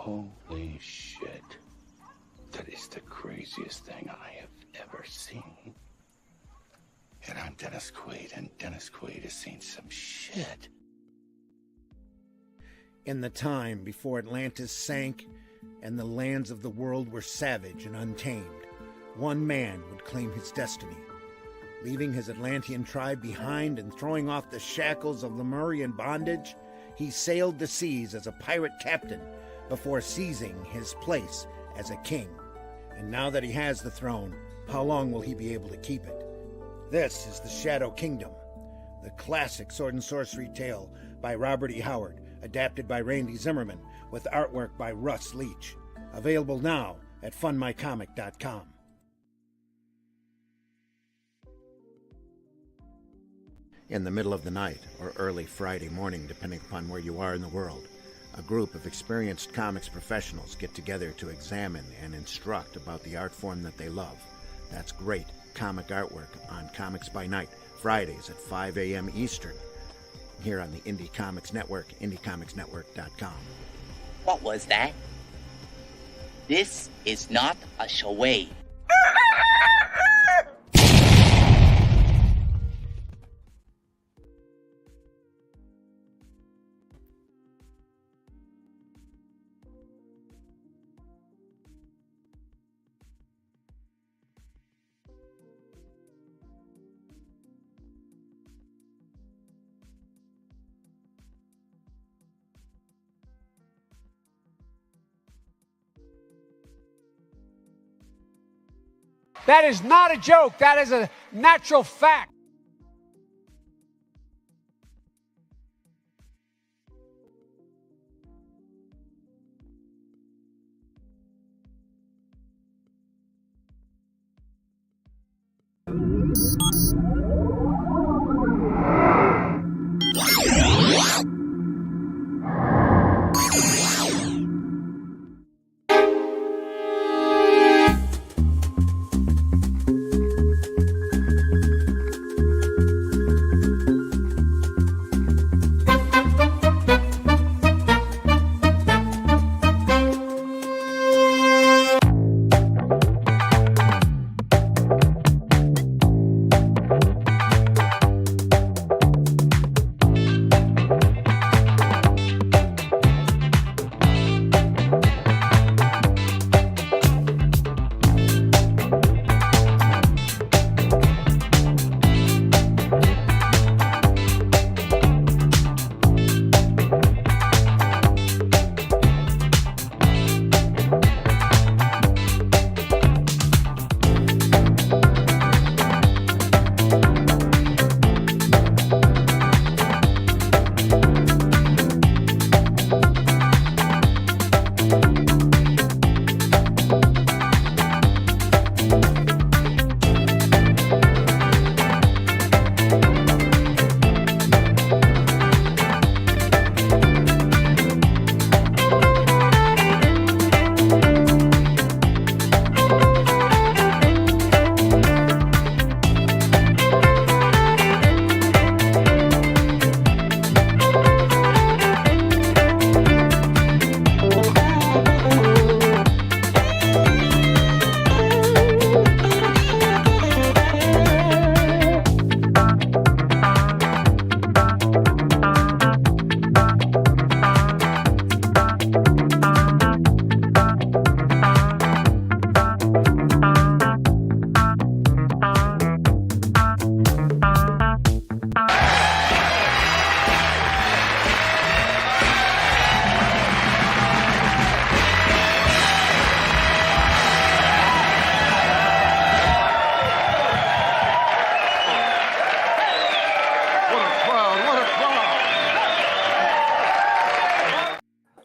Holy shit. That is the craziest thing I have ever seen. And I'm Dennis Quaid, and Dennis Quaid has seen some shit. In the time before Atlantis sank and the lands of the world were savage and untamed, one man would claim his destiny. Leaving his Atlantean tribe behind and throwing off the shackles of Lemurian bondage, he sailed the seas as a pirate captain before seizing his place as a king. And now that he has the throne, how long will he be able to keep it? This is The Shadow Kingdom, the classic sword and sorcery tale by Robert E. Howard, adapted by Randy Zimmerman, with artwork by Russ Leach. Available now at fundmycomic.com. In the middle of the night, or early Friday morning, depending upon where you are in the world, a group of experienced comics professionals get together to examine and instruct about the art form that they love. That's great comic artwork on Comics by Night, Fridays at 5 a.m. Eastern, here on the Indie Comics Network, indiecomicsnetwork.com. What was that? This is not a charade. That is not a joke. That is a natural fact.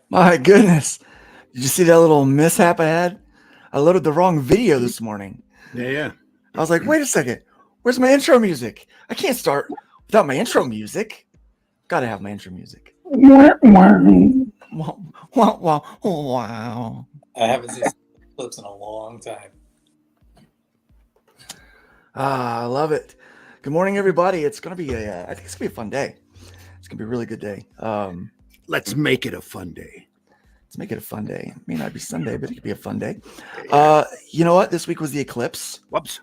My goodness. Did you see that little mishap I had? I loaded the wrong video this morning. Yeah. I was like, wait a second. Where's my intro music? I can't start without my intro music. Gotta have my intro music. Wow. I haven't seen clips in a long time. I love it. Good morning, everybody. It's going to be I think it's going to be a fun day. It's going to be a really good day. Let's make it a fun day. Let's make it a fun day. It may not be Sunday, but it could be a fun day. You know what? This week was the eclipse. Whoops.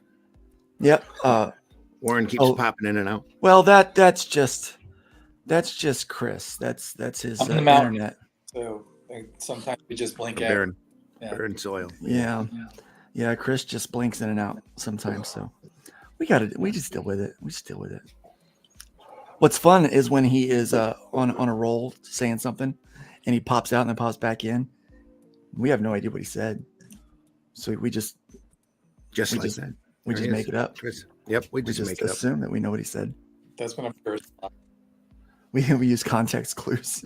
Yep. Warren keeps popping in and out. Well, that's just Chris. That's his I'm in the mountain, internet. so sometimes we just blink out. Barren Soil. Yeah. Chris just blinks in and out sometimes. So we just deal with it. What's fun is when he is on a roll saying something, and he pops out and then pops back in. We have no idea what he said, so we just make it up. Yep, we We just make it up. assume that we know what he said. That's when I'm first. We use context clues.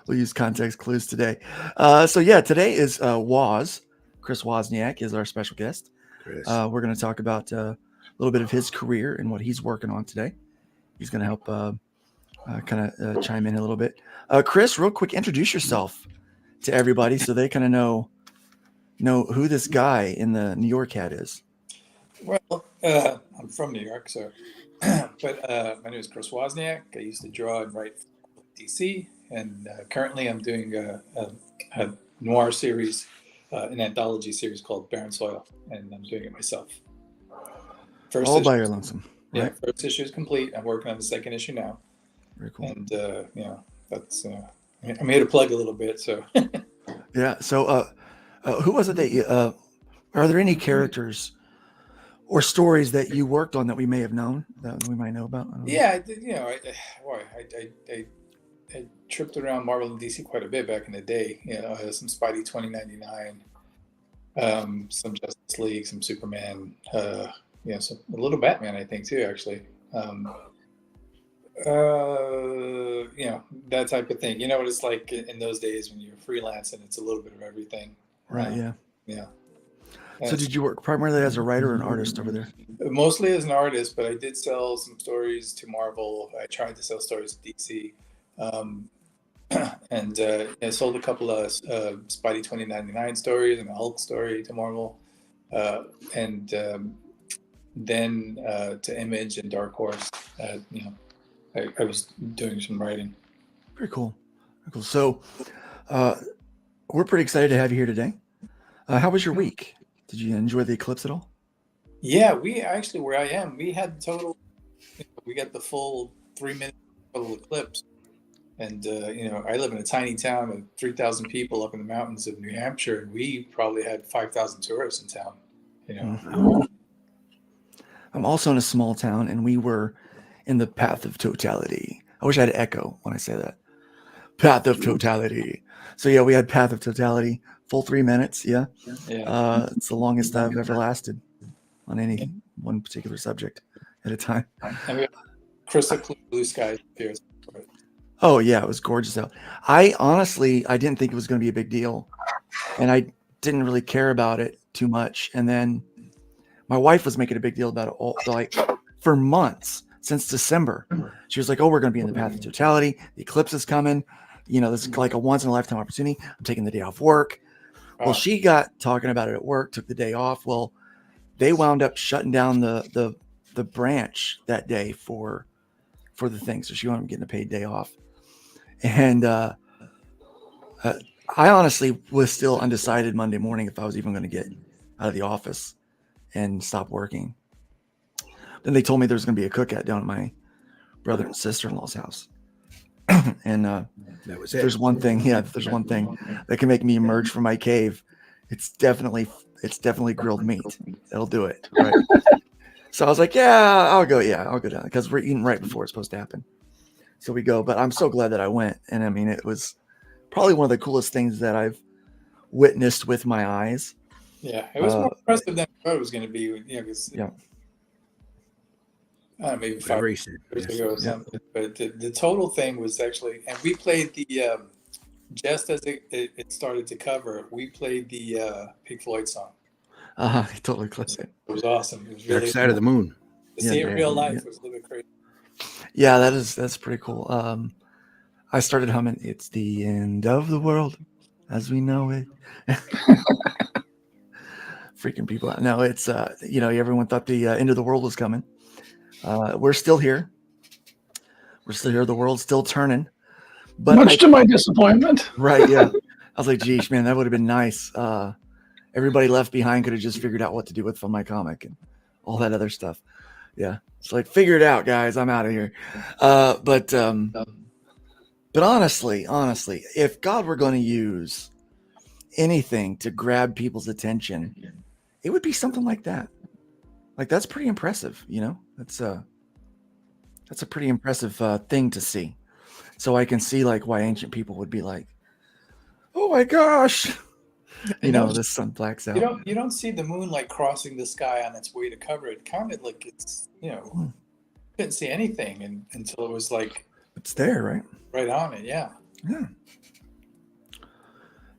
We'll use context clues today. So yeah, today is Chris Wozniak is our special guest. Chris. We're going to talk about a little bit of his career and what he's working on today. He's going to help kind of chime in a little bit. Chris, real quick, introduce yourself to everybody so they kind of know who this guy in the New York hat is. Well, I'm from New York, so but my name is Chris Wozniak. I used to draw and write for DC, and currently I'm doing a noir series, an anthology series called Barren Soil, and I'm doing it myself. All by your lonesome. Yeah, Right? first issue is complete. I'm working on the second issue now, Very cool. and that's I'm here to plug a little bit. So Yeah. So, who was it that you? Are there any characters or stories that you worked on that we may have known that we might know about? I don't know. yeah, I did. I tripped around Marvel and DC quite a bit back in the day. Some Spidey 2099, some Justice League, some Superman. A little Batman, I think too, actually. That type of thing. You know what it's like in those days when you're freelancing, it's a little bit of everything. Right. Yeah. Yeah. So did you work primarily as a writer or an artist over there? Mostly as an artist, but I did sell some stories to Marvel. I tried to sell stories to DC. And I sold a couple of Spidey 2099 stories and a Hulk story to Marvel. And then to Image and Dark Horse. I was doing some writing. Very cool. So we're pretty excited to have you here today. How was your week? Did you enjoy the eclipse at all? Yeah, we actually, where I am, we had total, we got the full 3 minute total eclipse. And, I live in a tiny town of 3,000 people up in the mountains of New Hampshire, and we probably had 5,000 tourists in town, Mm-hmm. I'm also in a small town, and we were in the path of totality. I wish I had echo when I say that. Path of totality. So yeah, we had path of totality, full 3 minutes. Yeah. It's the longest I've ever lasted on any one particular subject at a time. And we have crystal clear blue skies here. Oh yeah, it was gorgeous out. I didn't think it was going to be a big deal, and I didn't really care about it too much. And then my wife was making a big deal about it for months since December. She was like, "Oh, we're going to be in the path of totality. The eclipse is coming. This is like a once in a lifetime opportunity. I'm taking the day off work." Well, she got talking about it at work, took the day off. Well, they wound up shutting down the branch that day for the thing. So she wound up getting a paid day off. And I honestly was still undecided Monday morning if I was even going to get out of the office and stop working. Then they told me there was going to be a cookout down at my brother and sister-in-law's house. And that was it. There's one thing that can make me emerge from my cave. It's definitely grilled meat. It'll do it. Right. So I was like, I'll go down because we're eating right before it's supposed to happen. So we go, but I'm so glad that I went. And I mean, it was probably one of the coolest things that I've witnessed with my eyes. Yeah, it was more impressive than I thought it was going to be. Maybe 5 years ago or something. But the total thing was actually, and we played the, just as it started to cover, we played the Pink Floyd song. Totally clipped it. It was awesome. It was Dark Side of the Moon. To see it in real life was a little bit crazy. Yeah, that's pretty cool. I started humming "It's the End of the World as We Know It." Freaking people out. No, it's everyone thought the end of the world was coming. We're still here. The world's still turning. But Much to my disappointment. right, yeah. I was like, geez, man, that would have been nice. Everybody left behind could have just figured out what to do with From My Comic and all that other stuff. Yeah. It's like, figure it out, guys. I'm out of here. But honestly, if God were going to use anything to grab people's attention, it would be something like that. Like, that's pretty impressive, you know? That's a pretty impressive thing to see. So I can see like why ancient people would be like, oh my gosh, you know, the sun blacks out. You don't see the moon like crossing the sky on its way to cover it. Kind of like it's, you know, didn't see anything until it was like it's there, right? Right on it, yeah. Yeah.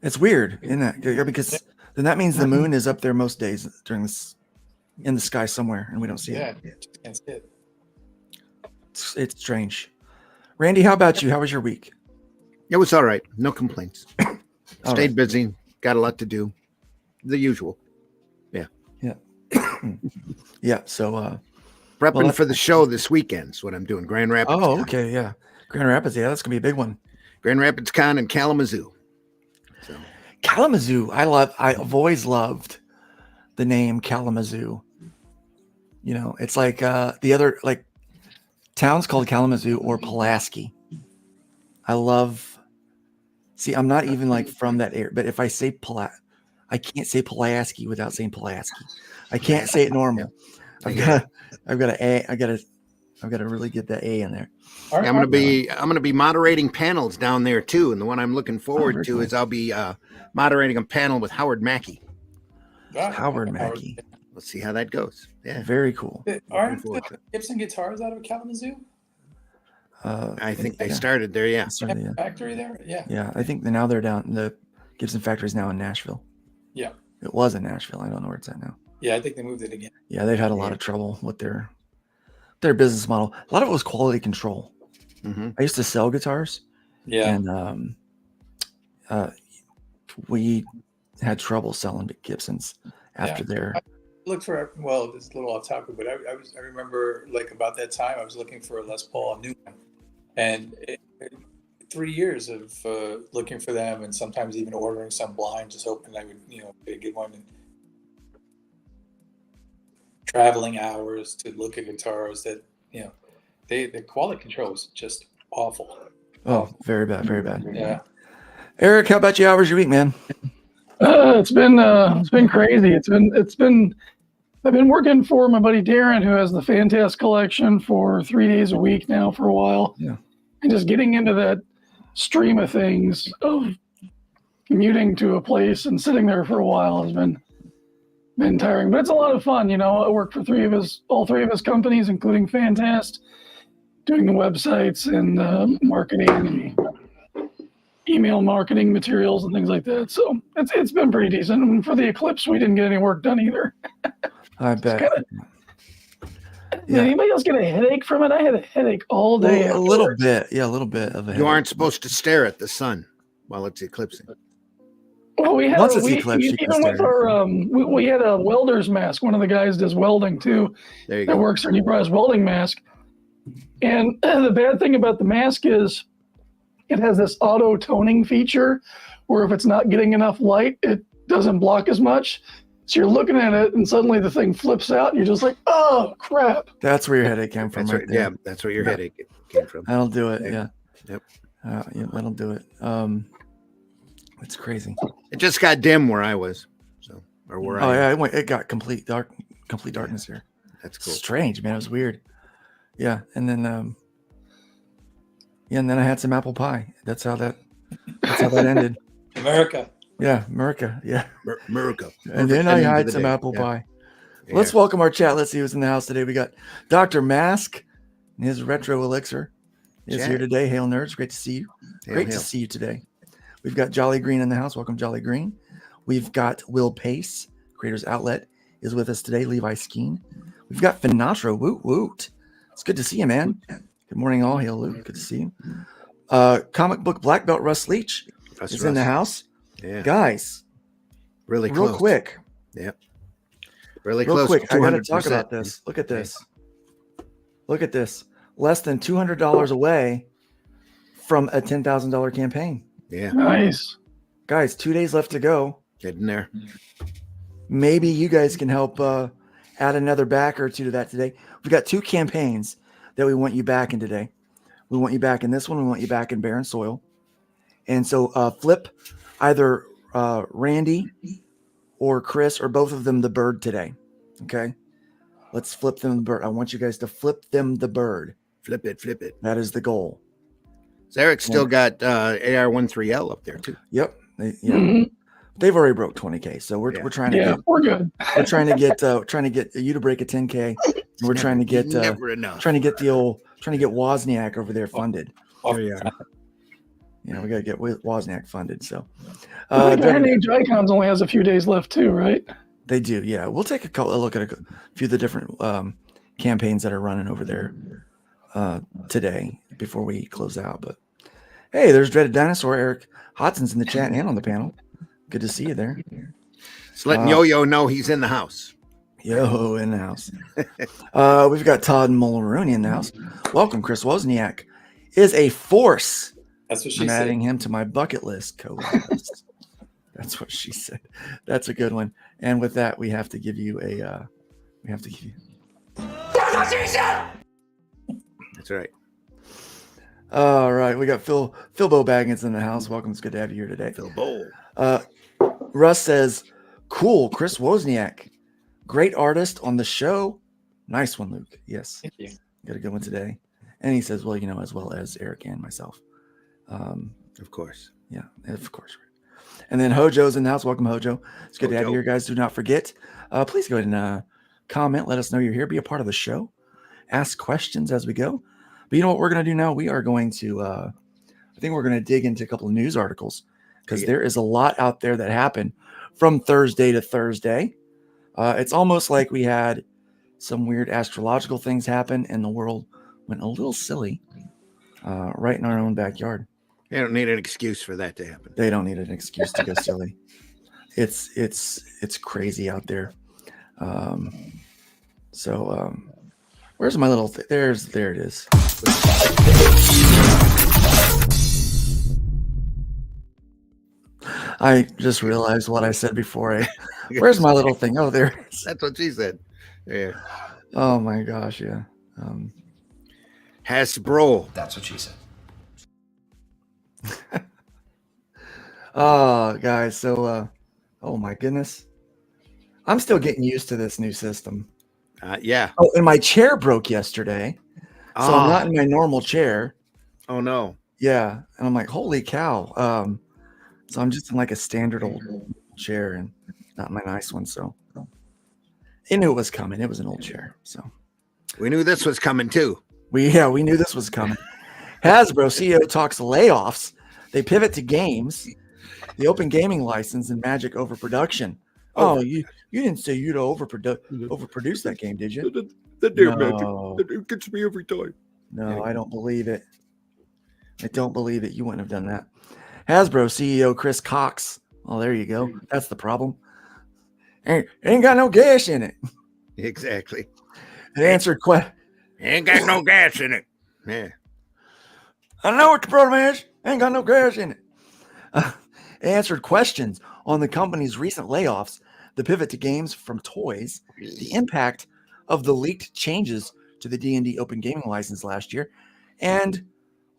It's weird, isn't it? Because then that means the moon is up there most days during this in the sky somewhere, and we don't see it. Yeah, just can't see it. It's strange. Randy, how about you? How was your week? It was all right. No complaints. Stayed right. busy. Got a lot to do. The usual. Yeah. Yeah. So prepping for the show this weekend is what I'm doing. Grand Rapids. Oh, okay. Yeah. Grand Rapids. Yeah, that's gonna be a big one. Grand Rapids Con in Kalamazoo. So Kalamazoo. I've always loved the name Kalamazoo. You know, it's like the other like towns called Kalamazoo or Pulaski. See, I'm not even like from that area, but if I say I can't say Pulaski without saying Pulaski. I can't say it normal. I've got to really get that A in there. Yeah, I'm gonna be moderating panels down there too, and the one I'm looking forward to is I'll be moderating a panel with Howard Mackey. Howard Mackey. Let's see how that goes. Yeah, very cool. Aren't the Gibson guitars out of Kalamazoo? I think they started there. Yeah, factory there. Yeah. Yeah, I think now they're down. The Gibson factory is now in Nashville. Yeah, it was in Nashville. I don't know where it's at now. Yeah, I think they moved it again. Yeah, they've had a lot of trouble with their business model. A lot of it was quality control. Mm-hmm. I used to sell guitars. Yeah, and we had trouble selling Gibsons after their. Look for this is a little off topic, but I remember like about that time I was looking for a Les Paul, a new one, and 3 years of looking for them, and sometimes even ordering some blind, just hoping I would get a good one. And traveling hours to look at guitars that the quality control is just awful. Oh, very bad, very bad. Yeah. Eric, how about you? How was your week, man? It's been crazy. I've been working for my buddy Darren, who has the Fantastic collection, for 3 days a week now for a while. Yeah. And just getting into that stream of things of commuting to a place and sitting there for a while has been tiring, but it's a lot of fun. I work for all three of his companies, including Fantast, doing the websites and marketing and email marketing materials and things like that. So it's been pretty decent. And for the eclipse, we didn't get any work done either. I bet. Did anybody else get a headache from it? I had a headache all day. Well, a little bit. Yeah, a little bit of a headache. You aren't supposed to stare at the sun while it's eclipsing. Well, we had Once it's eclipsed, even with our we had a welder's mask. One of the guys does welding too. There you that go. Works there, and he brought his welding mask. And the bad thing about the mask is it has this auto toning feature where if it's not getting enough light, it doesn't block as much. So you're looking at it and suddenly the thing flips out and you're just like, oh crap. That's where your headache came from. That's there. Yeah, that's where your headache came from. That'll do it. Yeah. Yep. Yeah, that'll do it. It's crazy. It just got dim where I was. It got complete darkness here. That's cool. Strange, man. It was weird. Yeah. And then and then I had some apple pie. That's how that ended. America. Yeah, America. Yeah. America. And then I had some apple pie. Yeah. Let's welcome our chat. Let's see who's in the house today. We got Dr. Mask and his retro elixir is here today. Hail nerds. Great to see you. Great to see you today. We've got Jolly Green in the house. Welcome, Jolly Green. We've got Will Pace, Creators Outlet, is with us today. Levi Skeen. We've got Finatra. Woot woot. It's good to see you, man. Good morning, all. Hail Luke. Good to see you. Comic book black belt Russ Leach is in the house. Yeah. Guys, real quick. Yep. Real close. Quick. I got to talk about this. Look at this. Look at this. Less than $200 away from a $10,000 campaign. Yeah. Nice. Guys, 2 days left to go. Getting there. Maybe you guys can help add another backer or two to that today. We've got 2 campaigns that we want you back in today. We want you back in this one. We want you back in Barren Soil. And so flip either Randy or Chris or both of them the bird today. Okay? Let's flip them the bird. I want you guys to flip them the bird. Flip it. That is the goal. So Eric's still got AR-13L up there too. Yep. They've already broke 20K. So we're trying to get, we're good. we're trying to get you to break a 10K. We're trying to get never enough. trying to get Wozniak over there funded. There you are. You know, we got to get Wozniak funded. So I think Iron Age Icons only has a few days left too, right? they do. Yeah. We'll take a look at a few of the different campaigns that are running over there today before we close out. But hey, there's Dreaded Dinosaur. Eric Hodson's in the chat and on the panel. Good to see you there. Just letting Yo-Yo know he's in the house. Yo, in the house. We've got Todd Mulrooney in the house. Welcome, Chris Wozniak. Is a force. That's what she I'm said. adding him to my bucket list. Co-host. That's what she said. That's a good one. And with that, we have to give you a. That's what she said. That's right. All right, we got Phil Bo Baggins in the house. Welcome. It's good to have you here today. Phil Bowl. Russ says, "Cool, Chris Wozniak, great artist on the show. Nice one, Luke. Yes, Thank you. got a good one today." And he says, "Well, you know, as well as Eric and myself." Of course. Yeah, of course. And then Hojo's in the house. Welcome, Hojo. It's good to have you Hojo. here, guys. Do not forget, please go ahead and comment. Let us know you're here. Be a part of the show. Ask questions as we go. But you know what we're going to do now? We are going to, I think we're going to dig into a couple of news articles because there is a lot out there that happened from Thursday to Thursday. It's almost like we had some weird astrological things happen and the world went a little silly right in our own backyard. They don't need an excuse for that to happen. They don't need an excuse to go silly. It's crazy out there. Where's my little thing? There it is. I just realized what I said before. Where's my little thing? Oh, there it is. That's what she said. Yeah. Oh my gosh, yeah. Hasbro. That's what she said. Oh, guys. So, oh my goodness. I'm still getting used to this new system. Yeah. Oh, and my chair broke yesterday. So I'm not in my normal chair. Oh no. Yeah. And I'm like, holy cow. So I'm just in like a standard old chair and not my nice one. So I knew it was coming. It was an old chair. So We knew this was coming too. we knew this was coming. Hasbro CEO talks layoffs. They pivot to games. The open gaming license and Magic overproduction. Oh, you didn't say you'd overproduce that game, did you? The damn No. Magic. It gets me every time. No, I don't believe it. I don't believe it. You wouldn't have done that. Hasbro CEO Chris Cox. Oh, there you go. That's the problem. Ain't got no gas in it. Exactly. It answered Ain't got no gas in it. Yeah. I know what the problem is. Ain't got no gas in it. It answered questions on the company's recent layoffs, the pivot to games from toys, the impact of the leaked changes to the D&D open gaming license last year, and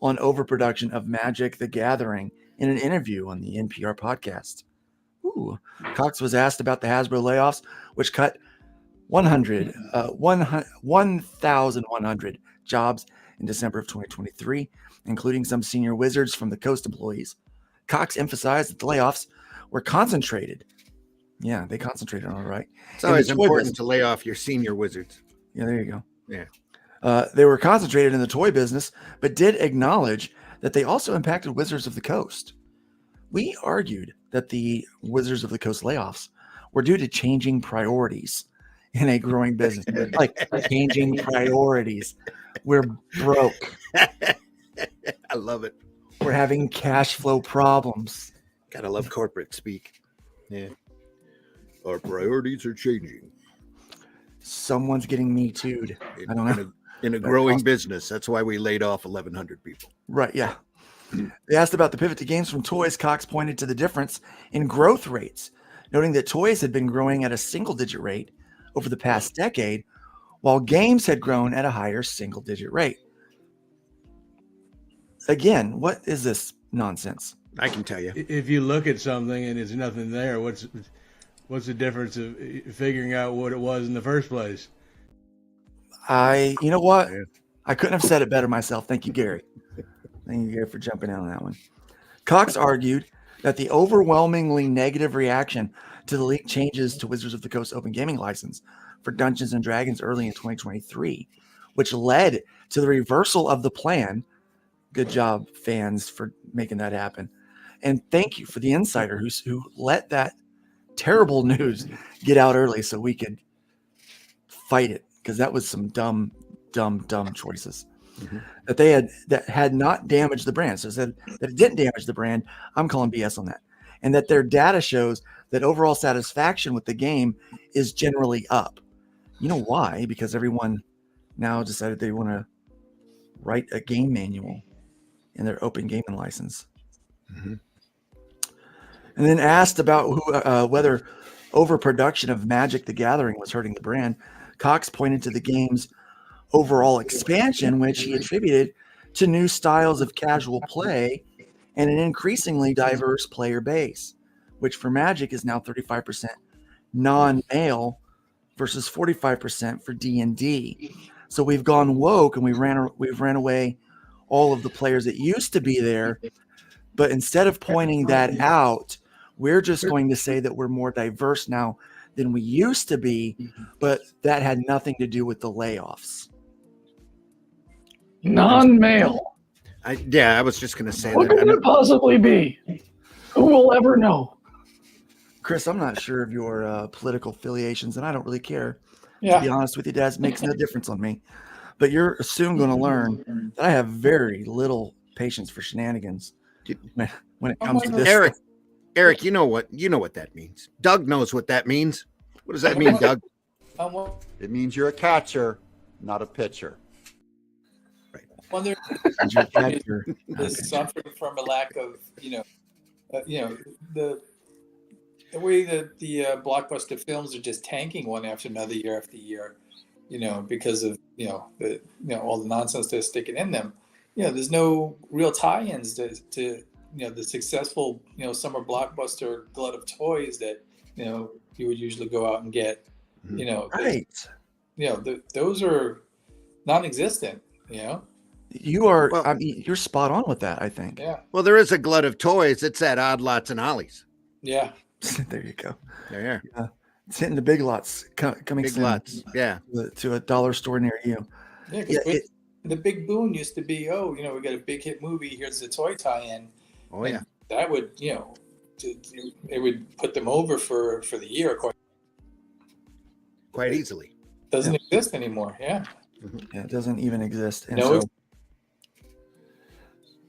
on overproduction of Magic the Gathering in an interview on the NPR podcast. Ooh. Cox was asked about the Hasbro layoffs, which cut 1,100 jobs in December of 2023, including some senior wizards from the Coast employees. Cox emphasized that the layoffs were concentrated. Yeah, they concentrated on it, right? It's always important to lay off your senior wizards. Yeah, there you go. Yeah. They were concentrated in the toy business, but did acknowledge that they also impacted Wizards of the Coast. We argued that the Wizards of the Coast layoffs were due to changing priorities in a growing business. Like changing priorities. We're broke. I love it. We're having cash flow problems. Gotta love corporate speak. Yeah. Our priorities are changing. Someone's getting me too'd. I don't know. In a growing business. That's why we laid off 1,100 people. Right, yeah. They asked about the pivot to games from toys. Cox pointed to the difference in growth rates, noting that toys had been growing at a single-digit rate over the past decade, while games had grown at a higher single-digit rate. Again, what is this nonsense? I can tell you. If you look at something and there's nothing there, what's the difference of figuring out what it was in the first place? You know what? I couldn't have said it better myself. Thank you, Gary. Thank you, Gary, for jumping in on that one. Cox argued that the overwhelmingly negative reaction to the league changes to Wizards of the Coast open gaming license for Dungeons and Dragons early in 2023, which led to the reversal of the plan. Good job, fans, for making that happen. And thank you for the insider who let that terrible news get out early so we could fight it, because that was some dumb choices that had not damaged the brand. So said that it didn't damage the brand. I'm calling BS on that. And that their data shows that overall satisfaction with the game is generally up. You know why? Because everyone now decided they want to write a game manual in their open gaming license. And then asked about whether overproduction of Magic the Gathering was hurting the brand, Cox pointed to the game's overall expansion, which he attributed to new styles of casual play and an increasingly diverse player base, which for Magic is now 35% non-male versus 45% for D&D. So we've gone woke and we've ran away all of the players that used to be there. But instead of pointing that out, we're just going to say that we're more diverse now than we used to be, but that had nothing to do with the layoffs. Non-male. I was just going to say What that. could it possibly be? Who will ever know? Chris, I'm not sure of your political affiliations, and I don't really care. Yeah. To be honest with you, Dad, it makes no difference on me. But you're soon going to learn that I have very little patience for shenanigans when it comes to this. Eric, you know what that means. Doug knows what that means. What does that mean, Doug? It means you're a catcher, not a pitcher. Wonder is suffering from a lack of, the way that the blockbuster films are just tanking one after another, year after year, because of all the nonsense they're sticking in them. There's no real tie-ins to the successful summer blockbuster glut of toys that you would usually go out and get. Right. Those are non-existent. You are. Well, I mean, you're spot on with that, I think. Yeah. Well, there is a glut of toys. It's at Odd Lots and Ollies. Yeah. There you go. There. Yeah. It's hitting the big lots coming big soon. Lots. Yeah. To a dollar store near you. Yeah. The big boon used to be, we got a big hit movie. Here's the toy tie-in. Oh yeah. That would, it would put them over for the year quite easily. Doesn't exist anymore. Yeah. Yeah, it doesn't even exist. And no. So,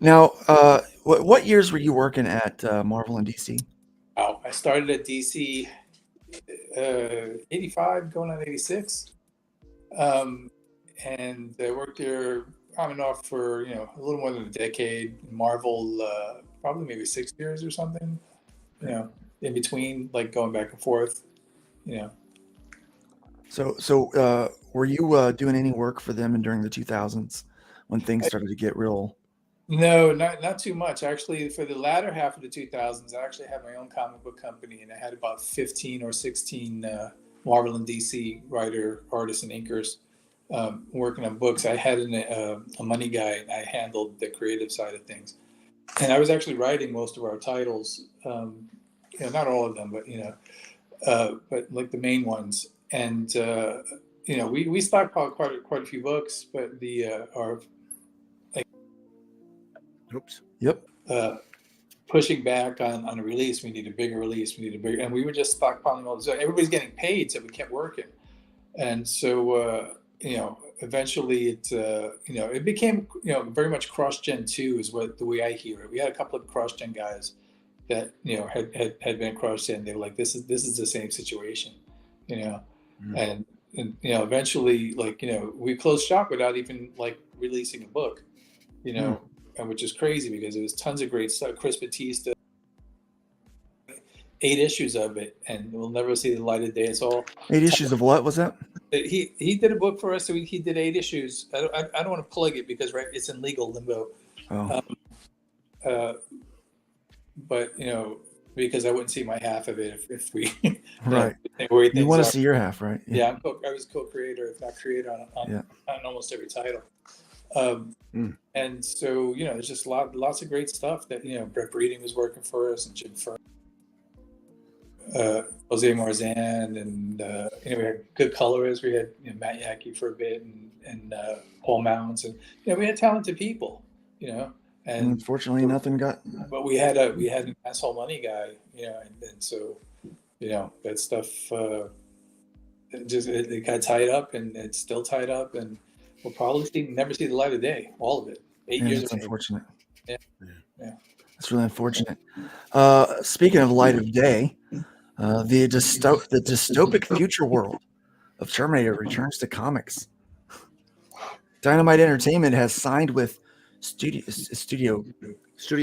now, what years were you working at Marvel and DC? Oh, I started at DC 85, going on 86. And I worked there on and off for, a little more than a decade. Marvel, probably maybe 6 years or something, in between, like going back and forth, So were you doing any work for them during the 2000s when things started to get real? No, not too much. Actually, for the latter half of the 2000s, I actually had my own comic book company, and I had about 15 or 16 Marvel and DC writer, artists, and inkers working on books. I had a money guy. I handled the creative side of things, and I was actually writing most of our titles. Not all of them, but like the main ones. And we stockpiled quite a few books, but our Oops. Yep. Pushing back on a release, we need a bigger release. And we were just stockpiling all this. Everybody's getting paid, so we kept working. And so, eventually it became, very much cross-gen 2 is the way I hear it. We had a couple of cross-gen guys that, had been cross-gen. They were like, this is the same situation, and eventually, we closed shop without even releasing a book, and which is crazy because it was tons of great stuff. Chris Batista, 8 issues of it, and we'll never see the light of day. It's all 8 issues of what was that? He did a book for us, so he did 8 issues. I don't want to plug it because it's in legal limbo. Oh. But because I wouldn't see my half of it if we right. You want to see your half, right? Yeah, I was co-creator, if not creator, on almost every title. And so there's just lots of great stuff that Brett Breeding was working for us, and Jim Fern, Jose Marzan, and we had good colorists. We had Matt Yackey for a bit, and Paul Mounts, and we had talented people, and unfortunately nothing got. But we had an asshole money guy, and so that stuff it got tied up, and it's still tied up, and we'll probably never see the light of day. All of it. 8 years. That's unfortunate. Yeah. That's really unfortunate. Speaking of light of day, the dystopic future world of Terminator returns to comics. Dynamite Entertainment has signed with Studio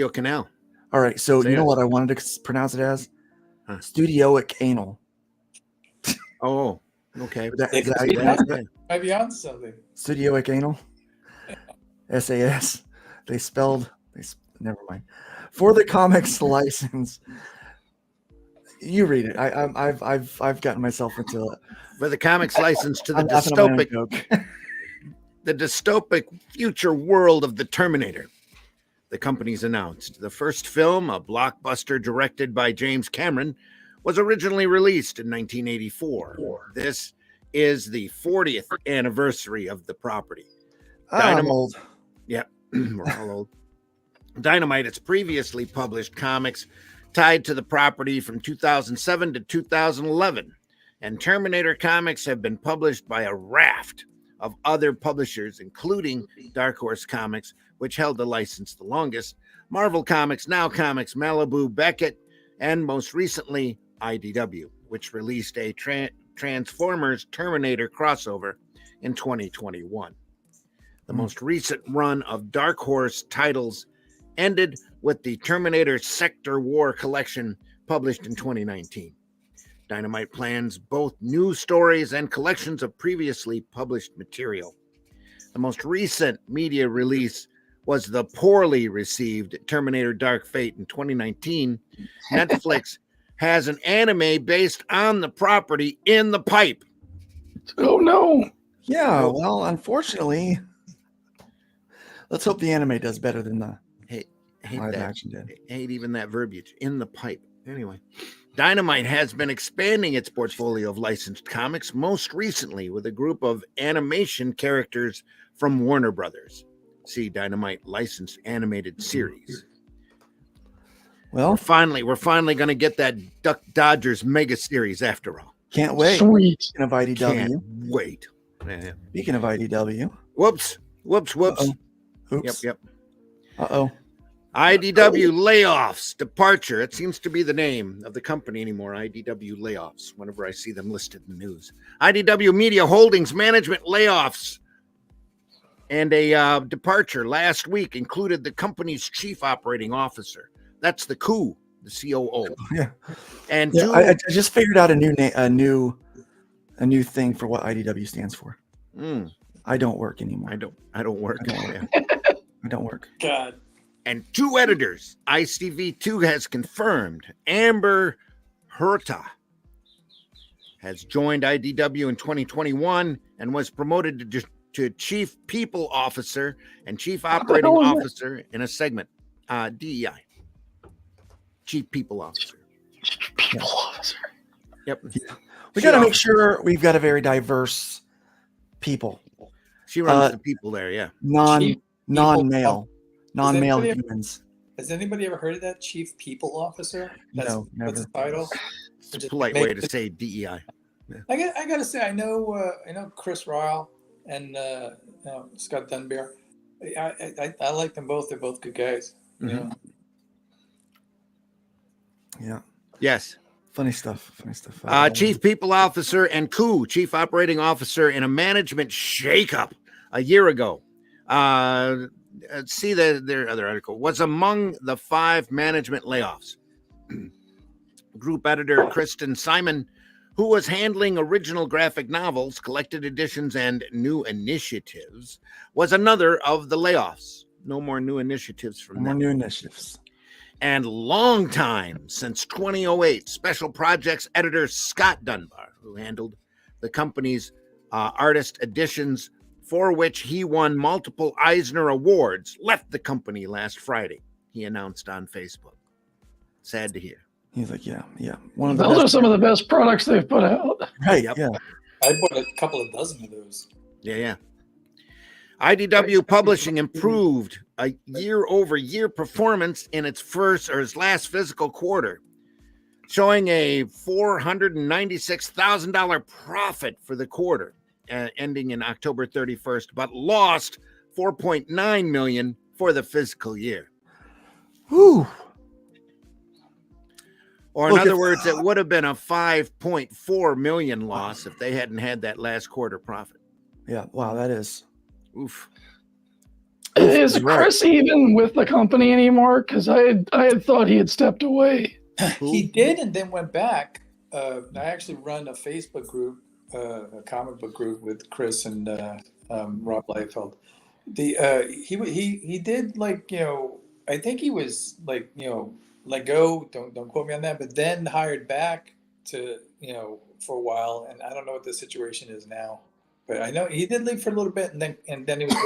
Canal. All right, so you know what I wanted to pronounce it as? Studioic Anal. Oh, okay. Might be on something. Studioic Anal. SAS. Never mind. For the comics license. You read it. I've gotten myself into it. For the comics license to the dystopic future world of the Terminator, the company's announced the first film, a blockbuster directed by James Cameron, was originally released in 1984. This is the 40th anniversary of the property. I'm old. Yeah, we're all old. Dynamite has previously published comics tied to the property from 2007 to 2011, and Terminator comics have been published by a raft of other publishers, including Dark Horse Comics, which held the license the longest, Marvel Comics, Now Comics, Malibu, Beckett, and most recently IDW, which released a Transformers Terminator crossover in 2021. The most recent run of Dark Horse titles ended with the Terminator Sector War collection published in 2019. Dynamite plans both new stories and collections of previously published material. The most recent media release was the poorly received Terminator Dark Fate in 2019. Netflix has an anime based on the property in the pipe. Oh, no. Yeah, well, unfortunately, let's hope the anime does better than the live action did. I hate even that verbiage, in the pipe. Anyway, Dynamite has been expanding its portfolio of licensed comics, most recently with a group of animation characters from Warner Brothers. See Dynamite licensed animated series. Well, we're finally going to get that Duck Dodgers mega series after all. Can't wait. Sweet. Speaking of IDW. Can't wait. Speaking of IDW. Whoops. Uh-oh. Oops. Yep. Uh-oh. IDW layoffs, departure. It seems to be the name of the company anymore. IDW layoffs, whenever I see them listed in the news. IDW Media Holdings management layoffs and a departure last week included the company's chief operating officer. That's the COO, the COO. Yeah. And I just figured out a new thing for what IDW stands for. I don't work anymore. I don't work. I don't work. God. And 2 editors. ICV2 has confirmed Amber Herta has joined IDW in 2021 and was promoted to Chief People Officer and Chief Operating Officer in a segment. DEI. Chief People Officer. People Officer. Yep. We got to make sure we've got a very diverse people. She runs the people there, yeah. Non-male humans. Has anybody ever heard of that? Chief People Officer? No, never. That's the title. It's a polite way to say DEI. Yeah. I gotta say, I know Chris Ryle and Scott Dunbar. I like them both. They're both good guys. Mm-hmm. Yeah. Yes. Funny stuff. Chief People Officer and COO, Chief Operating Officer, in a management shakeup a year ago. see their other article, was among the 5 management layoffs. Group editor Kristen Simon, who was handling original graphic novels, collected editions, and new initiatives, was another of the layoffs. No more new initiatives from them. More new initiatives. And long time, since 2008, special projects editor Scott Dunbar, who handled the company's artist editions, for which he won multiple Eisner Awards, left the company last Friday, he announced on Facebook. Sad to hear. He's like, yeah. Those are some of the best products they've put out. Right, Yep. yeah. I bought a couple of dozen of those. Yeah. IDW Publishing improved a year-over-year performance in its last fiscal quarter, showing a $496,000 profit for the quarter, ending in October 31st, but lost $4.9 million for the fiscal year. Whew. Or in other words, it would have been a $5.4 million loss if they hadn't had that last quarter profit. Yeah, wow, that is. Oof. Is Chris even with the company anymore? Because I had thought he had stepped away. He did, and then went back. I actually run a Facebook group, a comic book group with Chris and Rob Liefeld. He did, like, I think he was like, let go. Don't quote me on that. But then hired back to for a while, and I don't know what the situation is now. But I know he did leave for a little bit, and then he was.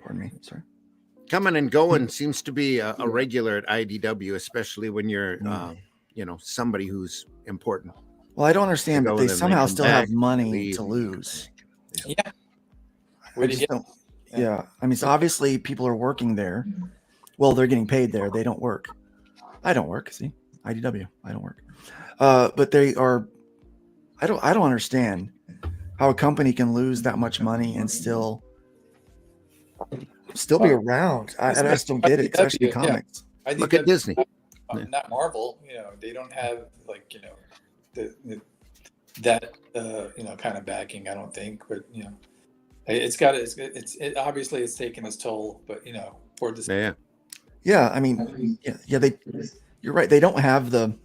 Pardon me. Sorry. Coming and going seems to be a regular at IDW, especially when you're, somebody who's important. Well, I don't understand, but they somehow still have money leave. to lose. Yeah. I just don't. Yeah. I mean, so obviously people are working there. Well, they're getting paid there. They don't work. I don't work. See, IDW. I don't work. But they are. I don't understand how a company can lose that much money and still be around. I just don't get it, especially comics. I think Look at Disney. Not Marvel. They don't have that kind of backing. I don't think, but it's obviously it's taken its toll. But for this, yeah. I mean, you're right. They don't have the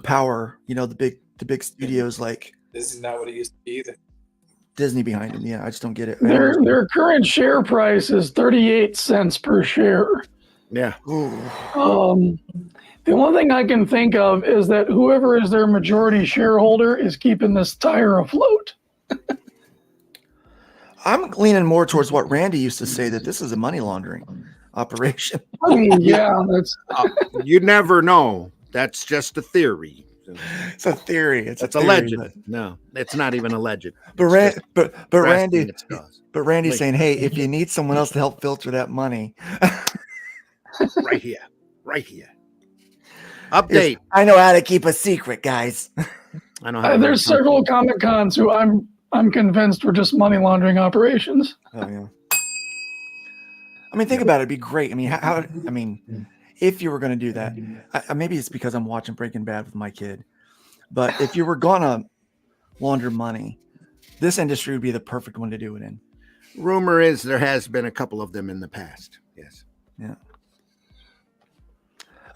power. The big studios like. This is not what it used to be either. Disney behind them. Yeah, I just don't get it. Their current share price is 38 cents per share. Yeah. The one thing I can think of is that whoever is their majority shareholder is keeping this tire afloat. I'm leaning more towards what Randy used to say, that this is a money laundering operation. I mean, yeah, that's. You never know. That's just a theory. It's a theory. It's a legend. No, it's not even alleged. But Randy's saying, hey, if you need someone else to help filter that money, right here. Update. I know how to keep a secret, guys. I know how. There's several Comic Cons who I'm convinced were just money laundering operations. Oh yeah. I mean, think about it. It'd be great. I mean, if you were going to do that, maybe it's because I'm watching Breaking Bad with my kid, but if you were going to launder money, this industry would be the perfect one to do it in. Rumor is there has been a couple of them in the past. Yes. Yeah.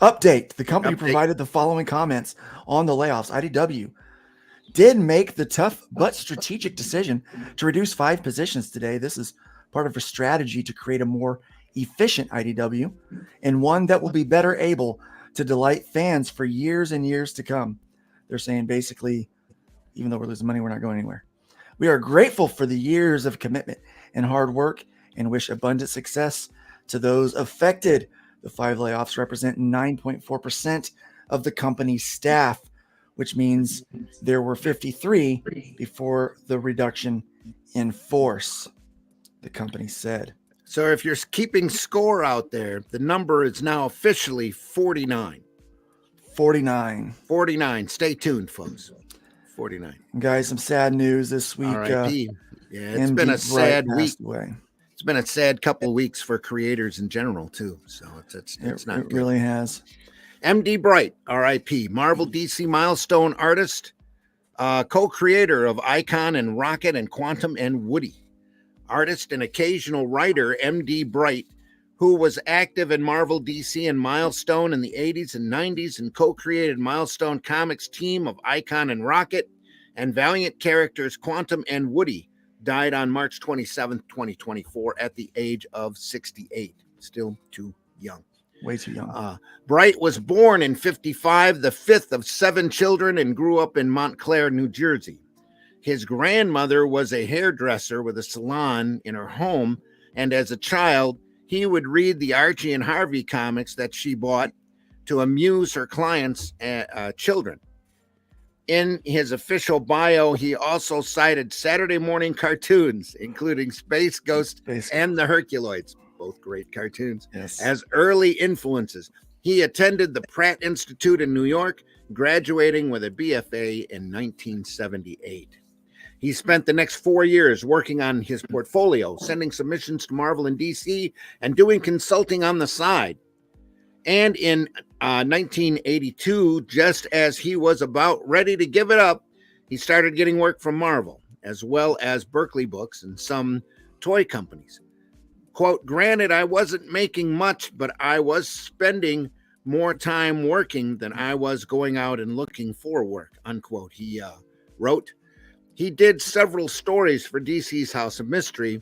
Update. The company provided the following comments on the layoffs. IDW did make the tough but strategic decision to reduce 5 positions today. This is part of a strategy to create a more efficient IDW and one that will be better able to delight fans for years and years to come. They're saying basically, even though we're losing money, we're not going anywhere. We are grateful for the years of commitment and hard work and wish abundant success to those affected. The 5 layoffs represent 9.4% of the company's staff, which means there were 53 before the reduction in force, the company said. So if you're keeping score out there, the number is now officially 49. 49. Stay tuned, folks. 49. Guys, some sad news this week. R.I.P. It's been a sad week. It's been a sad couple of weeks for creators in general, too. So it's not good. It really has. MD Bright, R.I.P. Marvel DC milestone artist, co-creator of Icon and Rocket and Quantum and Woody. artist and occasional writer M.D. Bright, who was active in Marvel, DC, and Milestone in the 80s and 90s and co-created Milestone Comics team of Icon and Rocket and Valiant characters Quantum and Woody, died on March 27th, 2024 at the age of 68. Still too young. Way too young. Bright was born in 55, the fifth of 7 children, and grew up in Montclair, New Jersey. His grandmother was a hairdresser with a salon in her home, and as a child, he would read the Archie and Harvey comics that she bought to amuse her clients' children. In his official bio, he also cited Saturday morning cartoons, including Space Ghost and the Herculoids, both great cartoons, as early influences. He attended the Pratt Institute in New York, graduating with a BFA in 1978. He spent the next 4 years working on his portfolio, sending submissions to Marvel and DC, and doing consulting on the side. And in 1982, just as he was about ready to give it up, he started getting work from Marvel, as well as Berkeley Books and some toy companies. Quote, granted, I wasn't making much, but I was spending more time working than I was going out and looking for work, unquote, he wrote. He did several stories for DC's House of Mystery,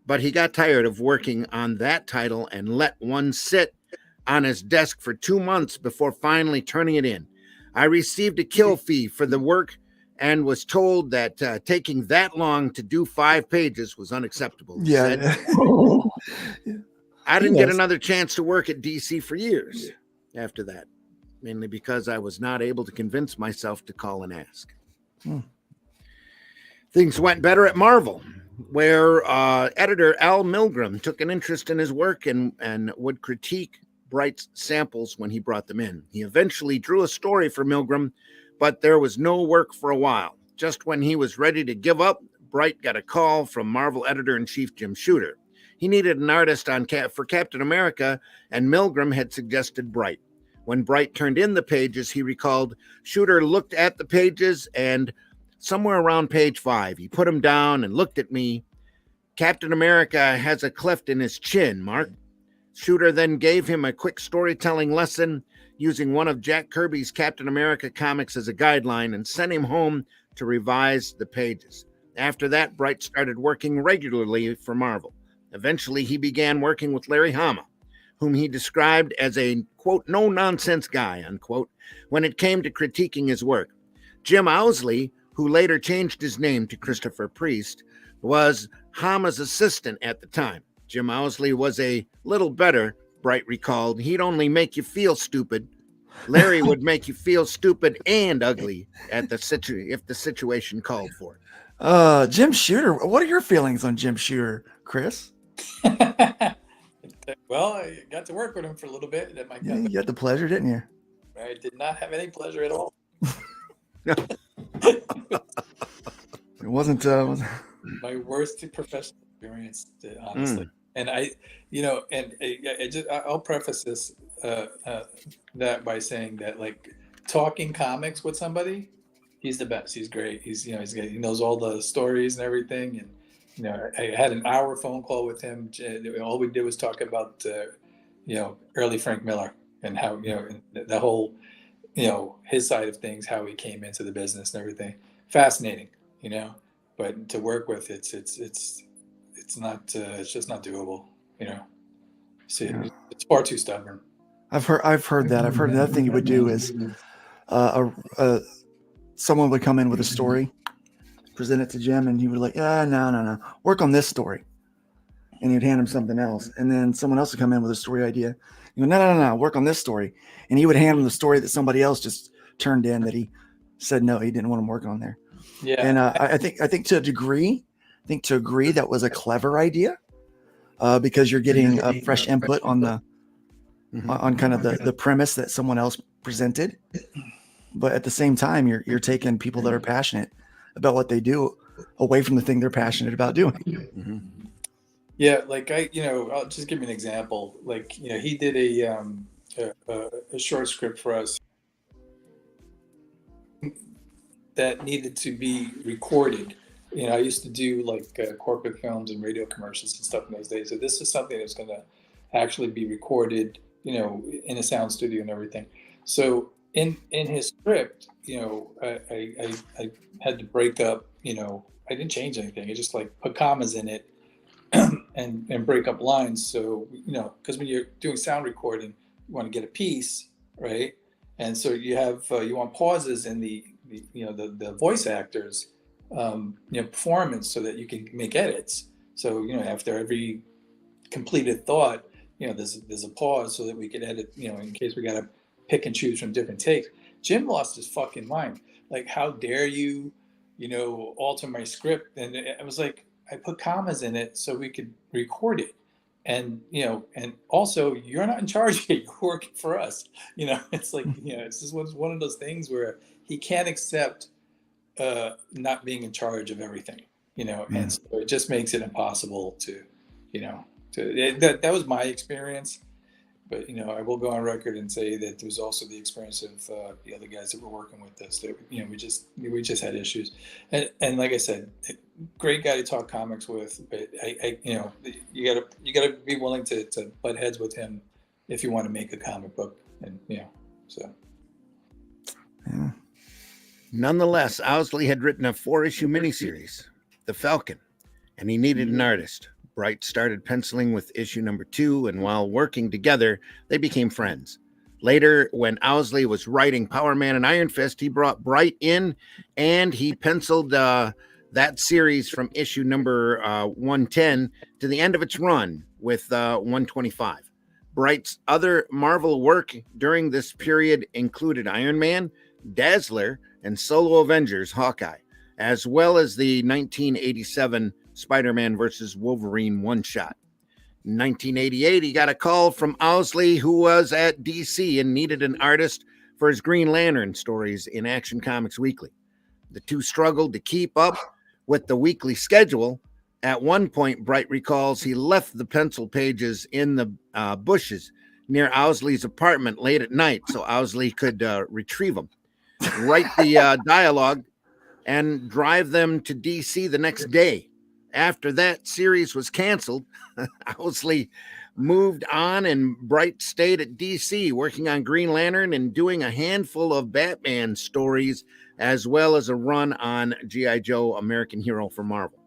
but he got tired of working on that title and let one sit on his desk for 2 months before finally turning it in. I received a kill fee for the work and was told that taking that long to do 5 pages was unacceptable. Yeah. I didn't get another chance to work at DC for years after that, mainly because I was not able to convince myself to call and ask. Things went better at Marvel, where editor Al Milgrom took an interest in his work and would critique Bright's samples when he brought them in. He eventually drew a story for Milgrom, but there was no work for a while. Just when he was ready to give up, Bright got a call from Marvel editor-in-chief Jim Shooter. He needed an artist for Captain America, and Milgrom had suggested Bright. When Bright turned in the pages, he recalled, Shooter looked at the pages, and somewhere around page 5, he put them down and looked at me. Captain America has a cleft in his chin, Mark. Shooter then gave him a quick storytelling lesson using one of Jack Kirby's Captain America comics as a guideline and sent him home to revise the pages. After that, Bright started working regularly for Marvel. Eventually, he began working with Larry Hama, whom he described as a, quote, no-nonsense guy, unquote, when it came to critiquing his work. Jim Owsley, who later changed his name to Christopher Priest, was Hama's assistant at the time. Jim Owsley was a little better, Bright recalled. He'd only make you feel stupid. Larry would make you feel stupid and ugly if the situation called for it. Jim Shooter. What are your feelings on Jim Shooter, Chris? Well, I got to work with him for a little bit. You had the pleasure, didn't you? I did not have any pleasure at all. It wasn't my worst professional experience, honestly. And I'll preface this that by saying that, like, talking comics with somebody, he's the best. He's great. He knows all the stories and everything. And I had an hour phone call with him. All we did was talk about early Frank Miller and how the whole his side of things, how he came into the business and everything. Fascinating, but to work with, it's not it's just not doable, it's far too stubborn. I've heard that. I've heard another thing he would do is someone would come in with a story, present it to Jim, and he would like, no, work on this story, and he'd hand him something else, and then someone else would come in with a story idea. No, work on this story, and he would hand him the story that somebody else just turned in that he said no, he didn't want him working on there. Yeah, and I think to a degree, that was a clever idea, because you're getting a fresh input on the on kind of the premise that someone else presented, but at the same time, you're taking people that are passionate about what they do away from the thing they're passionate about doing. Mm-hmm. Yeah, like I'll just give you an example. Like, he did a short script for us that needed to be recorded I used to do like corporate films and radio commercials and stuff in those days. So this is something that's going to actually be recorded, in a sound studio and everything. So in his script, I had to break up, I didn't change anything. I just like put commas in it and break up lines. So, because when you're doing sound recording, you want to get a piece, right? And so you have, you want pauses in the voice actors, performance so that you can make edits. So, after every completed thought, there's a pause so that we can edit, in case we got to pick and choose from different takes. Jim lost his fucking mind. Like, how dare you, alter my script? And I was like, I put commas in it so we could record it. And, and also you're not in charge of it, you're working for us. It's like, it's just one of those things where he can't accept not being in charge of everything, and so it just makes it impossible to, that was my experience. But, I will go on record and say that there was also the experience of the other guys that were working with us. That, we just had issues. And like I said, great guy to talk comics with. But you gotta be willing to butt heads with him if you want to make a comic book. And so. Yeah. Nonetheless, Owsley had written a 4-issue miniseries, The Falcon, and he needed an artist. Bright started penciling with issue number 2, and while working together, they became friends. Later, when Owsley was writing Power Man and Iron Fist, he brought Bright in, and he penciled that series from issue number 110 to the end of its run with 125. Bright's other Marvel work during this period included Iron Man, Dazzler, and Solo Avengers Hawkeye, as well as the 1987 Spider-Man versus Wolverine one-shot. In 1988, he got a call from Owsley, who was at DC and needed an artist for his Green Lantern stories in Action Comics Weekly. The two struggled to keep up with the weekly schedule. At one point, Bright recalls he left the pencil pages in the bushes near Owsley's apartment late at night so Owsley could retrieve them, write the dialogue, and drive them to DC the next day. After that series was canceled, Owsley moved on, and Bright stayed at DC working on Green Lantern and doing a handful of Batman stories, as well as a run on G.I. Joe American Hero for Marvel.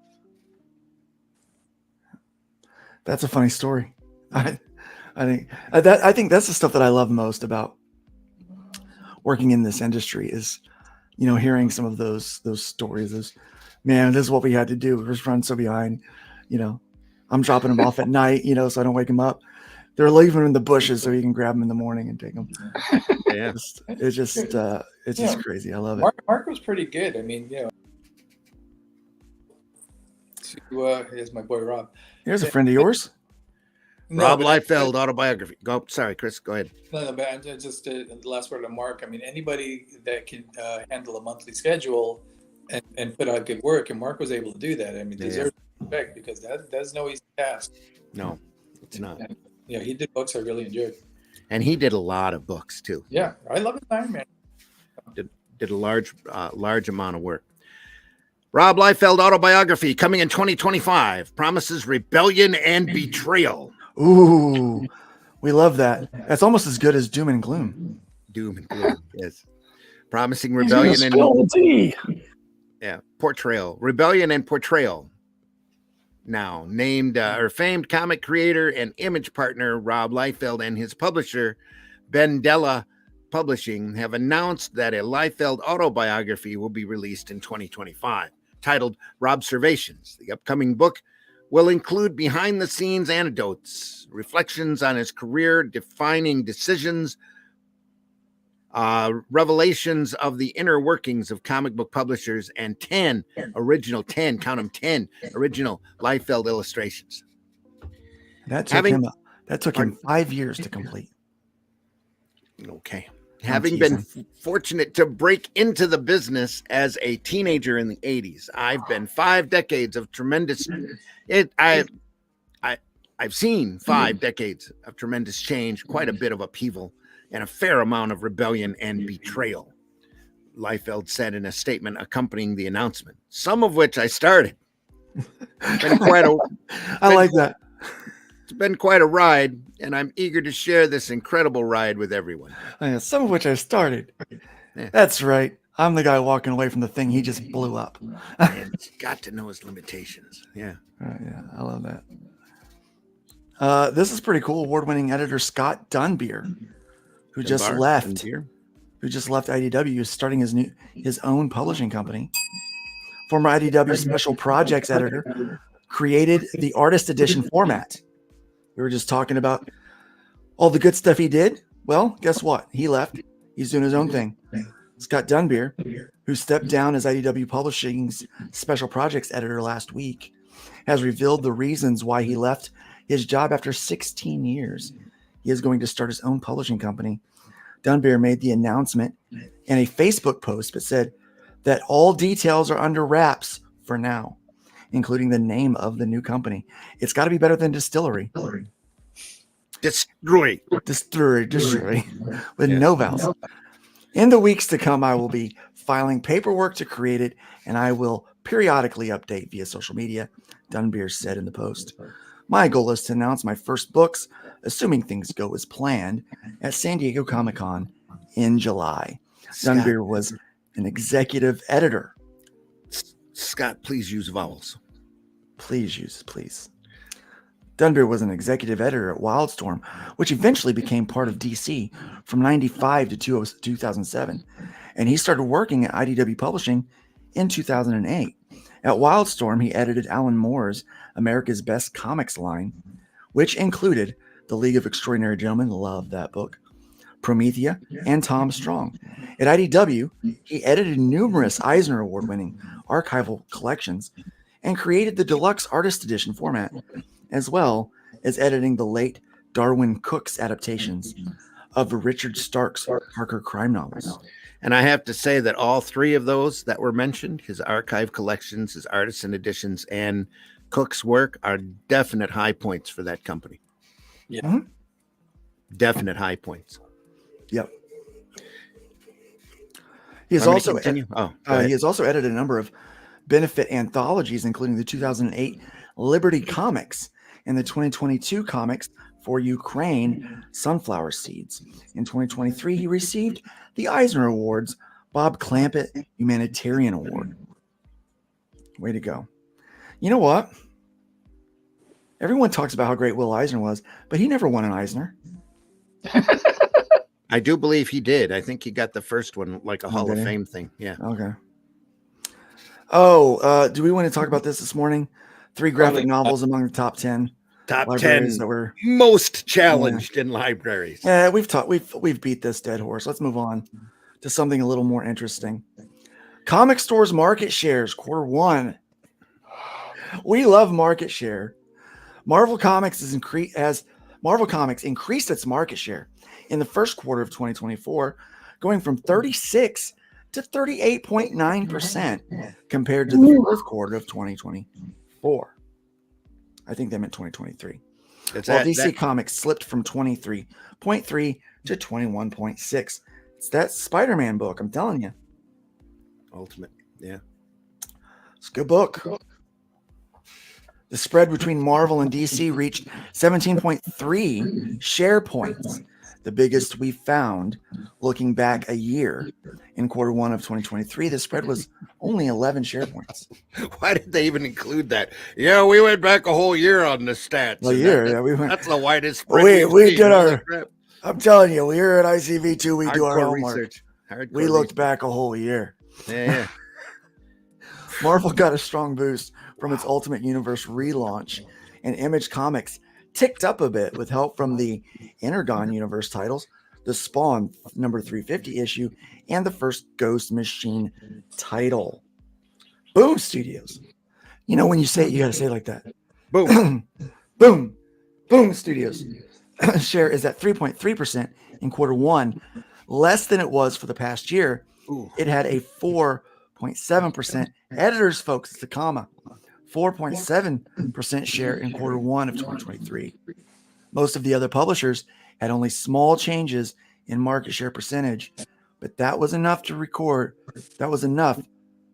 That's a funny story. I think that's the stuff that I love most about working in this industry is, hearing some of those stories. Man, this is what we had to do. We're just running so behind, I'm dropping them off at night, so I don't wake them up. They're leaving them in the bushes so you can grab them in the morning and take them. Yeah. It's just crazy. I love it. Mark was pretty good. I mean, here's my boy Rob. Here's a friend of yours. Rob Liefeld autobiography. Go. Sorry, Chris. Go ahead. No, but just the last word on Mark. I mean, anybody that can handle a monthly schedule and put out good work, and Mark was able to do that. I mean, deserves respect, because that's no easy task. No, it's not. And, he did books I really enjoyed. And he did a lot of books too. Yeah, I love Iron Man. Did a large amount of work. Rob Liefeld autobiography coming in 2025 promises rebellion and betrayal. Ooh, we love that. That's almost as good as Doom and Gloom. Doom and Gloom, yes. Promising rebellion and portrayal. Rebellion and portrayal. Now, named famed comic creator and image partner Rob Liefeld and his publisher Bendella Publishing have announced that a Liefeld autobiography will be released in 2025, titled Robservations. The upcoming book will include behind-the-scenes anecdotes, reflections on his career, defining decisions, revelations of the inner workings of comic book publishers, and 10 original Liefeld illustrations. That took him 5 years to complete. Okay. Having been fortunate to break into the business as a teenager in the 80s, I've been 5 decades of tremendous. I've seen 5 decades of tremendous change, quite a bit of upheaval, and a fair amount of rebellion and betrayal. Liefeld said in a statement accompanying the announcement, some of which I started. Been quite a, I like that. It's been quite a ride, and I'm eager to share this incredible ride with everyone. Some of which I started. Yeah. That's right. I'm the guy walking away from the thing he just blew up. And he's got to know his limitations. Yeah. Yeah, I love that. This is pretty cool. Award-winning editor Scott Dunbier, who just left IDW, is starting his own publishing company. Former IDW special projects editor, created the artist edition format. We were just talking about all the good stuff he did. Well, guess what? He left. He's doing his own thing. Scott Dunbier, who stepped down as IDW Publishing's special projects editor last week, has revealed the reasons why he left his job after 16 years. He is going to start his own publishing company. Dunbier made the announcement in a Facebook post, but said that all details are under wraps for now, including the name of the new company. It's got to be better than Distillery. Distillery with no vowels. In the weeks to come, I will be filing paperwork to create it, and I will periodically update via social media, Dunbier said in the post. My goal is to announce my first books, assuming things go as planned, at San Diego Comic-Con in July. Dunbier was an executive editor. Scott, please use vowels. Please. Dunbier was an executive editor at Wildstorm, which eventually became part of DC from 95 to 2007. And he started working at IDW Publishing in 2008. At Wildstorm, he edited Alan Moore's America's Best Comics line, which included The League of Extraordinary Gentlemen, love that book, Promethea, and Tom Strong. At IDW, he edited numerous Eisner Award-winning archival collections and created the deluxe artist edition format, as well as editing the late Darwin Cook's adaptations of Richard Stark's Parker crime novels. And I have to say that all three of those that were mentioned, his archive collections, his artisan editions, and Cook's work, are definite high points for that company. Yeah. Mm-hmm. Definite high points. Yep. He has also he has also edited a number of benefit anthologies, including the 2008 Liberty Comics and the 2022 comics for Ukraine Sunflower Seeds. In 2023, he received the Eisner Awards Bob Clampett Humanitarian Award. Way to go. You know what? Everyone talks about how great Will Eisner was, but he never won an Eisner. I do believe he did. I think he got the first one, like a Hall of Fame thing. Yeah. Okay. Oh, do we want to talk about this morning? 3 graphic novels among the top 10. Top 10 that were most challenged in libraries. Yeah, we've beat this dead horse. Let's move on to something a little more interesting. Comic stores market shares, Q1. We love market share. Marvel Comics increased its market share in the first quarter of 2024, going from 36 to 38.9% compared to the fourth quarter of 2024. I think they meant 2023. While DC Comics slipped from 23.3 to 21.6. It's that Spider-Man book, I'm telling you. Ultimate, yeah. It's a good book. The spread between Marvel and DC reached 17.3 share points, the biggest we found looking back a year. In Q1 of 2023, the spread was only 11 share points. Why did they even include that? Yeah, we went back a whole year on the stats. A year, yeah. We went. That's the widest spread. We did our. I'm telling you, we're at ICV2. We do our homework. We looked back a whole year. Yeah. Marvel got a strong boost from its Ultimate Universe relaunch, and Image Comics ticked up a bit with help from the Energon Universe titles, the Spawn number 350 issue, and the first Ghost Machine title. Boom Studios. You know, when you say it, you got to say it like that. Boom. Boom. Boom Studios. Share is at 3.3% in Q1, less than it was for the past year. Ooh. It had a 4.7% editors focus, the comma, 4.7% share in Q1 of 2023. Most of the other publishers had only small changes in market share percentage, but that was enough to record That was enough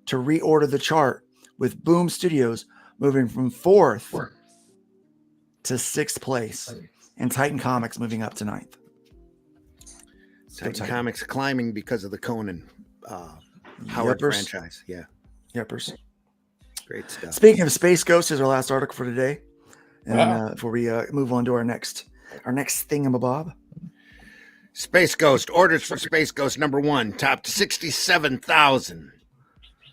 to reorder the chart, with Boom Studios moving from 4th to 6th place, and Titan Comics moving up to 9th. Titan Comics climbing because of the Conan Howard franchise. Yeah. Yepers. Great stuff. Speaking of Space Ghost, is our last article for today. And before we move on to our next thingamabob. Space Ghost, orders for Space Ghost #1 topped 67,000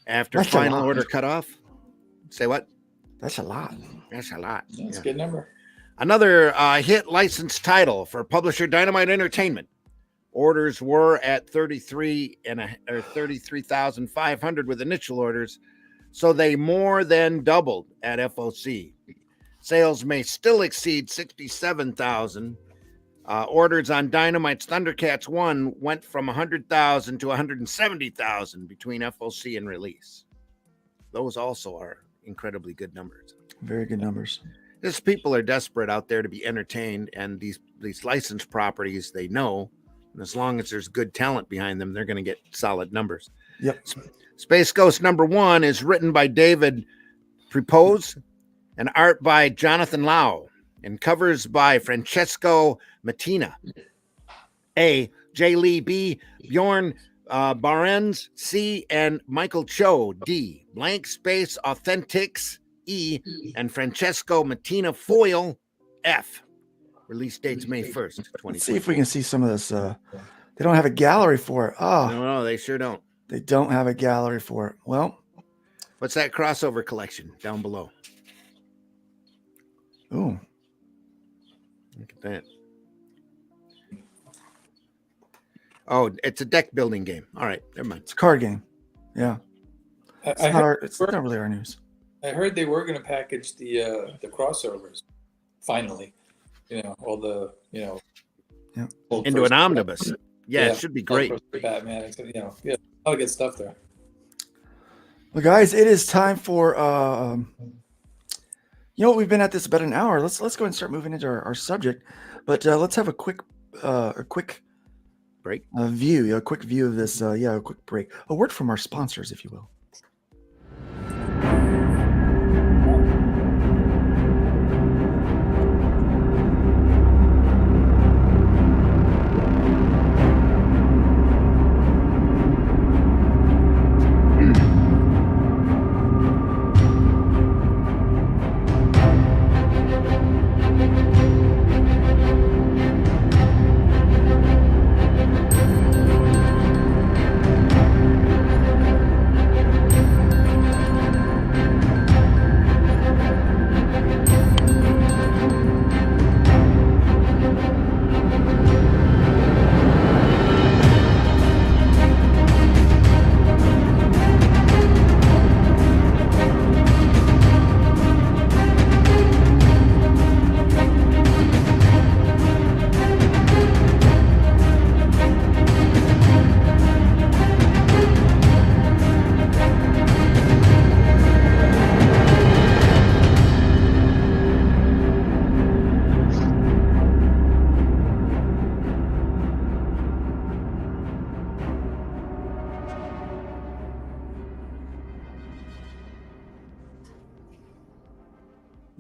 after That's final order cutoff. Say what? That's a lot. That's a lot. That's a good number. Another hit licensed title for publisher Dynamite Entertainment. Orders were at 33,500 with initial orders, so they more than doubled at FOC. Sales may still exceed 67,000. Orders on Dynamite's Thundercats 1 went from 100,000 to 170,000 between FOC and release. Those also are incredibly good numbers. Very good numbers. These people are desperate out there to be entertained, and these licensed properties, they know, and as long as there's good talent behind them, they're going to get solid numbers. Yep. Space Ghost #1 is written by David Prepose and art by Jonathan Lau, and covers by Francesco Mattina. A. J. Lee B. Bjorn Barrens C. and Michael Cho D. Blank Space Authentics E. and Francesco Mattina Foil F. Release dates May 1st, 2020. Let's see if we can see some of this. They don't have a gallery for it. Oh, No, they sure don't. they don't have a gallery for it. Well, What's that crossover collection down below? ooh, Look at that. Oh, it's a deck building game. All right, never mind. it's a card game. Yeah, it's, I not, heard, it's not really our news. I heard they were going to package the crossovers. Finally, all the old Into first- an omnibus. Yeah, it should be great. old first Batman. It's, a lot of good stuff there. Well, guys, it is time for we've been at this about an hour. Let's go ahead and start moving into our subject, but let's have a quick break view, a quick view of this. A quick break. A word from our sponsors, if you will.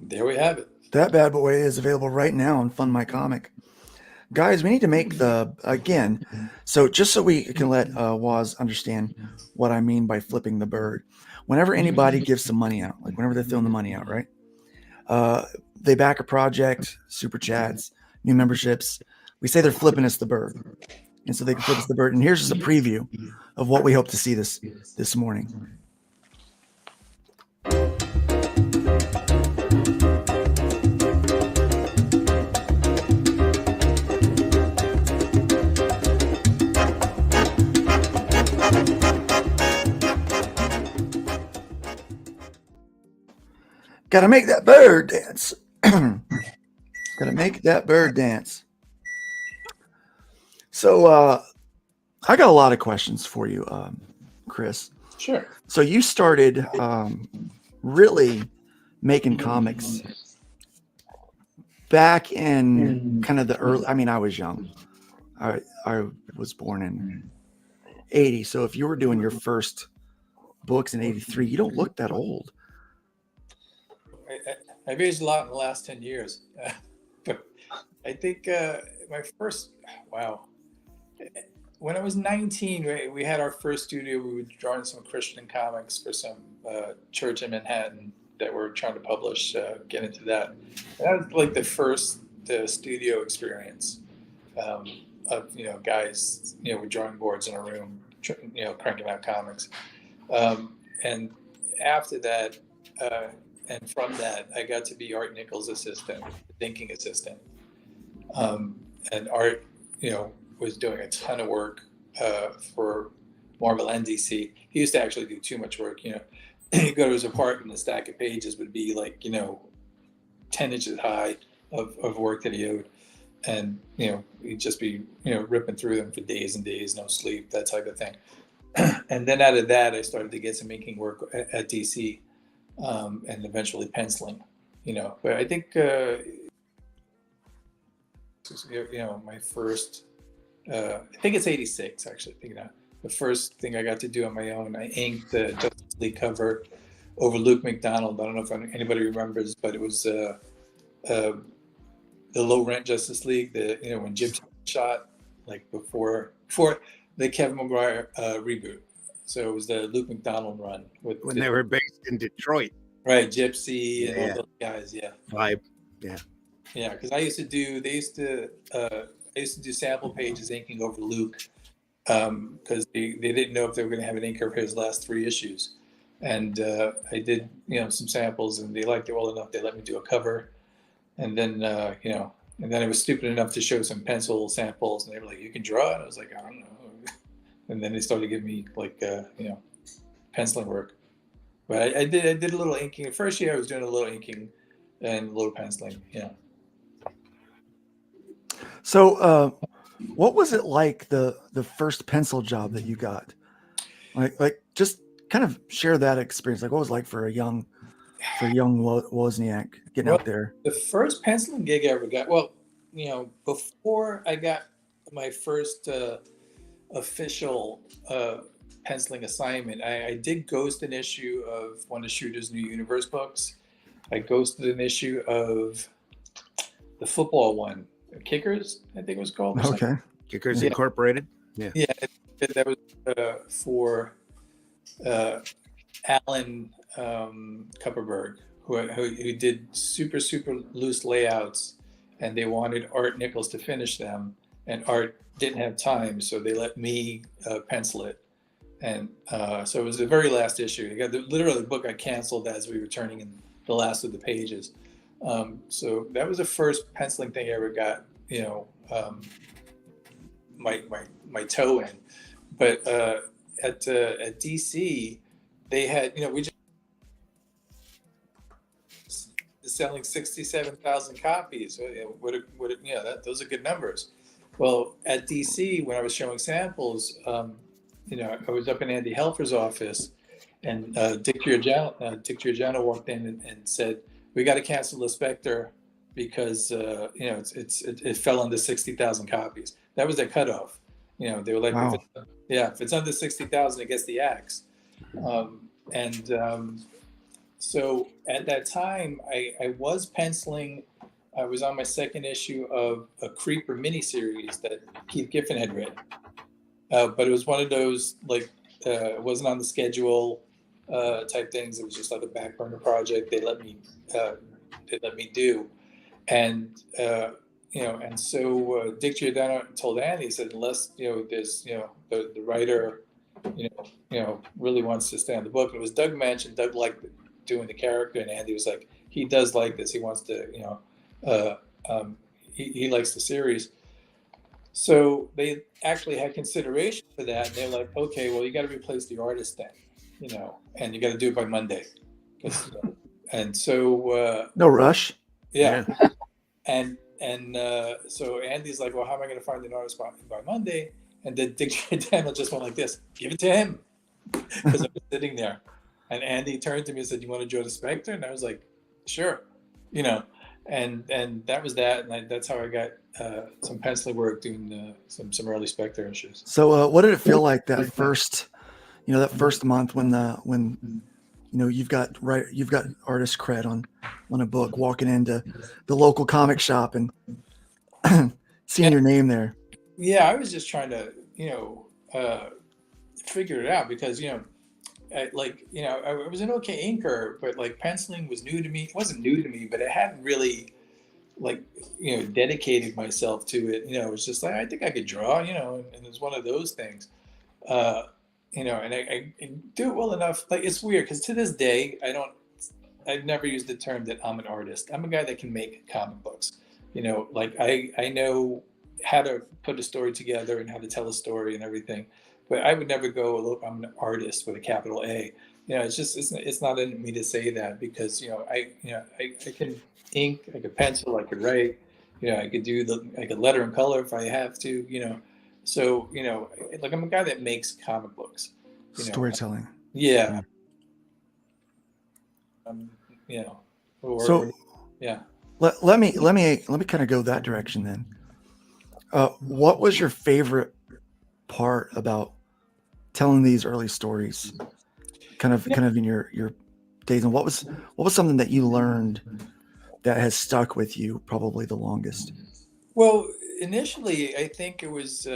There we have it. That bad boy is available right now on Fund My Comic. Guys, we need to make so just so we can let Woz understand what I mean by flipping the bird. Whenever anybody gives some money out, like whenever they're throwing the money out, right? They back a project, super chats, new memberships. We say they're flipping us the bird. And so they can flip us the bird. And here's just a preview of what we hope to see this morning. Gotta make that bird dance. Gotta make that bird dance. So I got a lot of questions for you, Chris. Sure. So you started really making comics back in kind of the early, I mean, I was young. I was born in 80. So if you were doing your first books in 83, you don't look that old. I've aged a lot in the last 10 years. But I think my first, wow. When I was 19, we had our first studio. We were drawing some Christian comics for some church in Manhattan that we're trying to publish, get into that. And that was like the first studio experience of, guys, with drawing boards in a room, cranking out comics. And after that, and from that, I got to be Art Nichols' assistant, thinking assistant. And Art, was doing a ton of work for Marvel and DC. He used to actually do too much work. You go to his apartment, the stack of pages would be like, 10 inches high of work that he owed. And, he'd just be, ripping through them for days and days, no sleep, that type of thing. And then out of that, I started to get some inking work at DC, and eventually penciling, But I think, my first, I think it's 86, actually. The first thing I got to do on my own, I inked the Justice League cover over Luke McDonald. I don't know if anybody remembers, but it was the low rent Justice League, when Gypsy shot, like before the Kevin McGuire reboot. So it was the Luke McDonald run when they were based in Detroit. Right, Gypsy and all those guys, yeah. Vibe, yeah. Yeah, because I used to do sample pages inking over Luke, because they didn't know if they were going to have an inker for his last 3 issues. And I did, some samples, and they liked it well enough. They let me do a cover. And then, and then I was stupid enough to show some pencil samples, and they were like, "You can draw it?" I was like, "I don't know." And then they started giving me penciling work. But I did a little inking. The first year I was doing a little inking and a little penciling. So, what was it like the first pencil job that you got? Like just kind of share that experience. Like what was it like for a young Wozniak getting out there? The first penciling gig I ever got, before I got my first official penciling assignment, I did ghost an issue of one of Shooter's New Universe books. I ghosted an issue of the football one, Kickers, I think it was called. Okay, Kickers Incorporated. Yeah, that was for Alan Kupperberg, who did super loose layouts, and they wanted Art Nichols to finish them, and Art didn't have time, so they let me pencil it. And so it was the very last issue. I got literally the book I canceled as we were turning in the last of the pages. So that was the first penciling thing I ever got, my toe in. But at DC, they had, we just selling 67,000 copies. Those are good numbers. Well, at DC, when I was showing samples, I was up in Andy Helfer's office, and Dick Giorgiano walked in and said, "We got to cancel the Spectre because it fell under 60,000 copies." That was their cutoff. They were like, wow. if it's under 60,000, it gets the axe. So at that time, I was penciling. I was on my second issue of a Creeper miniseries that Keith Giffen had written. But it was one of those, it wasn't on the schedule type things. It was just like a back burner project they let me do. And, and so Dick Giordano told Andy, he said, unless, there's, the writer, really wants to stay on the book. And it was Doug mentioned, Doug liked doing the character, and Andy was like, he does like this. He wants to, he likes the series. So they actually had consideration for that, and they're like, okay, well, you got to replace the artist then, and you got to do it by Monday. And so no rush. Yeah. And so Andy's like, well, how am I going to find an artist by Monday? And then Dick Giordano just went like this, give it to him, because I was sitting there. And Andy turned to me and said, you want to draw the Spectre? And I was like, sure, and that was that. And that's how I got some penciling work, doing some early Spectre issues. So, what did it feel like that first month when you've got artist cred on a book, walking into the local comic shop and seeing your name there? Yeah, I was just trying to figure it out because I was an okay inker, but like penciling was new to me. It wasn't new to me, but I hadn't really dedicated myself to it. It was just like, I think I could draw, and it's one of those things, and I do it well enough. Like, it's weird because to this day, I've never used the term that I'm an artist. I'm a guy that can make comic books. Like I know how to put a story together and how to tell a story and everything, but I would never go, look, I'm an artist with a capital A. It's not in me to say that because I can ink, I could pencil, I could write, I could letter and color if I have to, so like I'm a guy that makes comic books, Storytelling. Yeah. Let me kind of go that direction then. What was your favorite part about telling these early stories, kind of in your days, and what was something that you learned that has stuck with you probably the longest? Well, initially, I think it was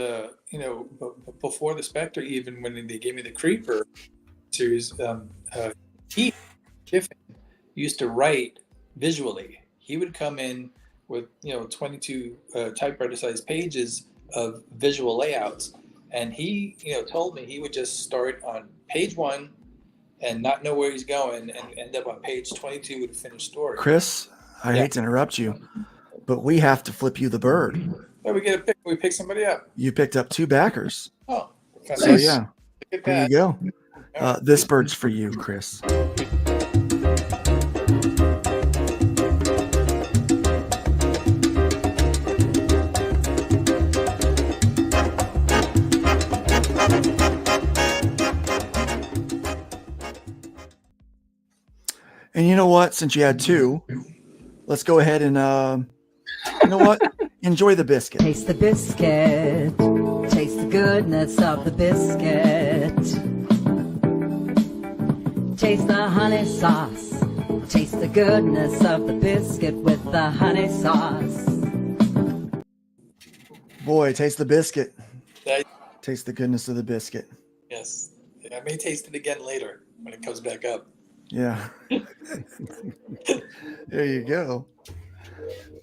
before the Spectre, even when they gave me the Creeper series, Keith Giffen used to write visually. He would come in with 22 typewriter-sized pages of visual layouts, and he told me he would just start on page 1 and not know where he's going and end up on page 22 with a finished story. Chris, I hate to interrupt you, but we have to flip you the bird. Oh, we pick somebody up. You picked up 2 backers. Oh, so yeah, there you go. This bird's for you, Chris. And you know what? Since you had 2, let's go ahead and enjoy the biscuit. Taste the biscuit. Taste the goodness of the biscuit. Taste the honey sauce. Taste the goodness of the biscuit with the honey sauce. Boy, taste the biscuit. Taste the goodness of the biscuit. Yes. I may taste it again later when it comes back up. Yeah. There you go.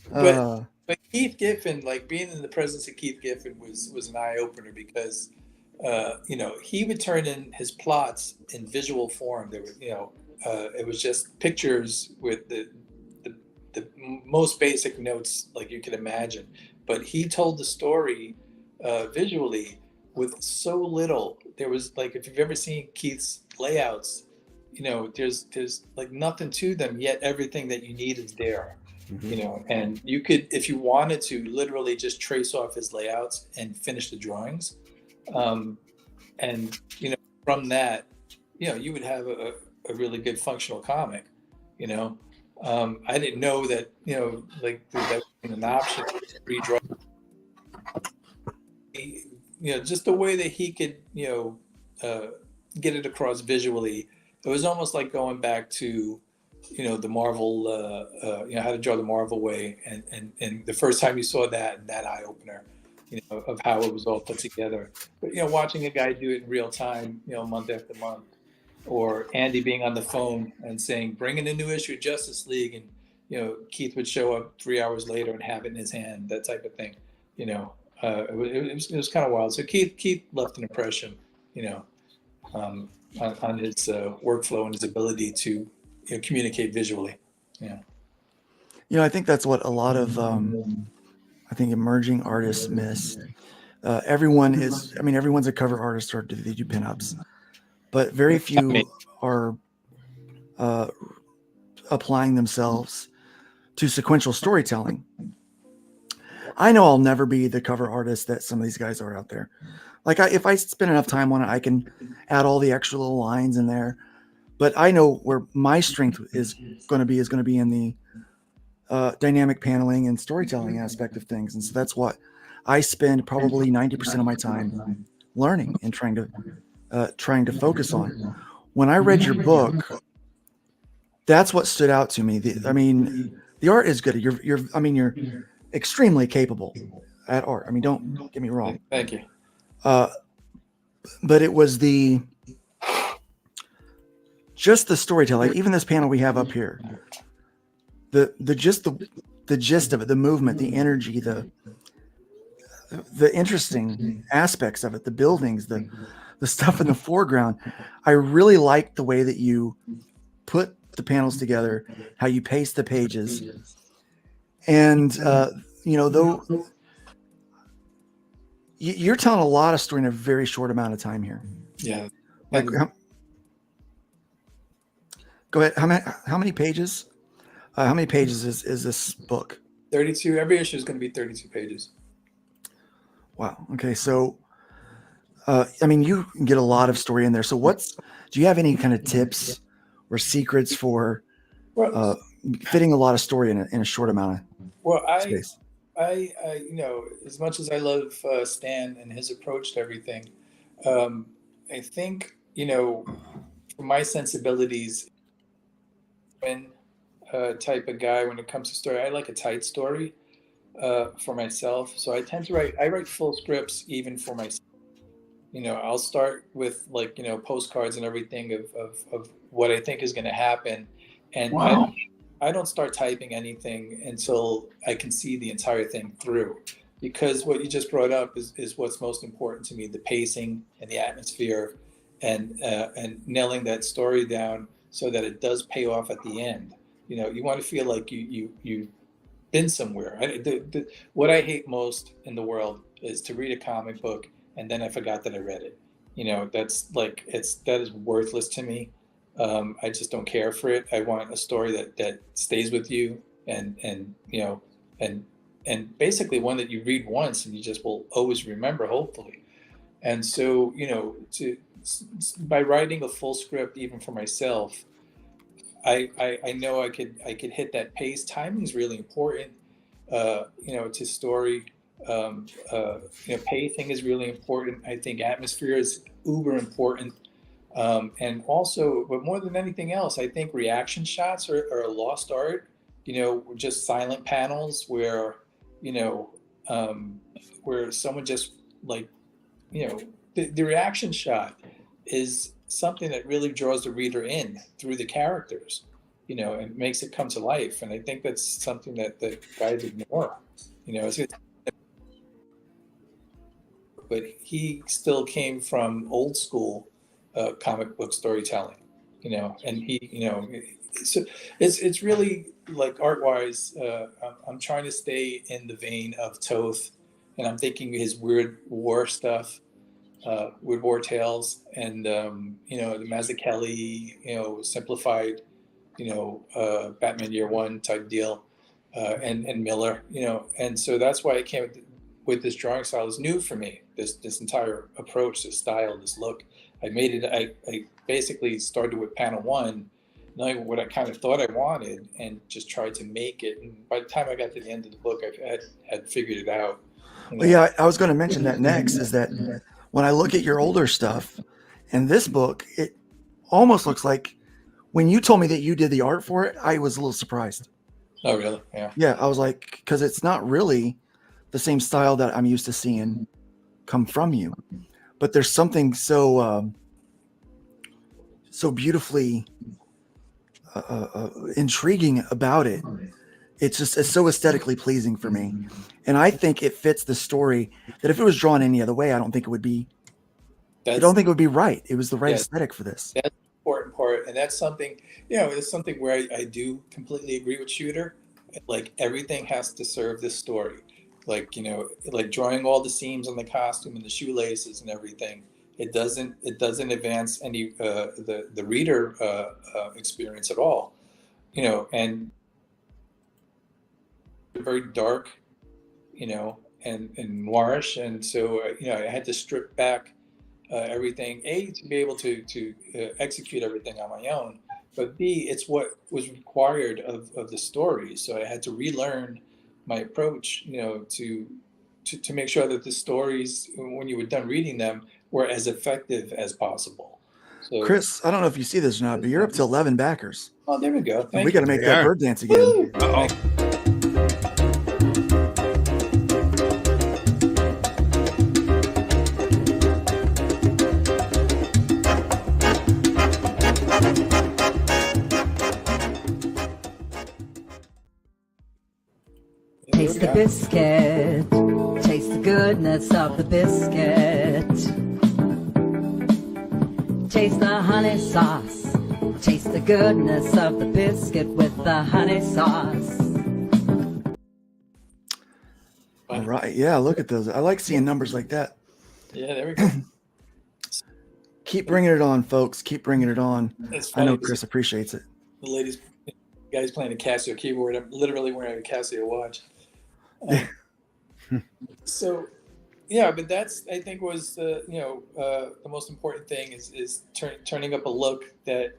But Keith Giffen, like being in the presence of Keith Giffen was an eye opener because he would turn in his plots in visual form. There were it was just pictures with the most basic notes like you could imagine, but he told the story visually with so little. There was like, if you've ever seen Keith's layouts, there's like nothing to them, yet everything that you need is there. And you could, if you wanted to, literally just trace off his layouts and finish the drawings. And from that, you would have a really good functional comic. I didn't know that, like that was an option to redraw. Just the way that he could, get it across visually. It was almost like going back to, the Marvel, how to draw the Marvel way. And the first time you saw that eye opener, of how it was all put together. But, watching a guy do it in real time, month after month, or Andy being on the phone and saying, bring in a new issue of Justice League. And, Keith would show up 3 hours later and have it in his hand, that type of thing. It was kind of wild. So Keith left an impression, on his workflow and his ability to communicate visually. I think that's what a lot of emerging artists miss. Everyone's a cover artist or they do pinups, but very few are applying themselves to sequential storytelling. I know I'll never be the cover artist that some of these guys are out there. Like if I spend enough time on it, I can add all the extra little lines in there. But I know where my strength is going to be in the dynamic paneling and storytelling aspect of things. And so that's what I spend probably 90% of my time learning and trying to focus on. When I read your book, that's what stood out to me. The art is good. You're extremely capable at art. I mean, don't get me wrong. Thank you. But it was just the storytelling. Like even this panel we have up here, the gist of it, the movement, the energy, the interesting aspects of it, the buildings, the stuff in the foreground. I really liked the way that you put the panels together, how you paste the pages, and though you're telling a lot of story in a very short amount of time here. Yeah. Like, go ahead. How many pages? How many pages is this book? 32. Every issue is going to be 32 pages. Wow. Okay. So, you get a lot of story in there. So do you have any kind of tips or secrets for fitting a lot of story in a short amount of space? I as much as I love Stan and his approach to everything, I think, for my sensibilities, type of guy when it comes to story, I like a tight story for myself. So I tend to write full scripts even for myself. I'll start with postcards and everything of what I think is going to happen. And Wow. I don't start typing anything until I can see the entire thing through, because what you just brought up is what's most important to me: the pacing and the atmosphere, and nailing that story down so that it does pay off at the end. You want to feel like you've been somewhere. What I hate most in the world is to read a comic book and then I forgot that I read it. That is worthless to me. I just don't care for it. I want a story that stays with you and basically one that you read once and you just will always remember, hopefully. And so, by writing a full script, even for myself, I know I could hit that pace. Timing is really important, to story. Pacing is really important. I think atmosphere is uber important. And also, but more than anything else, I think reaction shots are a lost art. Just silent panels where, where someone just the reaction shot is something that really draws the reader in through the characters, and makes it come to life. And I think that's something that guys ignore, but he still came from old school comic book storytelling, and so it's really like art wise, I'm trying to stay in the vein of Toth, and I'm thinking his weird war stuff, weird war tales, and the Mazzucchelli, simplified, Batman Year One type deal, and Miller, and so that's why I came with this drawing style. Is new for me. This entire approach, this style, this look. I made it. I basically started with panel one, knowing what I kind of thought I wanted, and just tried to make it. And by the time I got to the end of the book, I had figured it out. Well, yeah, I was going to mention that next. Is that when I look at your older stuff and this book, it almost looks like when you told me that you did the art for it, I was a little surprised. Oh, really? Yeah. Yeah, I was like, because it's not really the same style that I'm used to seeing come from you, but there's something so beautifully intriguing about it. It's so aesthetically pleasing for me, and I think it fits the story that if it was drawn any other way, I don't think it would be. I don't think it would be right. It was the right aesthetic for this. That's the important part, and that's something. It's something where I do completely agree with Shooter. Like everything has to serve this story. Like drawing all the seams on the costume and the shoelaces and everything. It doesn't advance any the reader experience at all. And very dark, and noirish, and so I had to strip back everything to be able to execute everything on my own, but B, it's what was required of the story. So I had to relearn my approach, to make sure that the stories, when you were done reading them, were as effective as possible. So, Chris, I don't know if you see this or not, but you're up to 11 backers. oh, there we go. And Thank we got to you. make that bird dance again. Uh-oh. Taste the biscuit. Taste the goodness of the biscuit. Taste the honey sauce. Taste the goodness of the biscuit with the honey sauce. All right. Yeah, look at those. I like seeing numbers like that. Yeah, there we go. Keep bringing it on, folks. Keep bringing it on. It's I know funny, Chris appreciates it. the guys playing a Casio keyboard. I'm literally wearing a Casio watch. So, yeah, but that's, I think, was the most important thing is turning up a look that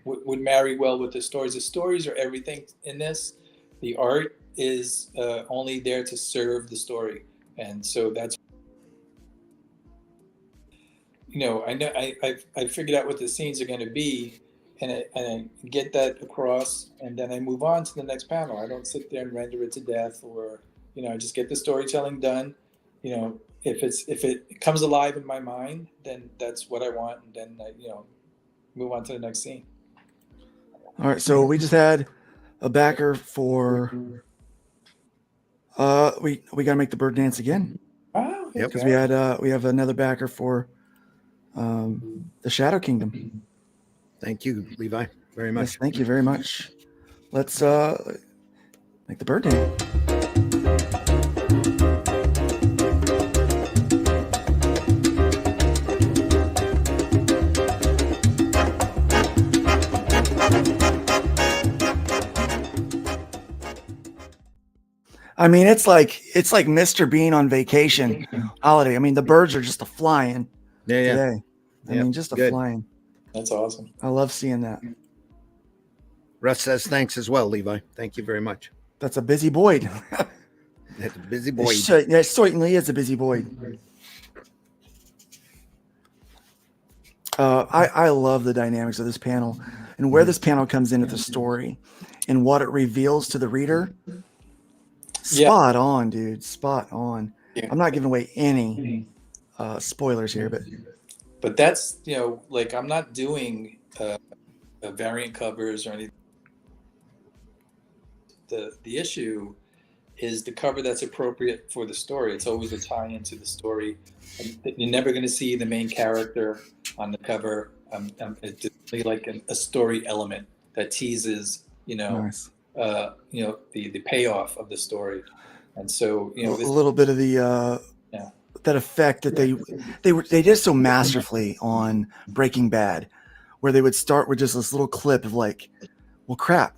would marry well with the stories. The stories are everything in this. The art is only there to serve the story, and so that's I know I figured out what the scenes are going to be, and I get that across, and then I move on to the next panel. I don't sit there and render it to death, or I just get the storytelling done. If it comes alive in my mind, then that's what I want, and then I move on to the next scene. All right, so we just had a backer for we got to make the bird dance again. Oh, Yep. Because we have another backer for the Shadow Kingdom. Thank you, Levi, very Yes, much. thank you very much. Let's make the bird dance. I mean, it's like Mr. Bean on vacation holiday. I mean, the birds are just a flying today. I mean, just a Good. flying. That's awesome. I love seeing that. Russ says thanks as well, Levi. Thank you very much. That's a busy Boyd. That's a busy boy. It certainly is a busy Boyd. I love the dynamics of this panel and where this panel comes into the story and what it reveals to the reader. Spot on, dude. Spot on. Yeah. I'm not giving away any spoilers here, But that's I'm not doing variant covers or anything. The issue is the cover that's appropriate for the story. It's always a tie into the story. You're never going to see the main character on the cover. It's just like a story element that teases, nice. The payoff of the story. And so, A little bit of the that effect that they did so masterfully on Breaking Bad, where they would start with just this little clip of like, well, crap,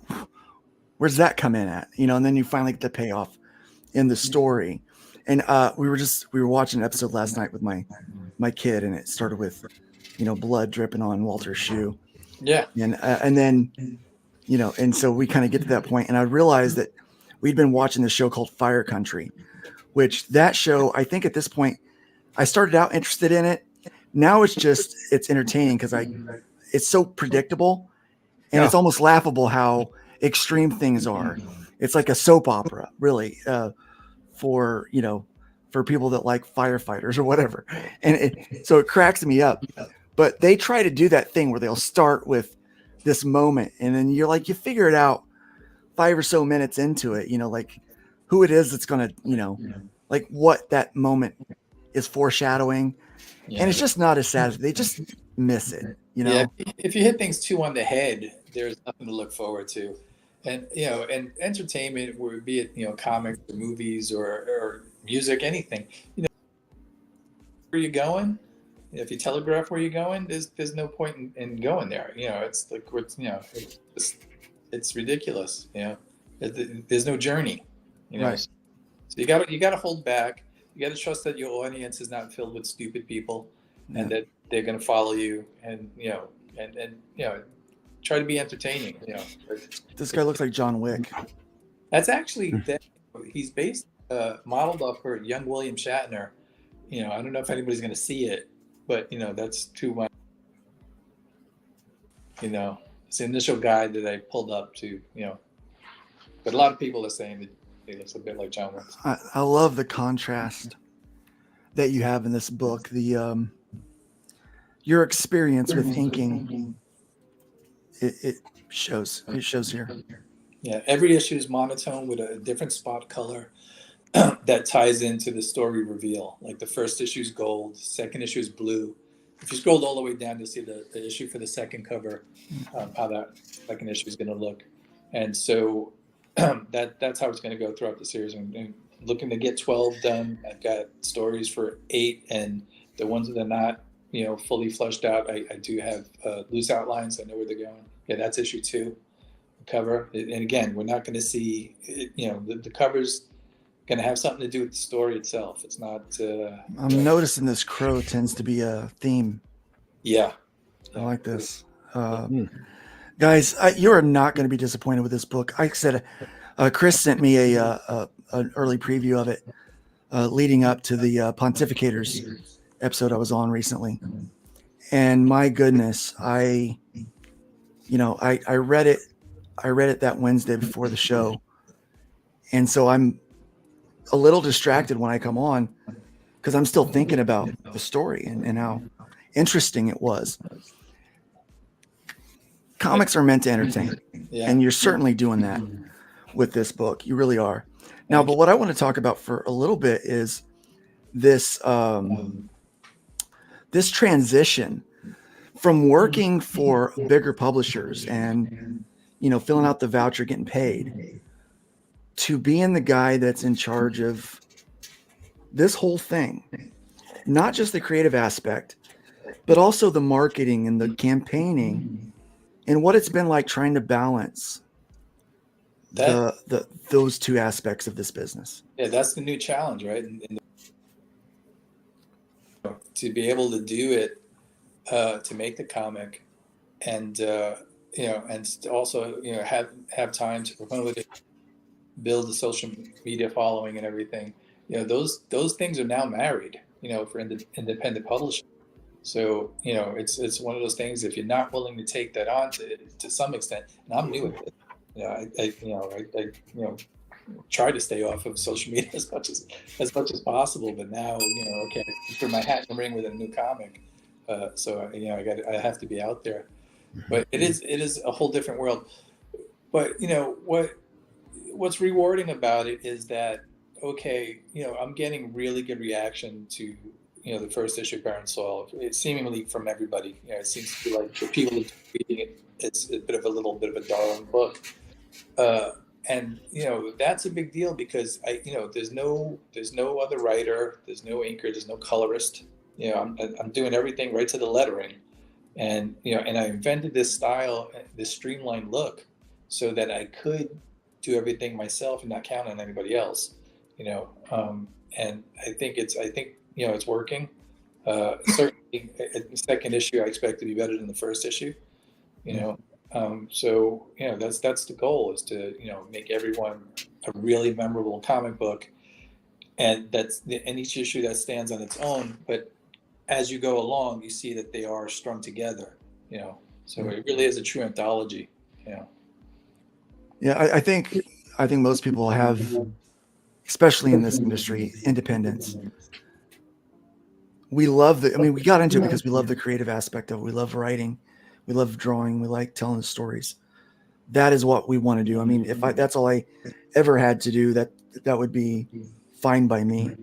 where's that come in at? And then you finally get the payoff in the story. And we were watching an episode last night with my kid, and it started with, blood dripping on Walter's shoe. Yeah. And then, and so we kind of get to that point, and I realized that we'd been watching this show called Fire Country, which that show, I think at this point, I started out interested in it. Now it's entertaining because it's so predictable, and it's almost laughable how extreme things are. It's like a soap opera, really, for people that like firefighters or whatever. And so it cracks me up. But they try to do that thing where they'll start with this moment, and then you figure it out 5 or so minutes into it, like who it is that's going to, like what that moment is foreshadowing. Yeah. And it's just not as sad. They just miss it, Yeah, if you hit things too on the head, there's nothing to look forward to. And, and entertainment, would be it, comics or movies or music, anything, where you're going. If you telegraph where you're going, there's no point in going there. It's like, it's ridiculous. There's no journey. Right. So you got to hold back. You got to trust that your audience is not filled with stupid people, and that they're going to follow you. And try to be entertaining. This guy looks like John Wick. That's actually he's based modeled off for young William Shatner. I don't know if anybody's going to see it, but that's too much. It's the initial guide that I pulled up to. But a lot of people are saying that he looks a bit like John Wick. I love the contrast that you have in this book. The your experience with inking, it shows here. Yeah, every issue is monotone with a different spot color that ties into the story reveal. Like the first issue is gold, second issue is blue. If you scroll all the way down, you'll see the issue for the second cover, how that second issue is going to look. And so that's how it's going to go throughout the series. I'm looking to get 12 done. I've got stories for 8, and the ones that are not, fully fleshed out, I do have loose outlines. I know where they're going. Yeah, that's issue 2 cover. And again, we're not going to see, the cover's going to have something to do with the story itself. It's not. I'm noticing this crow tends to be a theme. Yeah. I like this. Guys, you are not going to be disappointed with this book. Like I said, Chris sent me an early preview of it leading up to the Pontificators episode I was on recently. And my goodness, I read it. I read it that Wednesday before the show. And so I'm a little distracted when I come on because I'm still thinking about the story and how interesting it was. Comics are meant to entertain, and you're certainly doing that with this book. You really are. Now, but what I want to talk about for a little bit is this this transition from working for bigger publishers and filling out the voucher, getting paid, to being the guy that's in charge of this whole thing, not just the creative aspect, but also the marketing and the campaigning. And what it's been like trying to balance those two aspects of this business. Yeah, that's the new challenge, right? To be able to do it, to make the comic, and and also have time to build the social media following and everything. Those things are now married. For independent publishing. So, it's one of those things, if you're not willing to take that on to some extent, and I'm new at it, I try to stay off of social media as much as possible, but now, okay, throw my hat in the ring with a new comic. So, I have to be out there, but it is a whole different world. But, what's rewarding about it is that, okay, I'm getting really good reaction to, the first issue of Barren Soil. It's seemingly from everybody. It seems to be like the people who are reading it, it's a little bit of a darling book. And that's a big deal because there's no other writer, there's no inker, there's no colorist. I'm doing everything right to the lettering, and and I invented this style, this streamlined look, so that I could do everything myself and not count on anybody else. And I think it's working. Certainly, the second issue I expect to be better than the first issue. So that's the goal, is to make everyone a really memorable comic book, and each issue that stands on its own. But as you go along, you see that they are strung together. So it really is a true anthology. Yeah, I think most people have, especially in this industry, independence. We love we got into it because we love the creative aspect of it. We love writing. We love drawing. We like telling the stories. That is what we want to do. If that's all I ever had to do, that would be fine by me.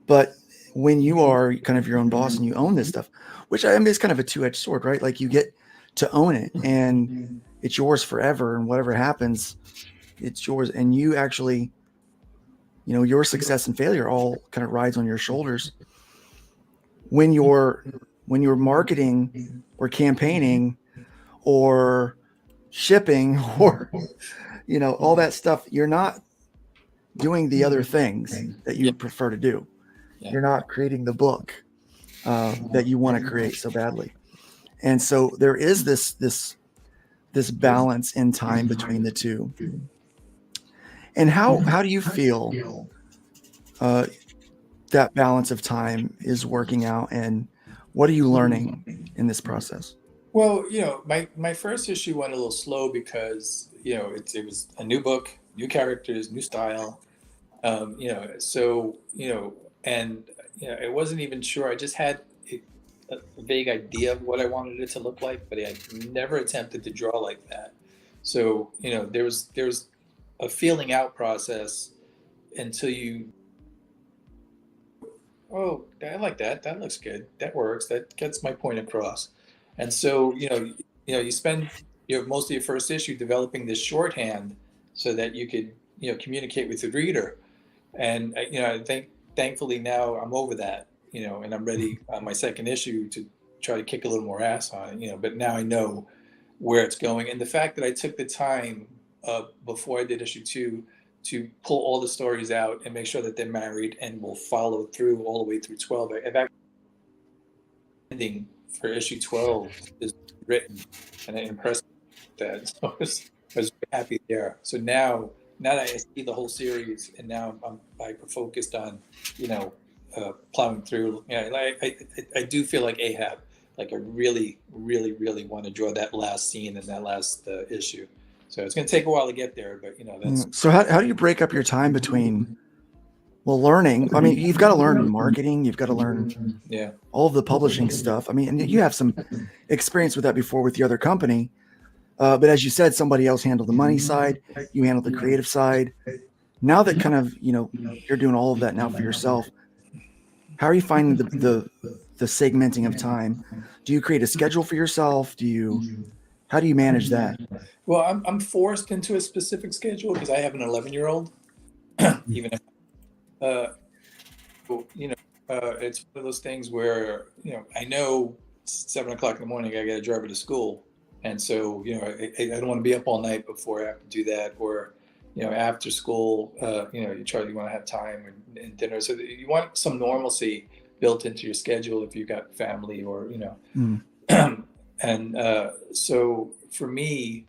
But when you are kind of your own boss and you own this stuff, which is kind of a two-edged sword, right? Like you get to own it and it's yours forever, and whatever happens, it's yours. And you actually, your success and failure all kind of rides on your shoulders. When you're marketing or campaigning or shipping or all that stuff, you're not doing the other things that you prefer to do. You're not creating the book that you want to create so badly. And so there is this this balance in time between the two. And how do you feel that balance of time is working out, and what are you learning in this process? Well, my first issue went a little slow because, it was a new book, new characters, new style. And I wasn't even sure. I just had a vague idea of what I wanted it to look like, but I had never attempted to draw like that. So, there was a feeling out process until oh, I like that. That looks good. That works. That gets my point across. And so, you spend most of your first issue developing this shorthand so that you could, communicate with the reader. And, I think thankfully now I'm over that, and I'm ready on my second issue to try to kick a little more ass on it, but now I know where it's going. And the fact that I took the time before I did issue 2 to pull all the stories out and make sure that they're married and will follow through all the way through 12. I've actually ending for issue 12 is written, and it impressed me with that. So I was very happy there. So now that I see the whole series, and now I'm hyper focused on, plowing through. I do feel like Ahab. Like I really, really, really want to draw that last scene in that last issue. So it's going to take a while to get there, but that's. So how do you break up your time between, learning? I mean, you've got to learn marketing. You've got to learn all of the publishing stuff. I mean, and you have some experience with that before with the other company. But as you said, somebody else handled the money side. You handled the creative side. Now that kind of, you're doing all of that now for yourself. How are you finding the segmenting of time? Do you create a schedule for yourself? How do you manage that? Well, I'm forced into a specific schedule because I have an 11-year-old. Even if, it's one of those things where I know 7 o'clock in the morning I got to drive her to school, and so I don't want to be up all night before I have to do that, or after school, you want to have time and dinner. So you want some normalcy built into your schedule if you've got family or And so for me,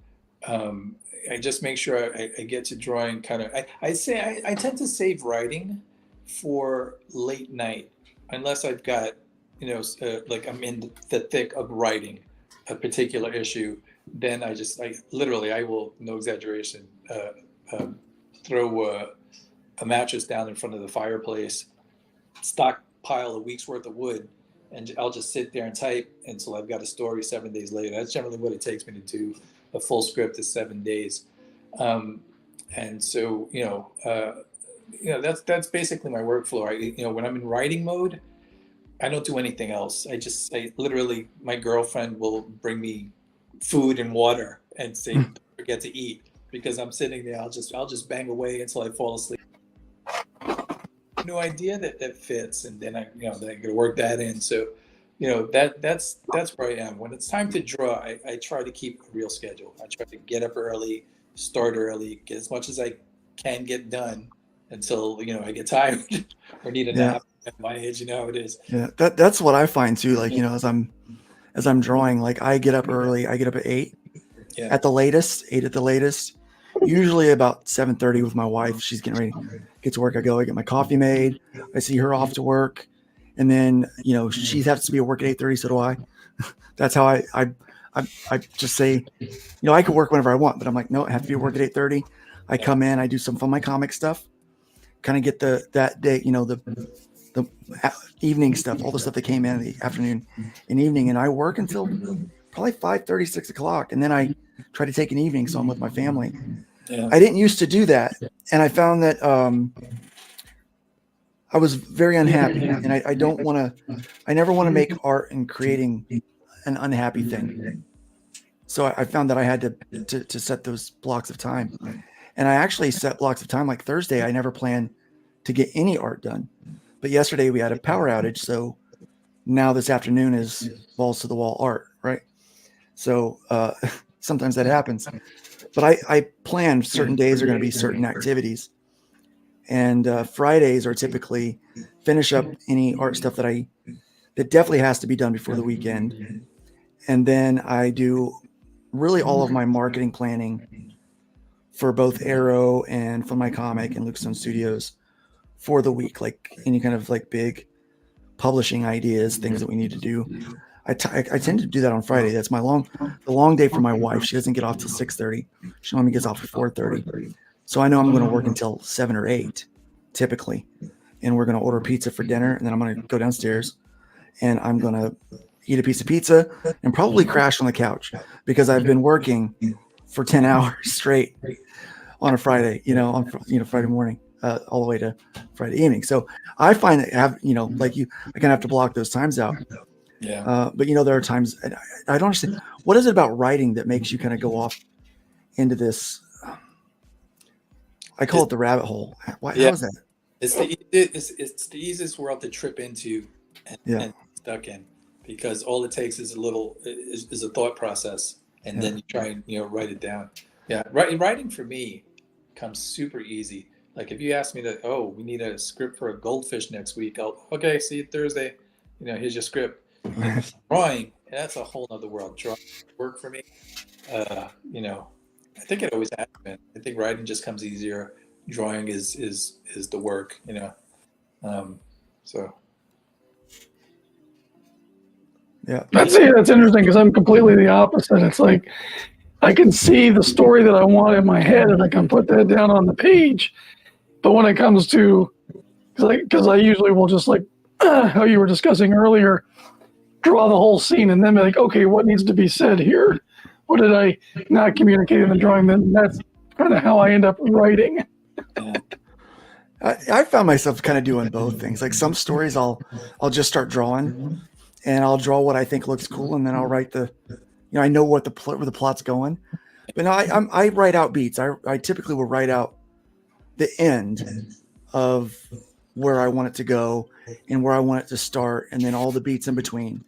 I just make sure I get to drawing kind of, I tend to save writing for late night, unless I've got, like I'm in the thick of writing a particular issue, then I will, no exaggeration, throw a mattress down in front of the fireplace, stockpile a week's worth of wood, and I'll just sit there and type until I've got a story 7 days later. That's generally what it takes me to do. A full script is 7 days. And so, that's basically my workflow. When I'm in writing mode, I don't do anything else. I literally, my girlfriend will bring me food and water and say, don't forget to eat, because I'm sitting there. I'll just bang away until I fall asleep. No idea that fits, and then I gotta work that in. So, that's where I am. When it's time to draw, I try to keep a real schedule. I try to get up early, start early, get as much as I can get done until I get tired or need a nap. At my age, how it is. Yeah, that's what I find too. Like as I'm drawing, like I get up early. I get up at 8 at the latest. 8 at the latest. Usually about 7:30 with my wife. She's getting ready to get to work. I get my coffee made. I see her off to work, and then she has to be at work at 8:30. So do I. That's how I just say, I could work whenever I want, but I'm like, no, I have to be at work at 8:30. I come in, I do some of my comic stuff, kind of get that day, the evening stuff, all the stuff that came in the afternoon and evening, and I work until probably 5:30, 6 o'clock, and then I try to take an evening, so I'm with my family. I didn't used to do that, and I found that I was very unhappy, and I never want to make art and creating an unhappy thing. So I found that I had to set those blocks of time, and I actually set blocks of time. Like Thursday, I never planned to get any art done, but yesterday we had a power outage, so now this afternoon is balls to the wall art, right? So sometimes that happens, but I plan certain days are going to be certain activities, and Fridays are typically finish up any art stuff that definitely has to be done before the weekend, and then I do really all of my marketing planning for both Arrow and for my comic and Lucastone Studios for the week, like any kind of like big publishing ideas, things that we need to do. I tend to do that on Friday. That's the long day for my wife. She doesn't get off till 6:30. She normally gets off at 4:30. So I know I'm going to work until 7 or 8 typically. And we're going to order pizza for dinner. And then I'm going to go downstairs and I'm going to eat a piece of pizza and probably crash on the couch because I've been working for 10 hours straight on a Friday, on Friday morning, all the way to Friday evening. So I find that I kind of have to block those times out. Yeah. But there are times I don't understand. What is it about writing that makes you kind of go off into this? I call it the rabbit hole. How is that? It's the easiest world to trip into and stuck in, because all it takes is a thought process, and then you try and write it down. Yeah, writing for me comes super easy. Like if you ask me we need a script for a goldfish next week, okay, see you Thursday. Here's your script. Drawing, that's a whole other world. Drawing work for me. I think it always has been. I think writing just comes easier. Drawing is the work. So. Yeah. That's interesting because I'm completely the opposite. It's like I can see the story that I want in my head and I can put that down on the page. But when it comes to, because I usually will just like how you were discussing earlier, draw the whole scene and then be like, okay, what needs to be said here? What did I not communicate in the drawing? Then that's kind of how I end up writing. I found myself kind of doing both things. Like some stories I'll just start drawing and I'll draw what I think looks cool. And then I'll write I know where the plot's going, but no, I write out beats. I typically will write out the end of where I want it to go and where I want it to start, and then all the beats in between,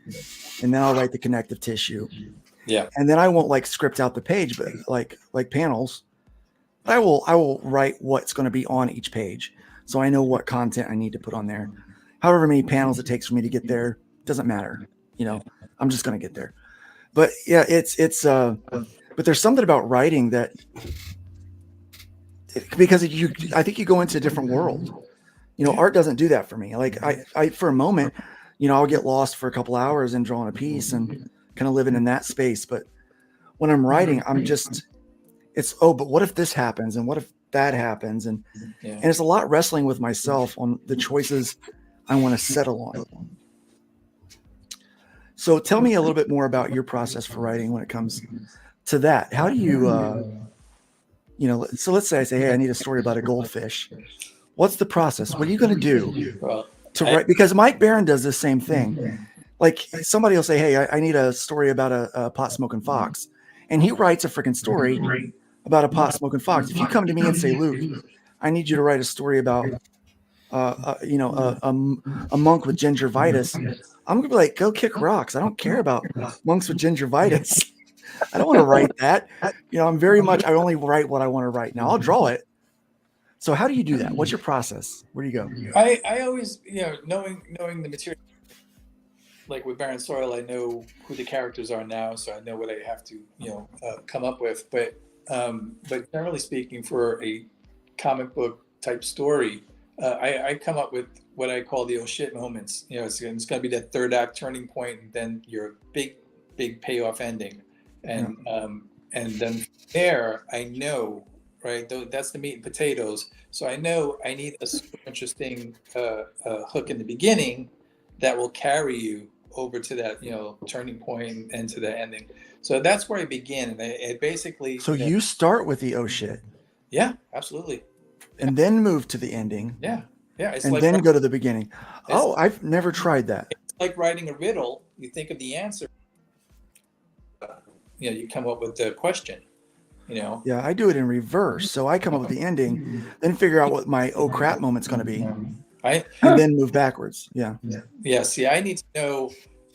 and then I'll write the connective tissue. Yeah, and then I won't like script out the page, but like panels. I will write what's going to be on each page, so I know what content I need to put on there. However many panels it takes for me to get there doesn't matter. I'm just going to get there. But yeah, but there's something about writing that because I think you go into a different world. Art doesn't do that for me. Like I for a moment, I'll get lost for a couple hours and drawing a piece and kind of living in that space. But when I'm writing, but what if this happens? And what if that happens? And it's a lot wrestling with myself on the choices I want to settle on. So tell me a little bit more about your process for writing when it comes to that. How do you, so let's say I say, hey, I need a story about a goldfish. What's the process? What are you going to do to write? Because Mike Barron does the same thing. Like somebody will say, hey, I need a story about a pot smoking fox. And he writes a freaking story about a pot smoking fox. If you come to me and say, Luke, I need you to write a story about, a monk with gingivitis, I'm going to be like, go kick rocks. I don't care about monks with gingivitis. I don't want to write that. I'm very much, I only write what I want to write. Now I'll draw it. So how do you do that? What's your process? Where do you go? I always, knowing the material, like with Barren Soil, I know who the characters are now, so I know what I have to, come up with. But generally speaking, for a comic book type story, I come up with what I call the oh shit moments. It's going to be that third act turning point, and then your big payoff ending, and then there I know. Right, that's the meat and potatoes. So I know I need a super interesting hook in the beginning that will carry you over to that turning point and to the ending. So that's where I begin, and it basically. So you start with the oh shit. Yeah, absolutely. And then move to the ending. Yeah. It's and like then go to the beginning. I've never tried that. It's like writing a riddle. You think of the answer. You come up with the question. Yeah, I do it in reverse. So I come up with the ending, then figure out what my oh crap moment's going to be, and then move backwards. Yeah. See, I need to know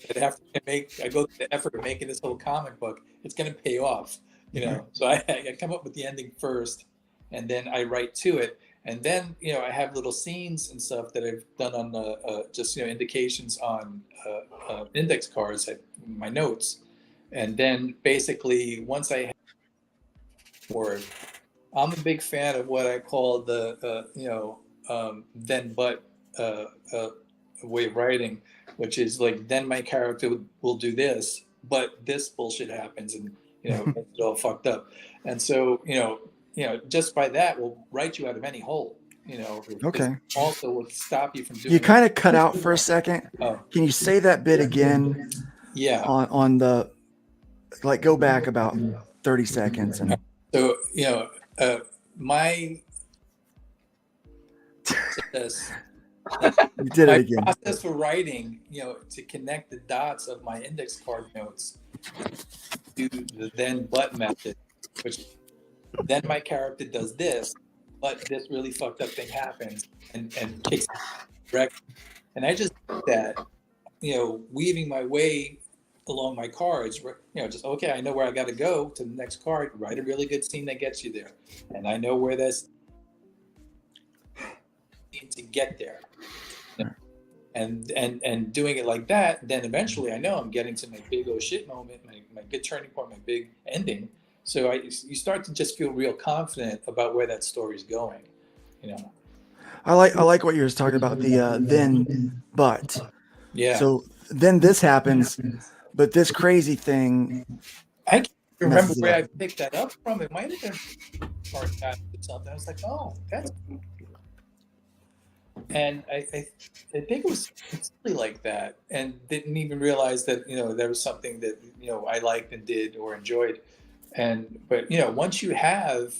that after I go through the effort of making this whole comic book, it's going to pay off. So I come up with the ending first, and then I write to it, and then I have little scenes and stuff that I've done on just indications on index cards, my notes. And then basically once I word, I'm a big fan of what I call the then but way of writing, which is like, then my character will do this, but this bullshit happens, and it's all fucked up. And so just by that will write you out of any hole. Okay. Also will stop you from doing. You kind of cut out for a second. Oh. Can you say that bit again? Yeah. On the, like, go back about 30 seconds. And so my process, you did it again. My process for writing, to connect the dots of my index card notes to the then but method, which then my character does this, but this really fucked up thing happens and kicks direct. And I just did that, weaving my way along my cards, just, okay, I know where I got to go to the next card, write a really good scene that gets you there. And I know where that's to get there. And doing it like that, then eventually I know I'm getting to my big oh shit moment, my good turning point, my big ending. So you start to just feel real confident about where that story's going. I like what you were talking about, the then but. Yeah. So then this happens, but this crazy thing. I can't remember where I picked that up from. It might have been or something. I was like, oh, that's. And I think it was simply like that, and didn't even realize that there was something that I liked and did or enjoyed. But once you have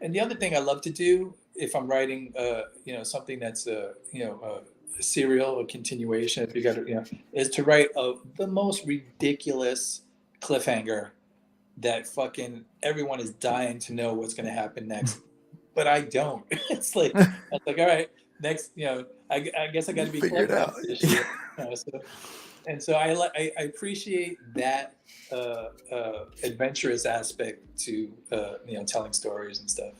and the other thing I love to do if I'm writing something that's a serial, a continuation, if you got to is to write the most ridiculous cliffhanger that fucking everyone is dying to know what's going to happen next, but I don't. It's like all right, next I guess I got to be figured out. So I appreciate that adventurous aspect to telling stories and stuff.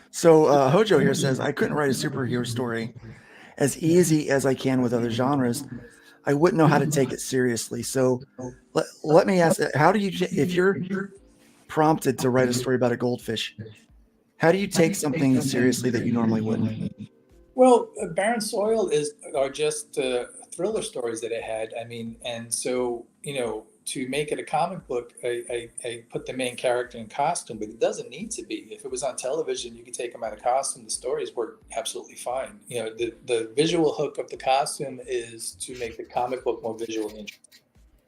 So Hojo here says, I couldn't write a superhero story as easy as I can with other genres. I wouldn't know how to take it seriously. So let me ask, how do you, if you're prompted to write a story about a goldfish, how do you take something seriously that you normally wouldn't? Well, Barren Soil are just thriller stories that I had. I mean, and so, to make it a comic book, I put the main character in costume, but it doesn't need to be. If it was on television, you could take him out of costume. The stories work absolutely fine. The visual hook of the costume is to make the comic book more visually interesting.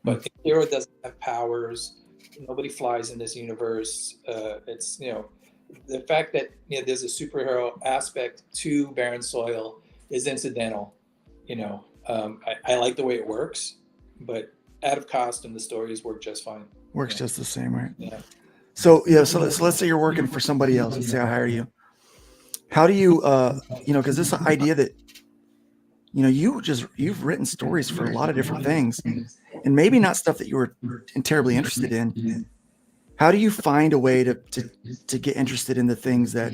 But the hero doesn't have powers. Nobody flies in this universe. It's, the fact that there's a superhero aspect to Barren Soil is incidental. I like the way it works, but out of costume, the stories work just fine. Works just the same, right? Yeah. So let's say you're working for somebody else. Let's say I hire you. How do you, because this idea that, you've written stories for a lot of different things, and maybe not stuff that you were terribly interested in. How do you find a way to get interested in the things that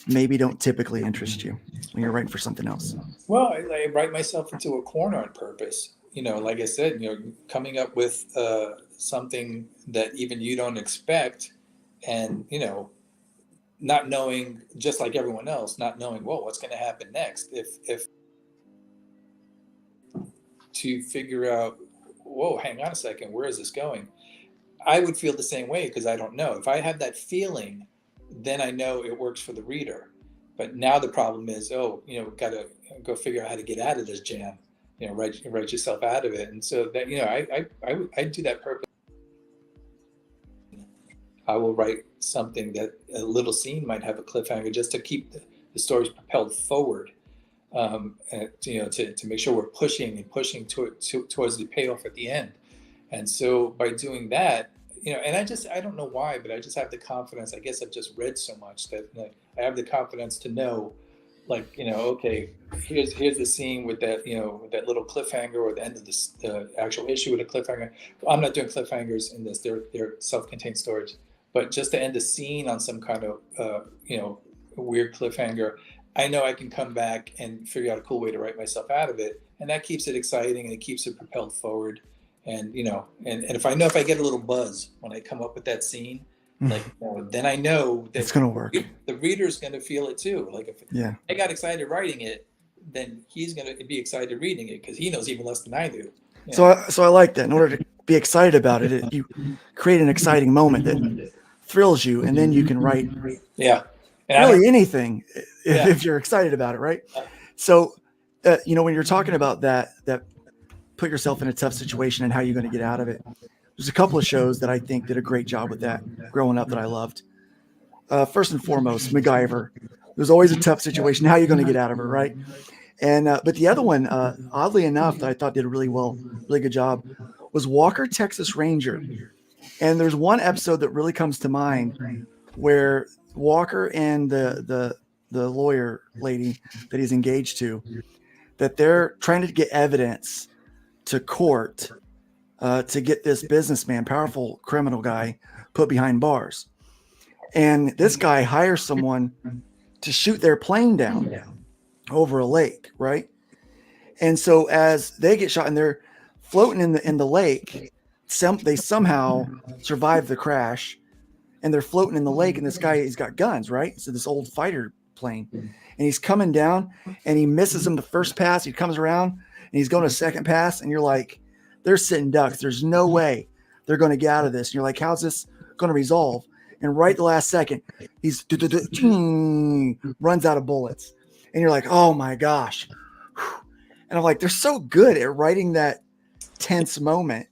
maybe don't typically interest you when you're writing for something else? Well, I write myself into a corner on purpose. Like I said, coming up with something that even you don't expect, and not knowing, just like everyone else, not knowing, whoa, what's going to happen next? If to figure out, whoa, hang on a second, where is this going? I would feel the same way because I don't know. If I have that feeling, then I know it works for the reader. But now the problem is, got to go figure out how to get out of this jam. Write yourself out of it. And so that I do that purpose. I will write something that a little scene might have a cliffhanger just to keep the stories propelled forward. To make sure we're pushing towards the payoff at the end. And so by doing that, and I don't know why, but I just have the confidence. I guess I've just read so much that I have the confidence to know, okay, here's the scene with that, with that little cliffhanger, or the end of the actual issue with a cliffhanger. I'm not doing cliffhangers in this; they're self-contained stories. But just to end the scene on some kind of weird cliffhanger, I know I can come back and figure out a cool way to write myself out of it, and that keeps it exciting and it keeps it propelled forward. And, and if I get a little buzz when I come up with that scene, then I know that it's going to work. The reader's going to feel it too. Like if I got excited writing it, then he's going to be excited reading it because he knows even less than I do. So I like that. In order to be excited about it, you create an exciting moment that thrills you, and then you can write really anything if you're excited about it, right? So, when you're talking about that put yourself in a tough situation and how you're going to get out of it, there's a couple of shows that I think did a great job with that growing up that I loved. First and foremost, MacGyver. There's always a tough situation. How are you going to get out of it, right? And but the other one, oddly enough, that I thought did a really good job, was Walker, Texas Ranger. And there's one episode that really comes to mind where Walker and the lawyer lady that he's engaged to, that they're trying to get evidence to court to get this businessman, powerful criminal guy, put behind bars. And this guy hires someone to shoot their plane down over a lake, right? And so as they get shot and they're floating in the lake, they somehow survive the crash, and they're floating in the lake. And this guy, he's got guns, right? So this old fighter plane, and he's coming down, and he misses him the first pass. He comes around, and he's going a second pass, and you're like, they're sitting ducks. There's no way they're going to get out of this. And you're like, how's this going to resolve? And right the last second, he's runs out of bullets. And you're like, oh my gosh. And I'm like, they're so good at writing that tense moment.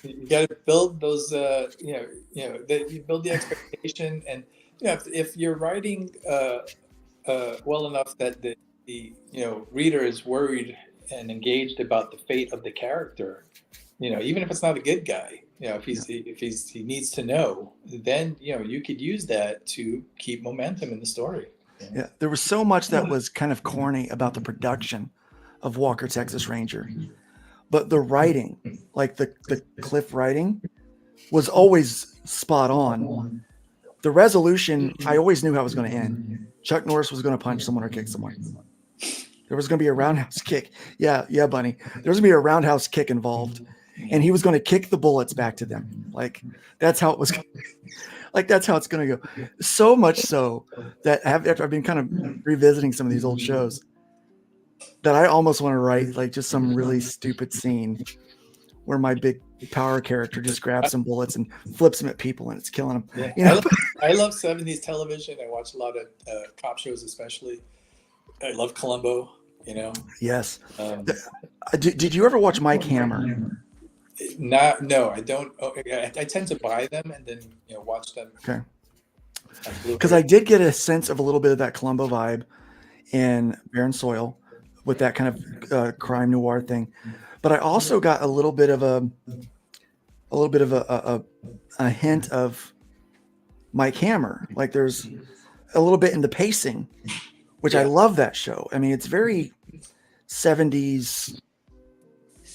You got to build those, you build the expectation. And, if you're writing well enough that the reader is worried and engaged about the fate of the character, even if it's not a good guy, if he needs to know, then, you could use that to keep momentum in the story. Yeah, there was so much that was kind of corny about the production of Walker, Texas Ranger, but the writing, like the Cliff writing, was always spot on. The resolution, I always knew how it was going to end. Chuck Norris was going to punch someone or kick someone. There was going to be a roundhouse kick. Yeah, Bunny. There was going to be a roundhouse kick involved, and he was going to kick the bullets back to them. Like that's how it was. Like that's how it's going to go. So much so that after I've been kind of revisiting some of these old shows, that I almost want to write like just some really stupid scene where my big power character just grabs some bullets and flips them at people and it's killing them. Yeah. I love 70s television. I watch a lot of cop shows, especially. I love Columbo. Yes. Did you ever watch Mike Hammer? No, I don't. I tend to buy them and then watch them. Okay. Because I did get a sense of a little bit of that Columbo vibe in Barren Soil with that kind of crime noir thing, but I also got a little bit of a hint of Mike Hammer. Like there's a little bit in the pacing, which I love that show. I mean, it's very 70s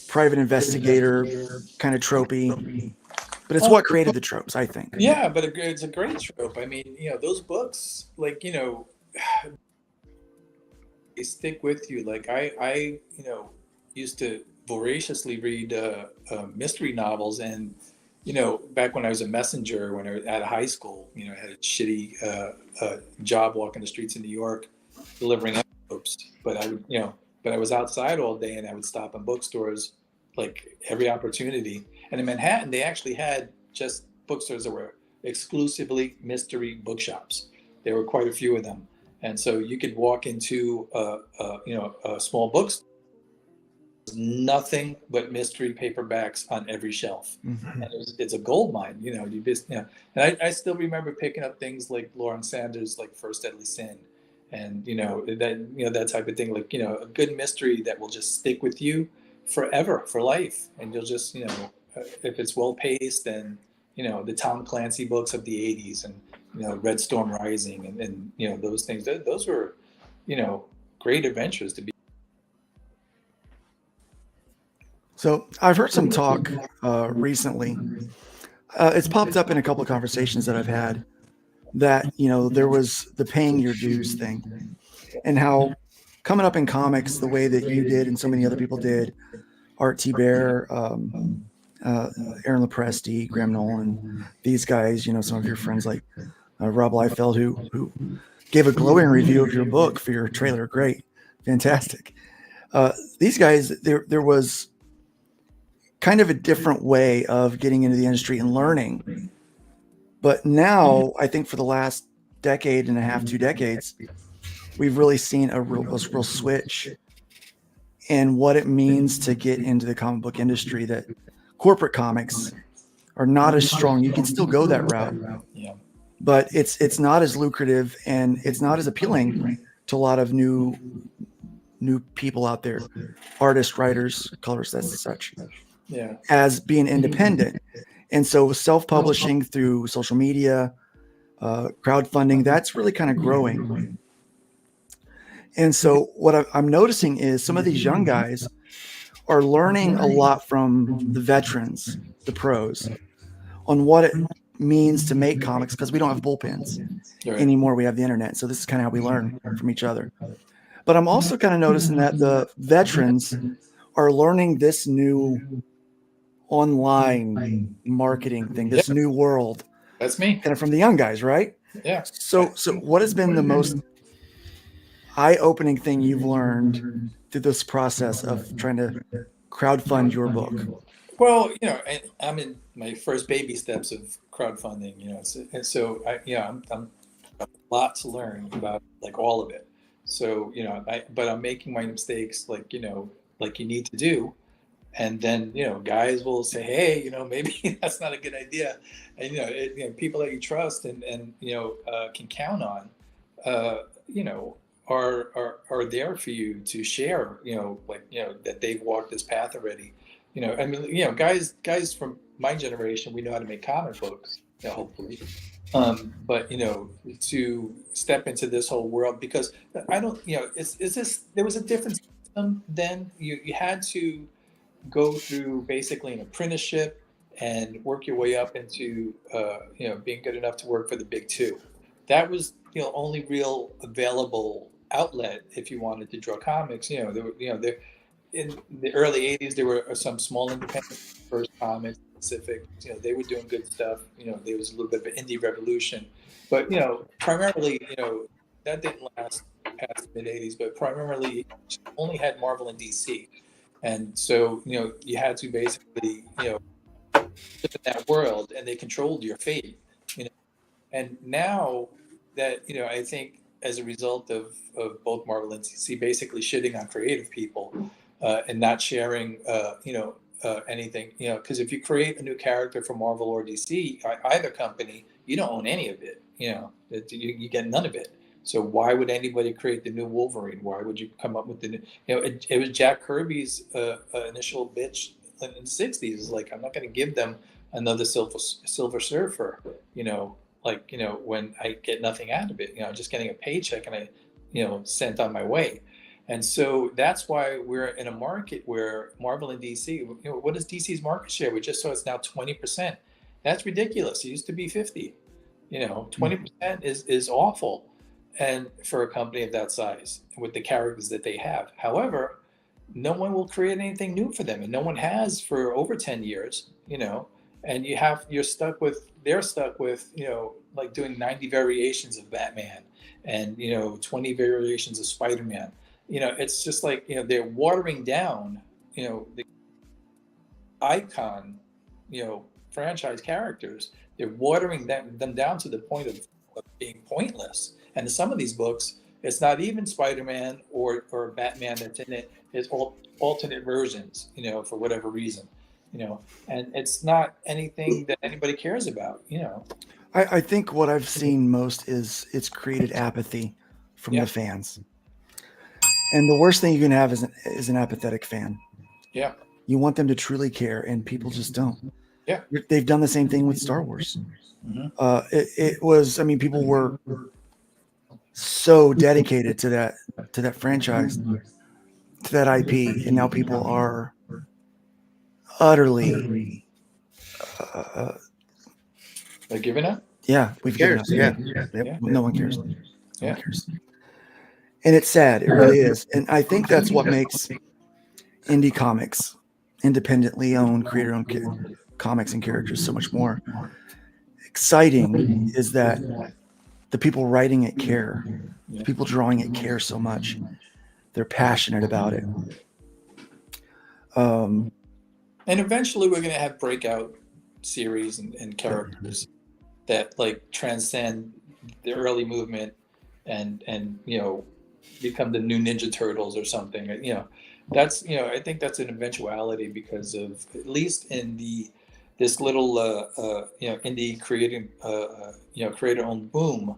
private investigator kind of tropey, but it's what created the tropes, I think. Yeah, but it's a great trope. I mean, those books, like, they stick with you. Like I used to voraciously read mystery novels, and back when I was a messenger, when I was at high school, I had a shitty job walking the streets in New York delivering envelopes, but I was outside all day, and I would stop in bookstores like every opportunity. And in Manhattan, they actually had just bookstores that were exclusively mystery bookshops. There were quite a few of them. And so you could walk into a small bookstore, nothing but mystery paperbacks on every shelf. Mm-hmm. And it's a gold mine, And I still remember picking up things like Lauren Sanders' like First Deadly Sin, and that type of thing, like a good mystery that will just stick with you forever, for life. And you'll just if it's well paced, and the Tom Clancy books of the 80s, and Red Storm Rising, and those things, those were great adventures to be. So I've heard some talk recently. It's popped up in a couple of conversations that I've had, that there was the paying your dues thing, and how coming up in comics the way that you did and so many other people did, Art T. Bear, Aaron Lopresti, Graham Nolan, these guys, some of your friends like Rob Liefeld, who gave a glowing review of your book for your trailer. Great. Fantastic. These guys, there was kind of a different way of getting into the industry and learning. But now I think for the last decade and a half, 2 decades, we've really seen a real switch in what it means to get into the comic book industry, that corporate comics are not as strong. You can still go that route, but it's not as lucrative and it's not as appealing to a lot of new people out there, artists, writers, colorists, that's such, as being independent. And so self-publishing through social media, crowdfunding, that's really kind of growing. And so what I'm noticing is some of these young guys are learning a lot from the veterans, the pros, on what it means to make comics, because we don't have bullpens anymore. We have the internet. So this is kind of how we learn from each other. But I'm also kind of noticing that the veterans are learning this new online marketing thing, this new world. That's me. Kind of from the young guys, right? Yeah. So what has been the most eye-opening thing you've learned through this process of trying to crowdfund your book? Well, I'm in my first baby steps of crowdfunding, and so I'm a lot to learn about like all of it. So, but I'm making my mistakes like you need to do. And then, guys will say, hey, maybe that's not a good idea. And, people that you trust and can count on, are there for you to share, that they've walked this path already. Guys from my generation, we know how to make comic books, hopefully. But, to step into this whole world, because I don't, there was a different system then. You had to go through basically an apprenticeship and work your way up into being good enough to work for the big two. That was only real available outlet if you wanted to draw comics. There in the early 80s there were some small independent first comics, Pacific. They were doing good stuff. There was a little bit of an indie revolution, but primarily that didn't last past the mid 80s. But primarily only had Marvel and DC. And so, you had to basically, live in that world, and they controlled your fate, And now that, I think as a result of both Marvel and DC basically shitting on creative people and not sharing, anything, because if you create a new character for Marvel or DC, either company, you don't own any of it, you get none of it. So why would anybody create the new Wolverine? Why would you come up with the new? It was Jack Kirby's initial bitch in the '60s. It's like, I'm not going to give them another Silver Surfer. When I get nothing out of it. I'm just getting a paycheck and I, sent on my way. And so that's why we're in a market where Marvel and DC. What is DC's market share? We just saw it's now 20%. That's ridiculous. It used to be 50. 20% is awful. And for a company of that size, with the characters that they have. However, no one will create anything new for them, and no one has for over 10 years, and they're stuck with, like doing 90 variations of Batman and, 20 variations of Spider-Man. It's just like, they're watering down, the icon, franchise characters. They're watering them down to the point of being pointless. And some of these books, it's not even Spider-Man or Batman that's in it. It's all alternate versions, for whatever reason, and it's not anything that anybody cares about, I think what I've seen most is it's created apathy from the fans. And the worst thing you can have is an apathetic fan. Yeah. You want them to truly care, and people just don't. Yeah. They've done the same thing with Star Wars. Mm-hmm. People were so dedicated to that franchise, to that IP, and now people are utterly they're giving up. Yeah, we've given up. Yeah. No one cares. No one cares. And it's sad. It really is. And I think that's what makes indie comics independently owned, creator-owned comics and characters so much more. Exciting is that the people writing it care. The people drawing it care so much. They're passionate about it. And eventually we're going to have breakout series and characters that like transcend the early movement and become the new Ninja Turtles or something. That's I think that's an eventuality because of, at least in this little indie creator-owned boom,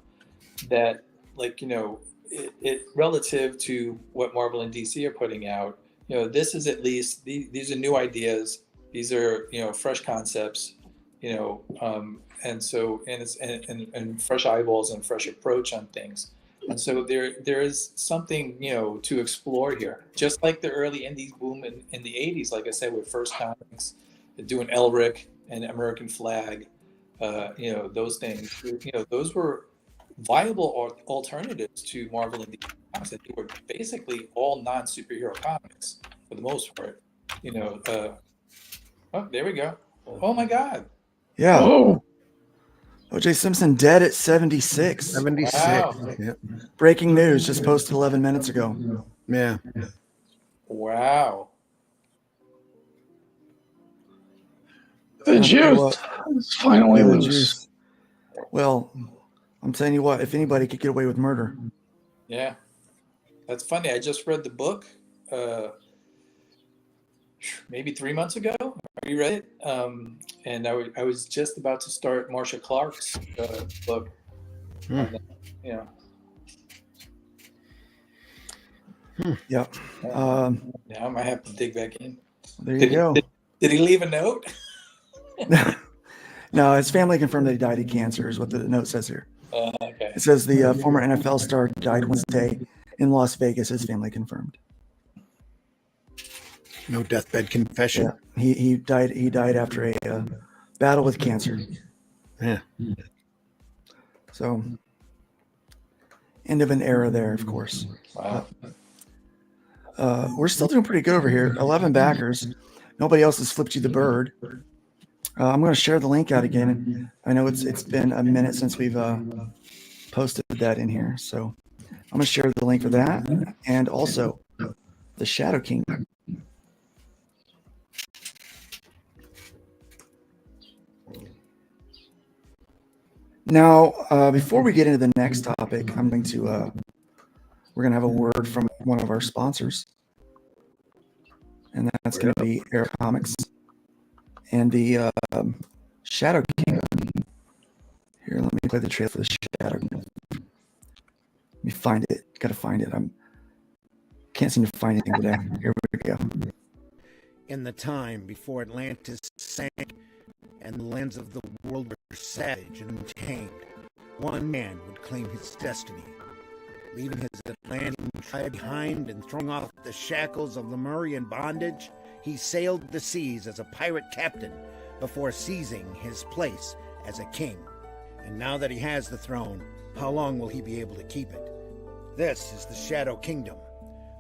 that it relative to what Marvel and DC are putting out. This is at least these are new ideas. These are fresh concepts. And fresh eyeballs and fresh approach on things. And so there is something to explore here. Just like the early indie boom in the 80s, like I said, with First Comics, doing Elric and American Flag, those things. Those were viable alternatives to Marvel and DC comics. They were basically all non-superhero comics for the most part. Oh, there we go. Oh my God. Yeah. Oh, O.J. Simpson dead at 76. 76. Wow. Yep. Breaking news, just posted 11 minutes ago. Yeah. Wow. the juice is finally Yeah, the loose. juice. Well, I'm telling you what, if anybody could get away with murder. Yeah. That's funny. I just read the book maybe 3 months ago. I reread it. And I was just about to start Marcia Clark's book. Yeah. Now I might have to dig back in. There you go. Did he leave a note? No, his family confirmed that he died of cancer, is what the note says here. Okay. It says the former NFL star died Wednesday in Las Vegas. His family confirmed. No deathbed confession. Yeah, he died. He died after a battle with cancer. Yeah. So, end of an era there, of course. Wow. We're still doing pretty good over here. 11 backers. Nobody else has flipped you the bird. I'm going to share the link out again. I know it's been a minute since we've posted that in here, so I'm going to share the link for that, and also the Shadow Kingdom. Now, before we get into the next topic, we're going to have a word from one of our sponsors, and that's going to be Air Comics and the Shadow Kingdom. Here, let me play the trailer for the Shadow Kingdom. Let me find it. Got to find it. Can't seem to find anything today. Here we go. In the time before Atlantis sank and the lands of the world were savage and untamed, one man would claim his destiny, leaving his Atlantean tribe behind and throwing off the shackles of Lemurian bondage. He sailed the seas as a pirate captain before seizing his place as a king. And now that he has the throne, how long will he be able to keep it? This is the Shadow Kingdom,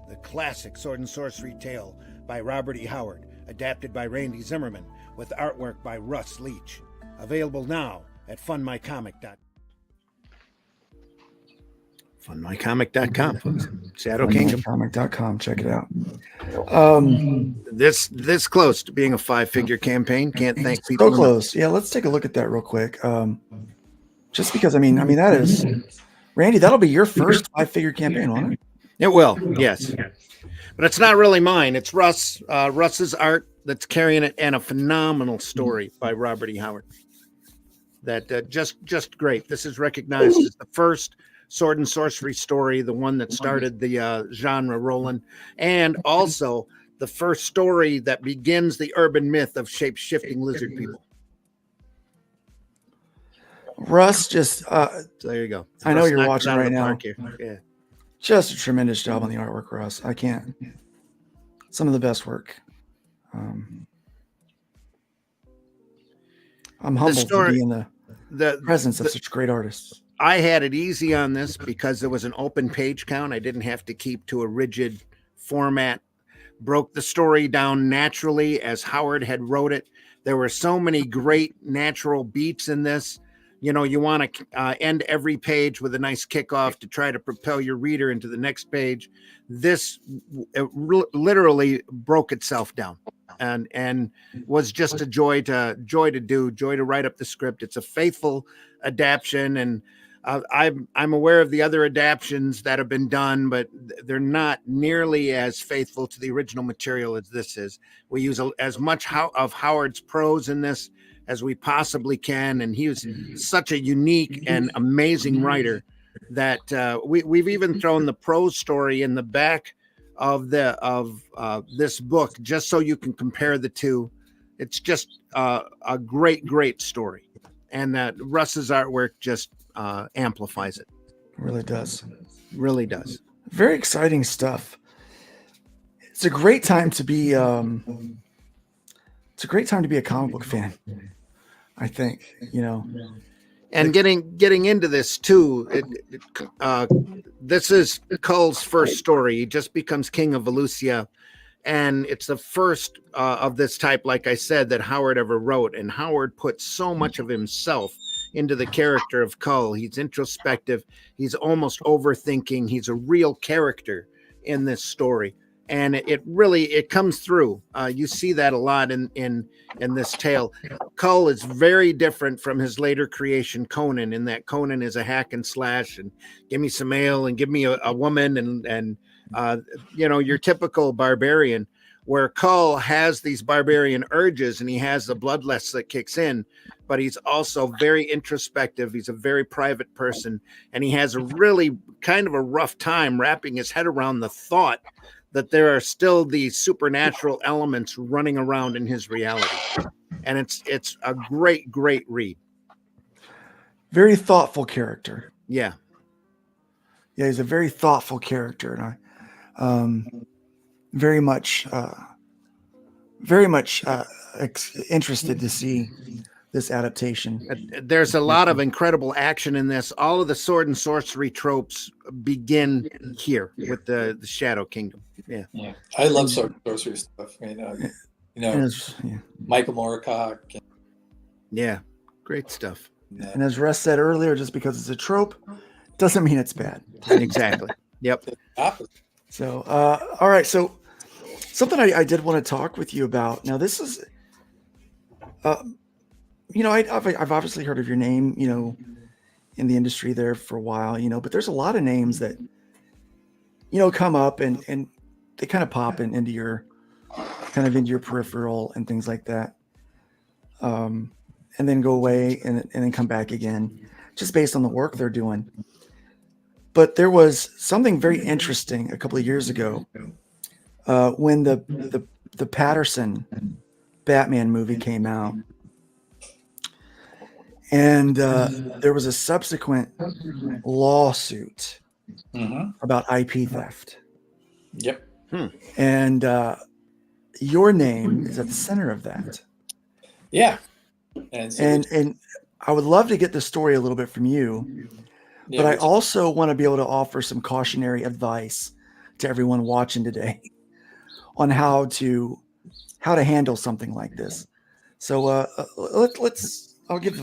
the classic sword and sorcery tale by Robert E. Howard, adapted by Randy Zimmerman, with artwork by Russ Leach. Available now at funmycomic.com. Funmycomic.com, folks. Shadow Kingdom. Funmycomic.com. Check it out. This close to being a 5-figure campaign. Can't thank people. So close. Yeah, let's take a look at that real quick. Just because, I mean, that is, Randy, that'll be your first 5-figure campaign, won't it? It will, yes. But it's not really mine. It's Russ's art that's carrying it, and a phenomenal story by Robert E. Howard. That just great. This is recognized as the first sword and sorcery story, the one that started the genre rolling, and also the first story that begins the urban myth of shape-shifting lizard people. Russ just So there you go. I know Russ you're knocked it watching out of right the now. park here. Yeah. Just a tremendous job on the artwork, Russ. I can't. Some of the best work. I'm humbled to be in the presence of such great artists. I had it easy on this because there was an open page count. I didn't have to keep to a rigid format. broke the story down naturally as Howard had wrote it. There were so many great natural beats in this. You know, you want to end every page with a nice kickoff to try to propel your reader into the next page. This literally broke itself down and was just a joy to write up the script. It's a faithful adaptation, and I'm aware of the other adaptions that have been done, but they're not nearly as faithful to the original material as this is. We use as much of Howard's prose in this as we possibly can, and he was such a unique and amazing writer that we've even thrown the prose story in the back of this book just so you can compare the two. It's just a great story, and Russ's artwork just amplifies it. Really does. Really does. Very exciting stuff. It's a great time to be a comic book fan, I think, you know. And getting into this too, this is Cull's first story. He just becomes king of Volusia, and it's the first of this type, like I said, that Howard ever wrote. And Howard put so much of himself into the character of Cull. He's introspective. He's almost overthinking. He's a real character in this story, and it comes through. You see that a lot in this tale. Cull is very different from his later creation Conan, in that Conan is a hack and slash and give me some ale and give me a woman and you know, your typical barbarian, where Cull has these barbarian urges and he has the bloodlust that kicks in, but he's also very introspective. He's a very private person, and he has a really kind of a rough time wrapping his head around the thought that there are still these supernatural elements running around in his reality. And it's a great read. Very thoughtful character. Yeah. Yeah, he's a very thoughtful character, and I very much interested to see this adaptation. There's a lot of incredible action in this. All of the sword and sorcery tropes begin here with the Shadow Kingdom. Yeah. I love sword and sorcery stuff. I mean, Michael Moorcock. Yeah, great stuff. And as Russ said earlier, just because it's a trope doesn't mean it's bad. Exactly. Yep. So, all right. So, something I did want to talk with you about. Now, this is, you know, I've obviously heard of your name, you know, in the industry there for a while, you know, but there's a lot of names that, you know, come up and they kind of pop into your peripheral and things like that. And then go away and then come back again, just based on the work they're doing. But there was something very interesting a couple of years ago when the Patterson Batman movie came out, and there was a subsequent lawsuit about IP theft. Yep. And your name is at the center of that. Yeah. And I would love to get the story a little bit from you, but I also want to be able to offer some cautionary advice to everyone watching today on how to handle something like this. So I'll give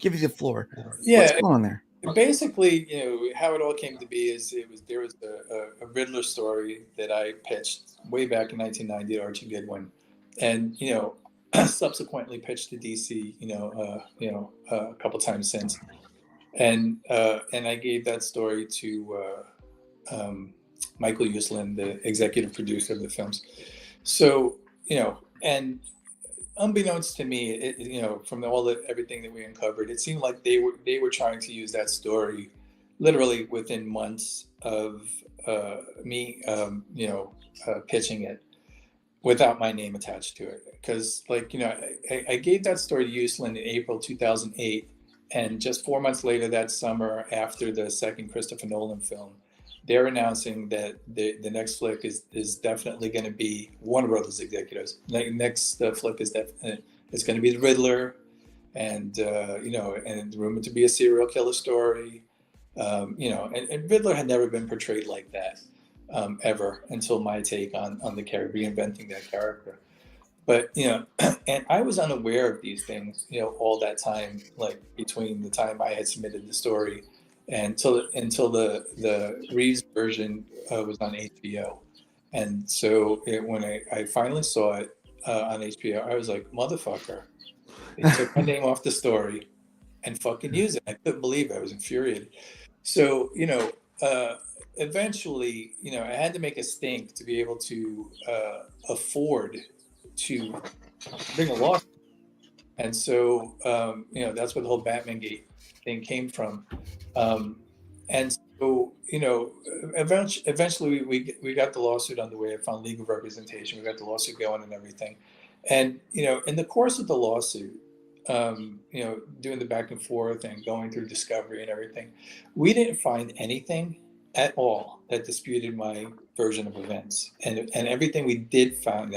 you the floor. Yeah. What's going on there? Basically, you know, how it all came to be is there was a Riddler story that I pitched way back in 1990 to Archie Goodwin, and you know, subsequently pitched to DC, a couple times since, and I gave that story to Michael Uslan, the executive producer of the films. So, you know, and unbeknownst to me, from everything that we uncovered, it seemed like they were trying to use that story literally within months of me, pitching it without my name attached to it. Because, I gave that story to Uslan in April 2008, and just 4 months later, that summer, after the second Christopher Nolan film, they're announcing that the next flick is definitely going to be Warner Brothers executives. The next flick is it's going to be the Riddler, and and rumored to be a serial killer story. And Riddler had never been portrayed like that. ever until my take on the character, reinventing that character. But, and I was unaware of these things, all that time, like between the time I had submitted the story and until the Reeves version was on HBO. And so when I finally saw it on HBO, I was like, motherfucker, they took my name off the story and fucking used it. I couldn't believe it. I was infuriated. So, eventually, I had to make a stink to be able to afford to bring a lawsuit. And so, that's where the whole Batman Gate thing came from. And so, eventually we got the lawsuit underway. I found legal representation. We got the lawsuit going and everything. And, in the course of the lawsuit, doing the back and forth and going through discovery and everything, we didn't find anything at all that disputed my version of events. And everything we did find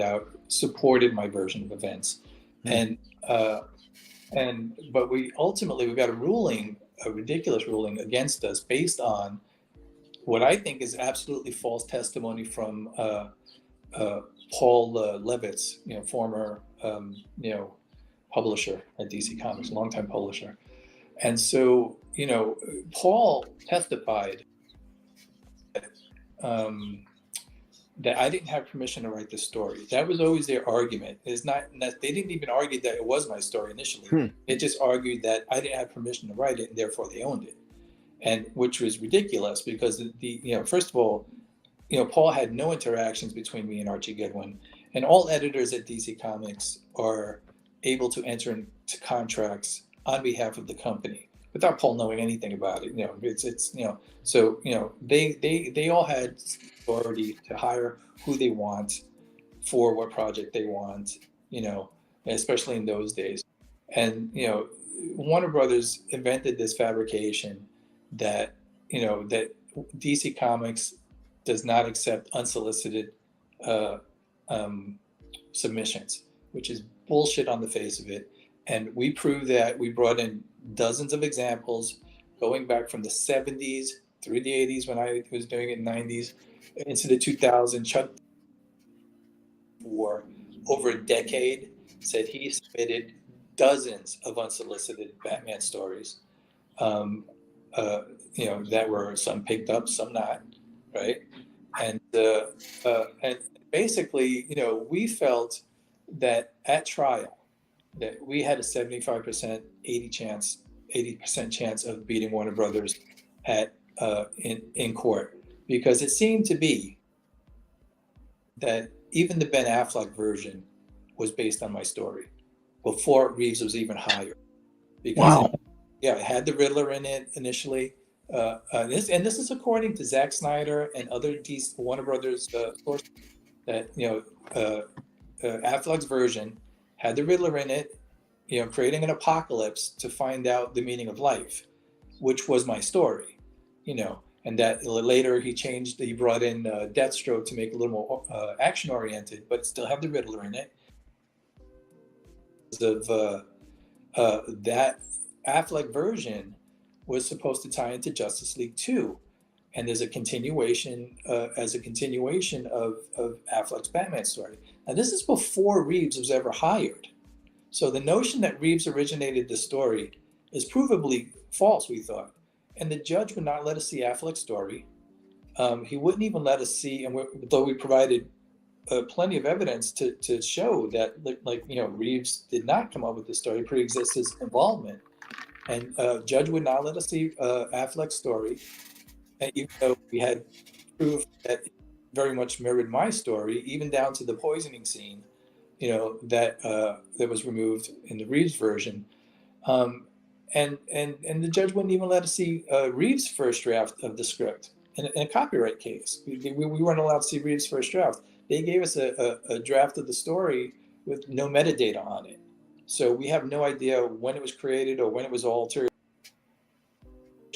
out supported my version of events. But we got a ruling, a ridiculous ruling against us based on what I think is absolutely false testimony from Paul Levitz, former, publisher at DC Comics, longtime publisher. And so, Paul testified that I didn't have permission to write the story. That was always their argument. It's not that they didn't even argue that it was my story initially. They just argued that I didn't have permission to write it, and therefore they owned it, and which was ridiculous because first of all, Paul had no interactions between me and Archie Goodwin, and all editors at DC Comics are able to enter into contracts on behalf of the company without Paul knowing anything about it. So they all had authority to hire who they want for what project they want, especially in those days. And Warner Brothers invented this fabrication that that DC Comics does not accept unsolicited submissions, which is bullshit on the face of it. And we proved that. We brought in dozens of examples going back from the 70s through the 80s when I was doing it in the 90s into the 2000s. Chuck, for over a decade, said he submitted dozens of unsolicited Batman stories, that were some picked up, some not, right? And basically, we felt that at trial that we had a 75%, 80% chance of beating Warner Brothers in court, because it seemed to be that even the Ben Affleck version was based on my story before Reeves was even hired. Because it had the Riddler in it initially. This is according to Zack Snyder and other Warner Brothers sources, that Affleck's version had the Riddler in it, creating an apocalypse to find out the meaning of life, which was my story, and that later he brought in Deathstroke to make it a little more action oriented, but still have the Riddler in it. That Affleck version was supposed to tie into Justice League 2. And there's a continuation of Affleck's Batman story. Now, this is before Reeves was ever hired. So the notion that Reeves originated the story is provably false, we thought. And the judge would not let us see Affleck's story. He wouldn't even let us see, and though we provided plenty of evidence to show that, Reeves did not come up with the story, pre-exists his involvement. And judge would not let us see Affleck's story. And even though we had proof that it very much mirrored my story, even down to the poisoning scene, that was removed in the Reeves version, and the judge wouldn't even let us see Reeves' first draft of the script in a copyright case. We weren't allowed to see Reeves' first draft. They gave us a draft of the story with no metadata on it, so we have no idea when it was created or when it was altered.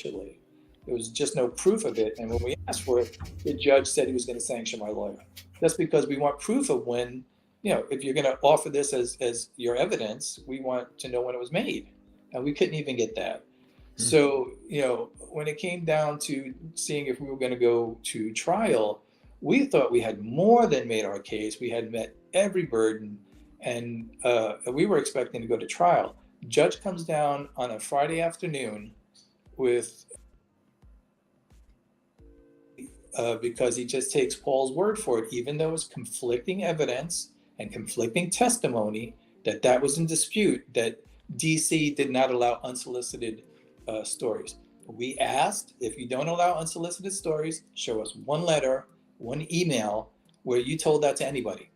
There was just no proof of it. And when we asked for it, the judge said he was going to sanction my lawyer. That's because we want proof of when, if you're going to offer this as your evidence, we want to know when it was made. And we couldn't even get that. So, when it came down to seeing if we were going to go to trial, we thought we had more than made our case. We had met every burden, and we were expecting to go to trial. Judge comes down on a Friday afternoon with, because he just takes Paul's word for it, even though it's conflicting evidence and conflicting testimony that was in dispute, that DC did not allow unsolicited stories. We asked, if you don't allow unsolicited stories, show us one letter, one email where you told that to anybody,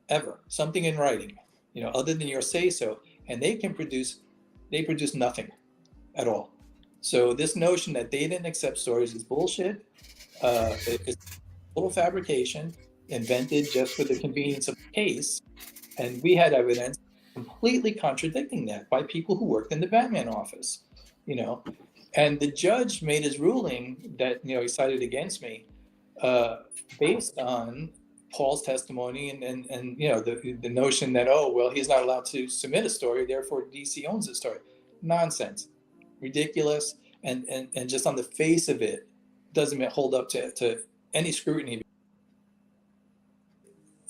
ever, something in writing, other than your say so, and they produce nothing at all. So this notion that they didn't accept stories is bullshit. It's total fabrication, invented just for the convenience of the case. And we had evidence completely contradicting that by people who worked in the Batman office, And the judge made his ruling that, he cited against me based on Paul's testimony and the notion that, he's not allowed to submit a story, therefore DC owns the story. Nonsense. Ridiculous. And just on the face of it, doesn't hold up to any scrutiny.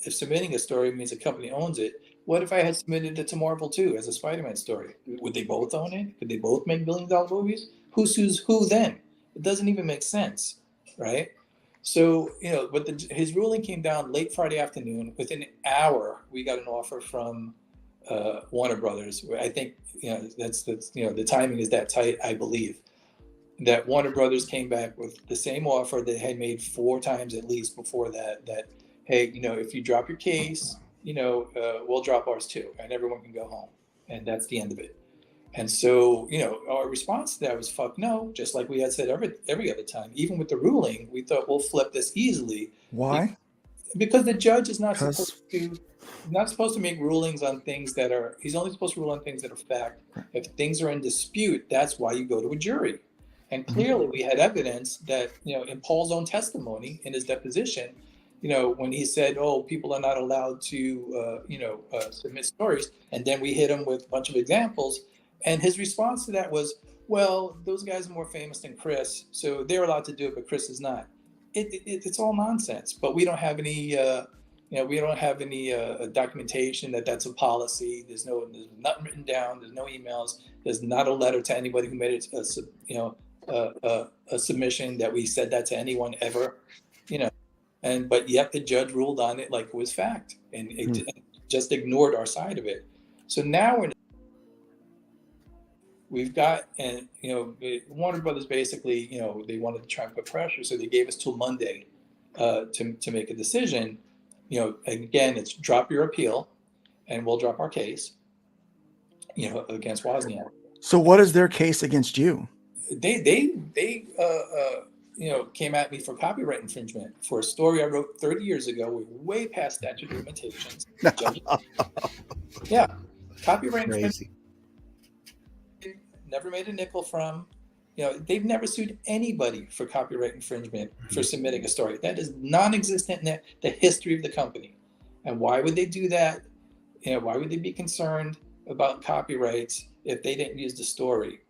If submitting a story means a company owns it, what if I had submitted it to Marvel too as a Spider-Man story? Would they both own it? Could they both make billion-dollar movies? Who sues who then? It doesn't even make sense, right? So, but his ruling came down late Friday afternoon. Within an hour, we got an offer from Warner Brothers. I think, that's the timing is that tight, I believe. That Warner Brothers came back with the same offer they had made 4 times at least before that, hey, if you drop your case, we'll drop ours too, and everyone can go home. And that's the end of it. And so, our response to that was fuck no, just like we had said every other time. Even with the ruling, we thought we'll flip this easily. Why? Because the judge is not supposed to make rulings on things he's only supposed to rule on things that are fact. If things are in dispute, that's why you go to a jury. And clearly we had evidence that, in Paul's own testimony in his deposition, when he said, people are not allowed to, submit stories. And then we hit him with a bunch of examples. And his response to that was, well, those guys are more famous than Chris, so they're allowed to do it, but Chris is not. It's all nonsense. But we don't have any, documentation that that's a policy. There's nothing written down. There's no emails. There's not a letter to anybody who made it, a submission that we said that to anyone ever, but yet the judge ruled on it like it was fact, and it just ignored our side of it. So now we've got, Warner Brothers basically, they wanted to try and put pressure, so they gave us till Monday to make a decision. Again, it's drop your appeal, and we'll drop our case, against Wozniak. So what is their case against you? They came at me for copyright infringement for a story I wrote 30 years ago. We're way past statute of limitations. Yeah, copyright infringement. Never made a nickel from. They've never sued anybody for copyright infringement for submitting a story. That is non-existent in the history of the company. And why would they do that? Why would they be concerned about copyrights if they didn't use the story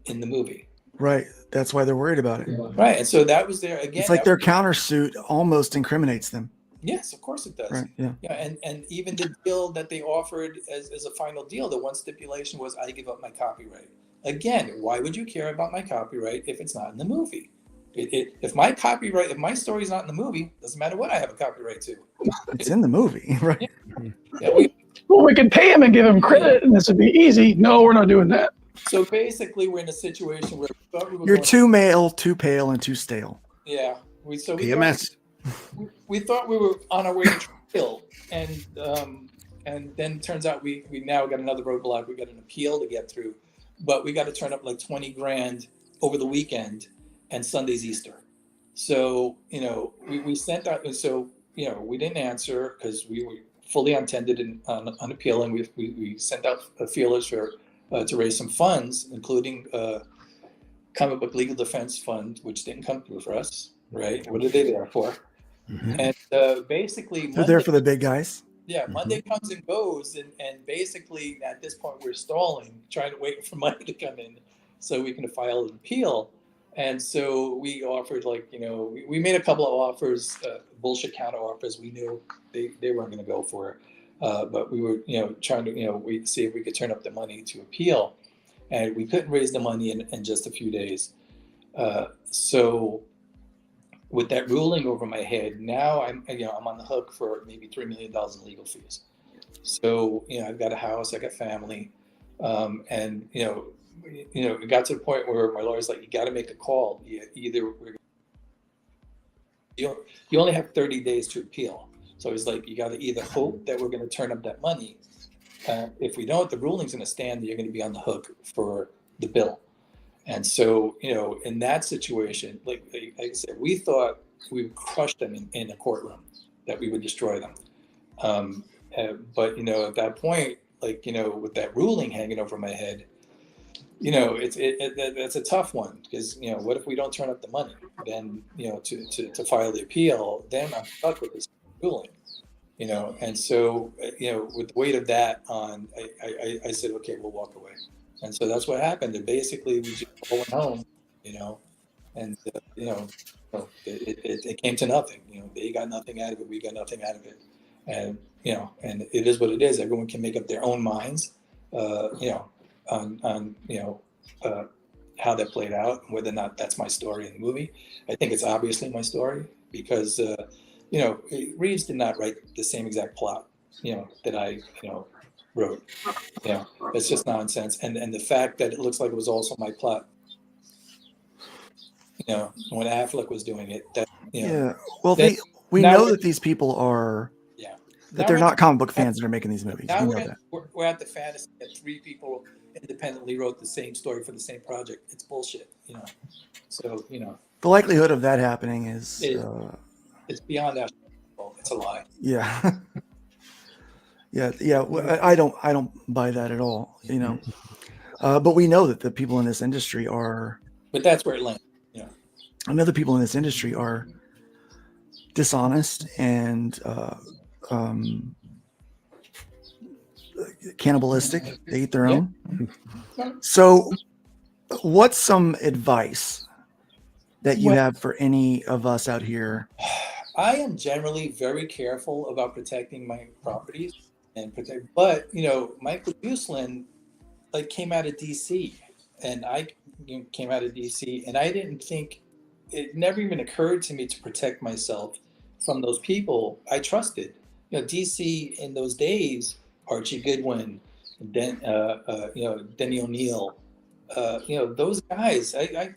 in the movie? Right. That's why they're worried about it. Right. And so that was again. It's like their countersuit almost incriminates them. Yes, of course it does. Right. Yeah. And even the deal that they offered as a final deal, the one stipulation was I give up my copyright. Again, why would you care about my copyright if it's not in the movie? If my story's not in the movie, doesn't matter what I have a copyright to. It's in the movie, right? Yeah, we could pay him and give him credit, and this would be easy. No, we're not doing that. So basically, we're in a situation where we thought we were You're too male, too pale, and too stale. Yeah. PMS. We thought we were on our way to trial, and then it turns out we now got another roadblock. We got an appeal to get through, but we got to turn up like $20,000 over the weekend, and Sunday's Easter. So we sent out. So we didn't answer because we were fully untended on appeal, and we sent out feelers for. To raise some funds, including Comic Book Legal Defense Fund, which didn't come through for us, right? What are they there for? And basically... They're there for the big guys. Yeah, Monday comes and goes, and basically at this point we're stalling, trying to wait for money to come in. so we can file an appeal. And so we offered, like, we made a couple of offers, bullshit counter offers. We knew they weren't going to go for it. But we were, trying to, we see if we could turn up the money to appeal. And we couldn't raise the money in just a few days. So with that ruling over my head, now I'm on the hook for maybe $3 million in legal fees. So, I've got a house, I got family. And, it got to the point where my lawyer's like, you got to make a call. You only have 30 days to appeal. So he's like, you got to either hope that we're going to turn up that money. If we don't, the ruling's going to stand, you're going to be on the hook for the bill. And so, in that situation, like I said, we thought we would crush them in a courtroom, that we would destroy them. But, at that point, like, with that ruling hanging over my head, it's a tough one, because, what if we don't turn up the money? Then, to file the appeal, then I'm stuck with this ruling, and so, with the weight of that on, I said, okay, we'll walk away. And so that's what happened. And basically we just all went home, and, it came to nothing. They got nothing out of it. We got nothing out of it. And, and it is what it is. Everyone can make up their own minds, on how that played out, and whether or not that's my story in the movie. I think it's obviously my story, because, Reeves did not write the same exact plot, that I, wrote. It's just nonsense. And the fact that it looks like it was also my plot, when Affleck was doing it, that, yeah. Well, we know that these people are, that they're not comic book fans that are making these movies. Now we know that. We're at the fantasy that 3 people independently wrote the same story for the same project. It's bullshit, So, the likelihood of that happening is it's beyond that. It's a lie. Yeah. Yeah. I don't buy that at all, but we know that the people in this industry are, but that's where it lands. And other people in this industry are dishonest and, cannibalistic. They eat their own. So what's some advice that you have for any of us out here? I am generally very careful about protecting my properties but Michael Uslan came out of DC, and I came out of DC, and I didn't think, it never even occurred to me to protect myself from those people I trusted. DC in those days, Archie Goodwin, Denny O'Neil, those guys, I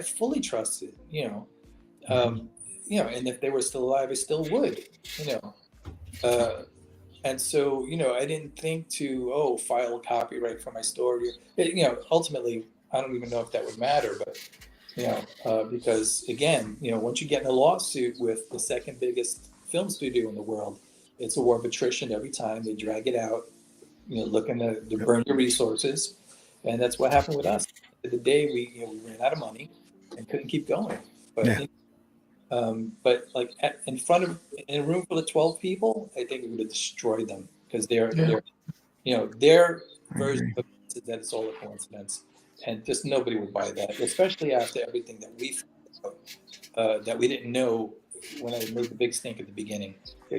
fully trusted, and if they were still alive, I still would, and so, I didn't think to, file a copyright for my story. Ultimately, I don't even know if that would matter, but, because again, once you get in a lawsuit with the second biggest film studio in the world, it's a war of attrition every time. They drag it out, looking to burn your resources. And that's what happened with us. The day we ran out of money and couldn't keep going. But, in a room full of 12 people, I think we would have destroyed them, because their version of it is that it's all a coincidence, and just nobody would buy that, especially after everything that we found out, that we didn't know when I made the big stink at the beginning.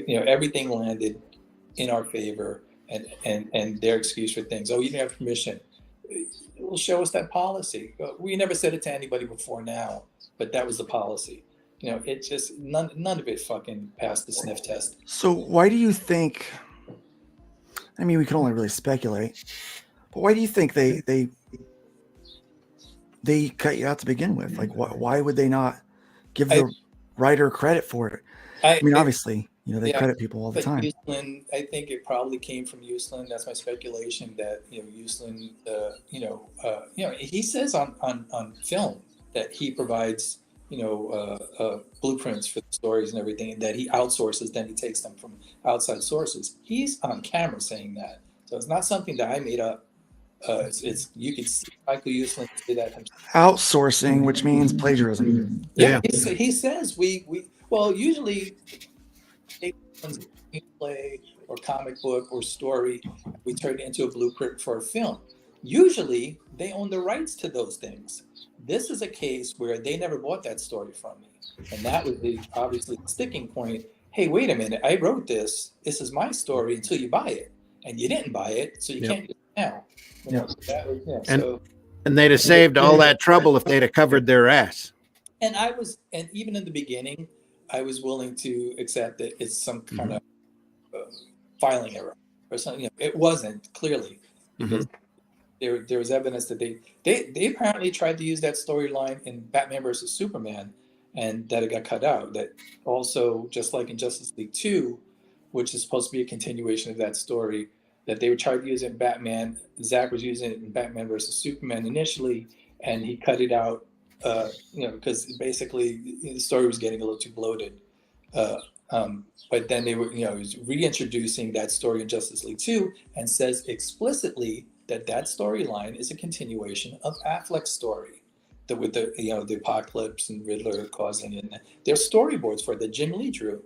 Everything landed in our favor, and their excuse for things. Oh, you didn't have permission. Well, show us that policy. We never said it to anybody before now, but that was the policy. It just none of it fucking passed the sniff test. So why do you think? I mean, we can only really speculate, but why do you think they cut you out to begin with? Like, why would they not give the writer credit for it? I mean, obviously, they credit people all the time. Uslan, I think it probably came from Uslan. That's my speculation. That Uslan, he says on film that he provides blueprints for the stories and everything, and that he outsources. Then he takes them from outside sources. He's on camera saying that, so it's not something that I made up. It's you can see Michael Uslan say that himself. Outsourcing, which means plagiarism. Yeah. He says we usually take a play or comic book or story, we turn it into a blueprint for a film. Usually, they own the rights to those things. This is a case where they never bought that story from me, and that was obviously the sticking point. Hey, wait a minute! I wrote this. This is my story until you buy it, and you didn't buy it, so you can't use it now. So that was, and they'd have saved all that trouble if they'd have covered their ass. And even in the beginning, I was willing to accept that it's some kind of filing error or something. It wasn't, clearly, because there was evidence that they apparently tried to use that storyline in Batman versus Superman, and that it got cut out. That also, just like in Justice League 2, which is supposed to be a continuation of that story, that they would try to use it in Batman. Zach was using it in Batman versus Superman initially, and he cut it out, because basically the story was getting a little too bloated. But then they were, he was reintroducing that story in Justice League 2, and says explicitly that storyline is a continuation of Affleck's story, with the apocalypse and Riddler causing it. And there's storyboards for it that Jim Lee drew,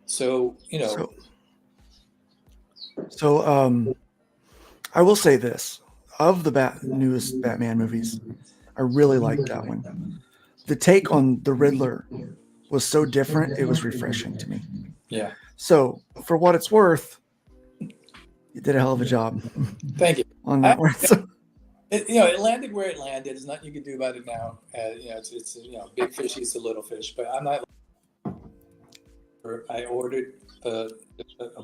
So I will say this: of the newest Batman movies, I really liked that one. The take on the Riddler was so different; it was refreshing to me. Yeah. So, for what it's worth, you did a hell of a job. Thank you on that one. It landed where it landed. There's nothing you can do about it now. It's big fish eats the little fish. But I'm not. I ordered a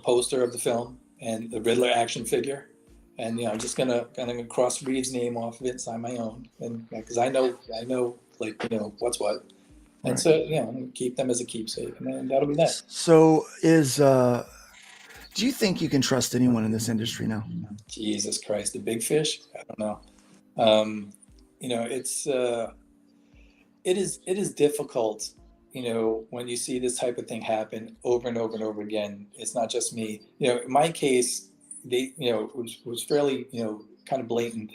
poster of the film and the Riddler action figure, and I'm just gonna cross Reeves' name off of it, sign my own, and because I know what's what, and right. So keep them as a keepsake, and then that'll be that. So do you think you can trust anyone in this industry now? Jesus Christ, the big fish? I don't know. It is difficult. When you see this type of thing happen over and over and over again. It's not just me. In my case, was fairly, kind of blatant,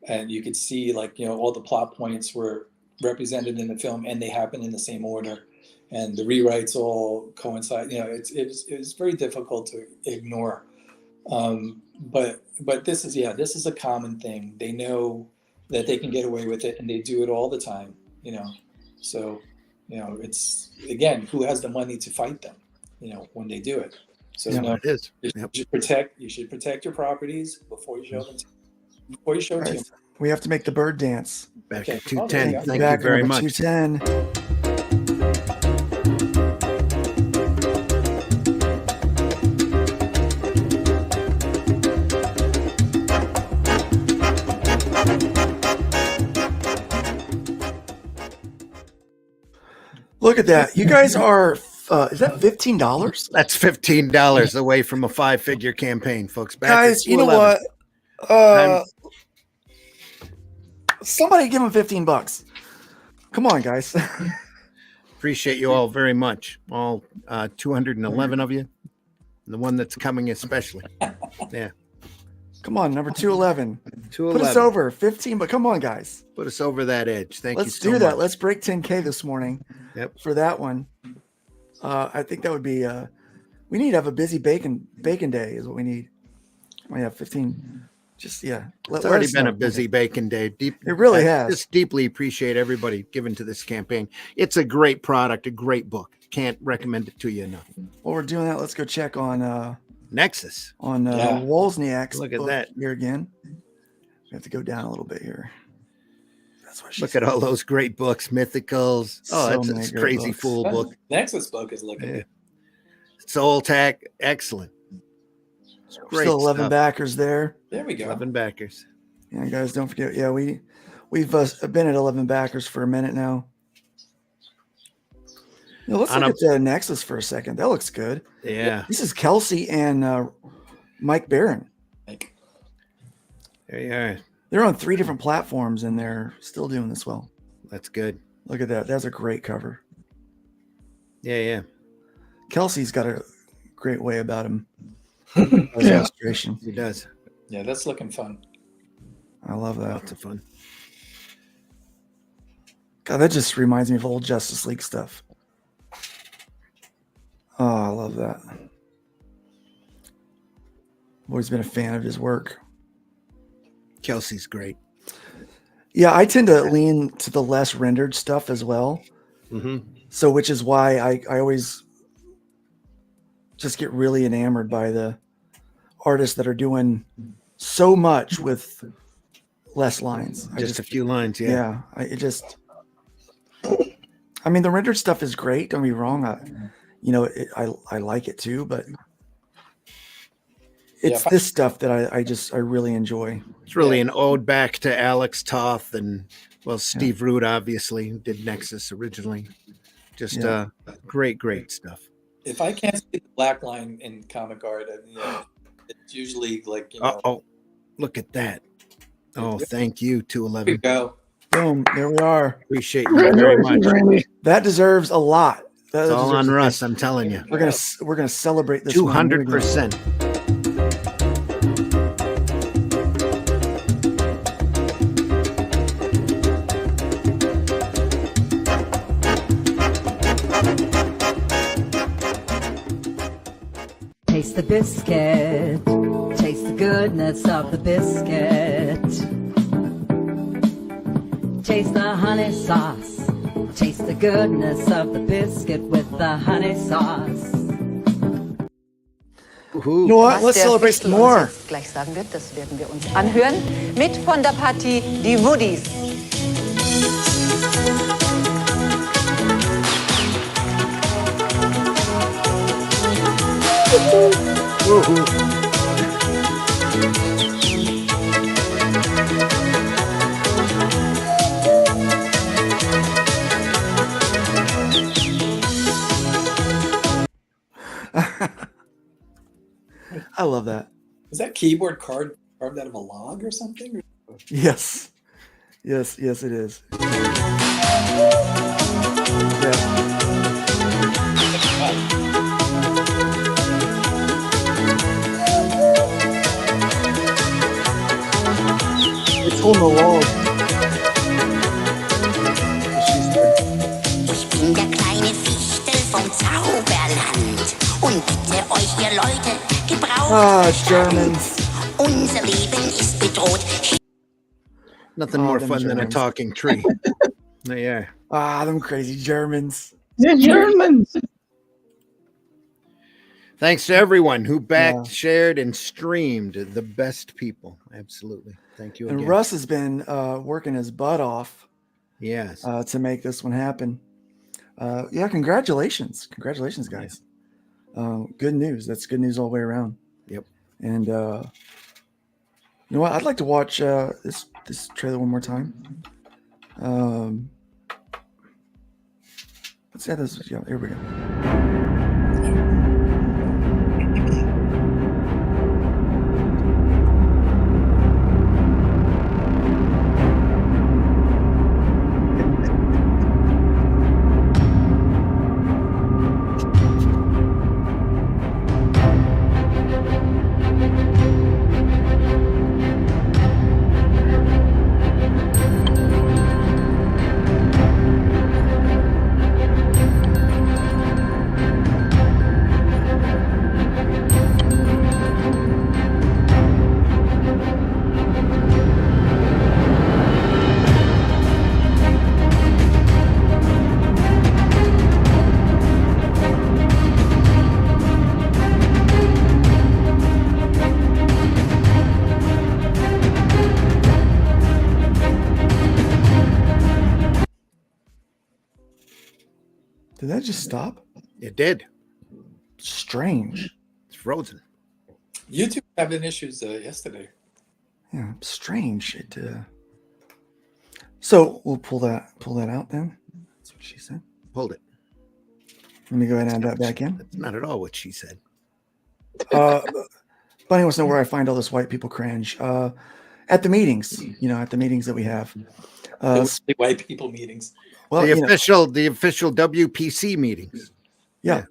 and you could see all the plot points were represented in the film, and they happen in the same order, and the rewrites all coincide. It's very difficult to ignore. But this is a common thing. They know that they can get away with it, and they do it all the time. So. It's, again, who has the money to fight them, when they do it. So it is. You should protect your properties before you show them. Before you show them. We have to make the bird dance. Back at 210. Thank you very much. 210. Look at that. You guys are, is that $15? That's $15 away from a 5-figure campaign, folks. Guys, you know what? Somebody give them $15. Come on, guys. Appreciate you all very much. All 211 of you. And the one that's coming especially. Yeah. Come on, number 211. 211. Put us over 15, but come on, guys. Put us over that edge. Thank you so much. Let's do that. Let's break 10K this morning. Yep. For that one. I think that would be, we need to have a busy bacon day is what we need. We have 15. Just, yeah. It's already been a busy bacon day. It really has. Just deeply appreciate everybody giving to this campaign. It's a great product, a great book. Can't recommend it to you enough. While we're doing that, let's go check on Nexus. On Wozniak's Look at book that here again. We have to go down a little bit here. That's what Look at all those great books, mythicals. Oh, So that's a crazy books. fool book. Nexus book is looking good. Soul Tack, excellent. Great Still 11 stuff. backers there. There we go. 11 backers. Yeah, guys, don't forget. Yeah, we've been at 11 backers for a minute now. Let's look at the Nexus for a second. That looks good. Yeah. This is Kelsey and Mike Barron. There you are. They're on 3 different platforms, and they're still doing this well. That's good. Look at that. That's a great cover. Yeah. Kelsey's got a great way about him. Illustration. He does. Yeah, that's looking fun. I love that. Lots of fun. God, that just reminds me of old Justice League stuff. Oh, I love that. I've always been a fan of his work. Kelsey's great. Yeah, I tend to lean to the less rendered stuff as well. Mm-hmm. So, which is why I always just get really enamored by the artists that are doing so much with less lines. Just a few lines, yeah. I mean, the rendered stuff is great. Don't be wrong. I like it too, but it's this stuff that I really enjoy. It's really an ode back to Alex Toth and, well, Steve Root obviously did Nexus originally. Just great stuff. If I can't see the black line in comic art, it's usually like, Oh, look at that. Oh, thank you, 211. There you go. Boom, there we are. Appreciate you very much. That deserves a lot. It's all on Russ, I'm telling you. We're gonna celebrate this 200%. Taste the biscuit. Taste the goodness of the biscuit. Taste the honey sauce. Taste the goodness of the biscuit with the honey sauce. You know what? Let's celebrate some more. Gleich sagen wird, das werden wir uns anhören. Mit von der Partie die Woodies. I love that. Is that keyboard carved out of a log or something? Yes, it is. It's on the log. Ich bin der kleine Fichtel vom Zauberland und bitte euch, ihr Leute, gebraucht Germans. Unser Leben ist bedroht. Nothing more fun than a talking tree. Yeah. Them crazy Germans. The Germans. Thanks to everyone who backed, shared, and streamed. The best people. Absolutely. Thank you again. And Russ has been working his butt off. Yes. To make this one happen. Congratulations. Congratulations, guys. Good news. That's good news all the way around. Yep. And you know what? I'd like to watch this trailer one more time. Let's add this. Yeah, here we go. Did that just stop? It did. Strange. It's frozen. YouTube having issues yesterday. Yeah, strange. So we'll pull that out then. That's what she said. Hold it. Let me go ahead and add that back in. That's not at all what she said. Bunny wants to know where I find all this white people cringe. At the meetings, at the meetings that we have. White people meetings. Well, the official WPC meetings. Yeah.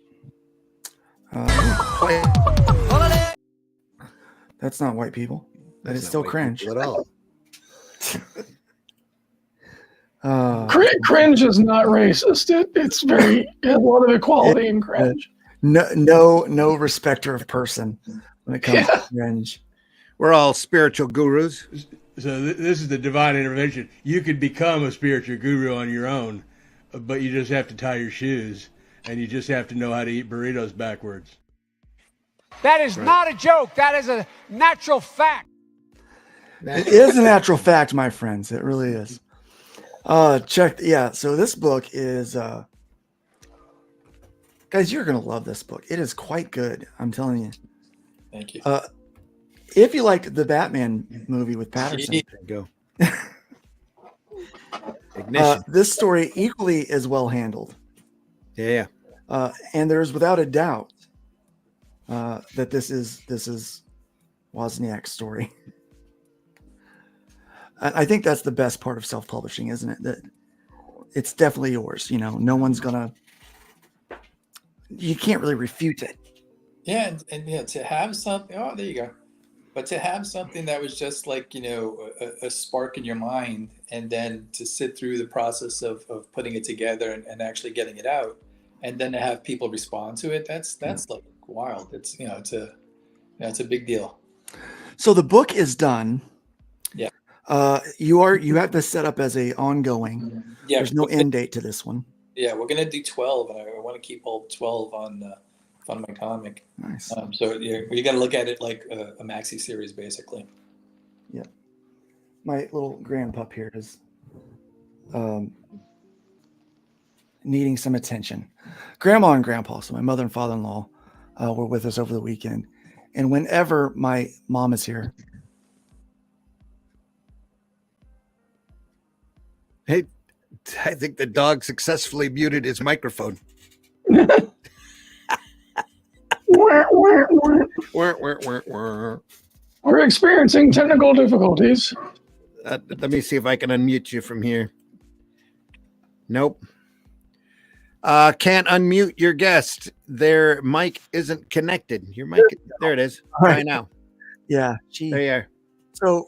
That's not white people. That is still cringe at all. Cringe is not racist. It's it has a lot of equality in cringe. No respecter of person when it comes to cringe. We're all spiritual gurus. this is the divine intervention. You could become a spiritual guru on your own, but you just have to tie your shoes, and you just have to know how to eat burritos backwards. That is not a joke. That is a natural fact. It is a natural fact, my friends. It really is. So this book is guys, you're gonna love this book. It is quite good, I'm telling you. Thank you. If you liked the Batman movie with Patterson, There you go. Ignition. this story equally is well handled. Yeah. And there's without a doubt that this is Wozniak's story. I think that's the best part of self-publishing, isn't it? That it's definitely yours. You know, no one's gonna. You can't really refute it. Yeah, and yeah, to have something. Oh, there you go. But to have something that was just like, you know, a spark in your mind, and then to sit through the process of putting it together and actually getting it out, and then to have people respond to it, that's like wild. It's, you know, it's a big deal. So the book is done. Yeah. You have this set up as a ongoing. Yeah. There's no end date to this one. Yeah, we're gonna do 12, and I want to keep all 12 on my comic. Nice. So you got to look at it like a maxi series, basically. Yeah. My little grandpup here is needing some attention. Grandma and grandpa, so my mother and father-in-law, were with us over the weekend. And whenever my mom is here. Hey, I think the dog successfully muted his microphone. We're experiencing technical difficulties. Let me see if I can unmute you from here. Nope. Can't unmute your guest. Their mic isn't connected. Your mic, there it is. Try now. Yeah. There you are. So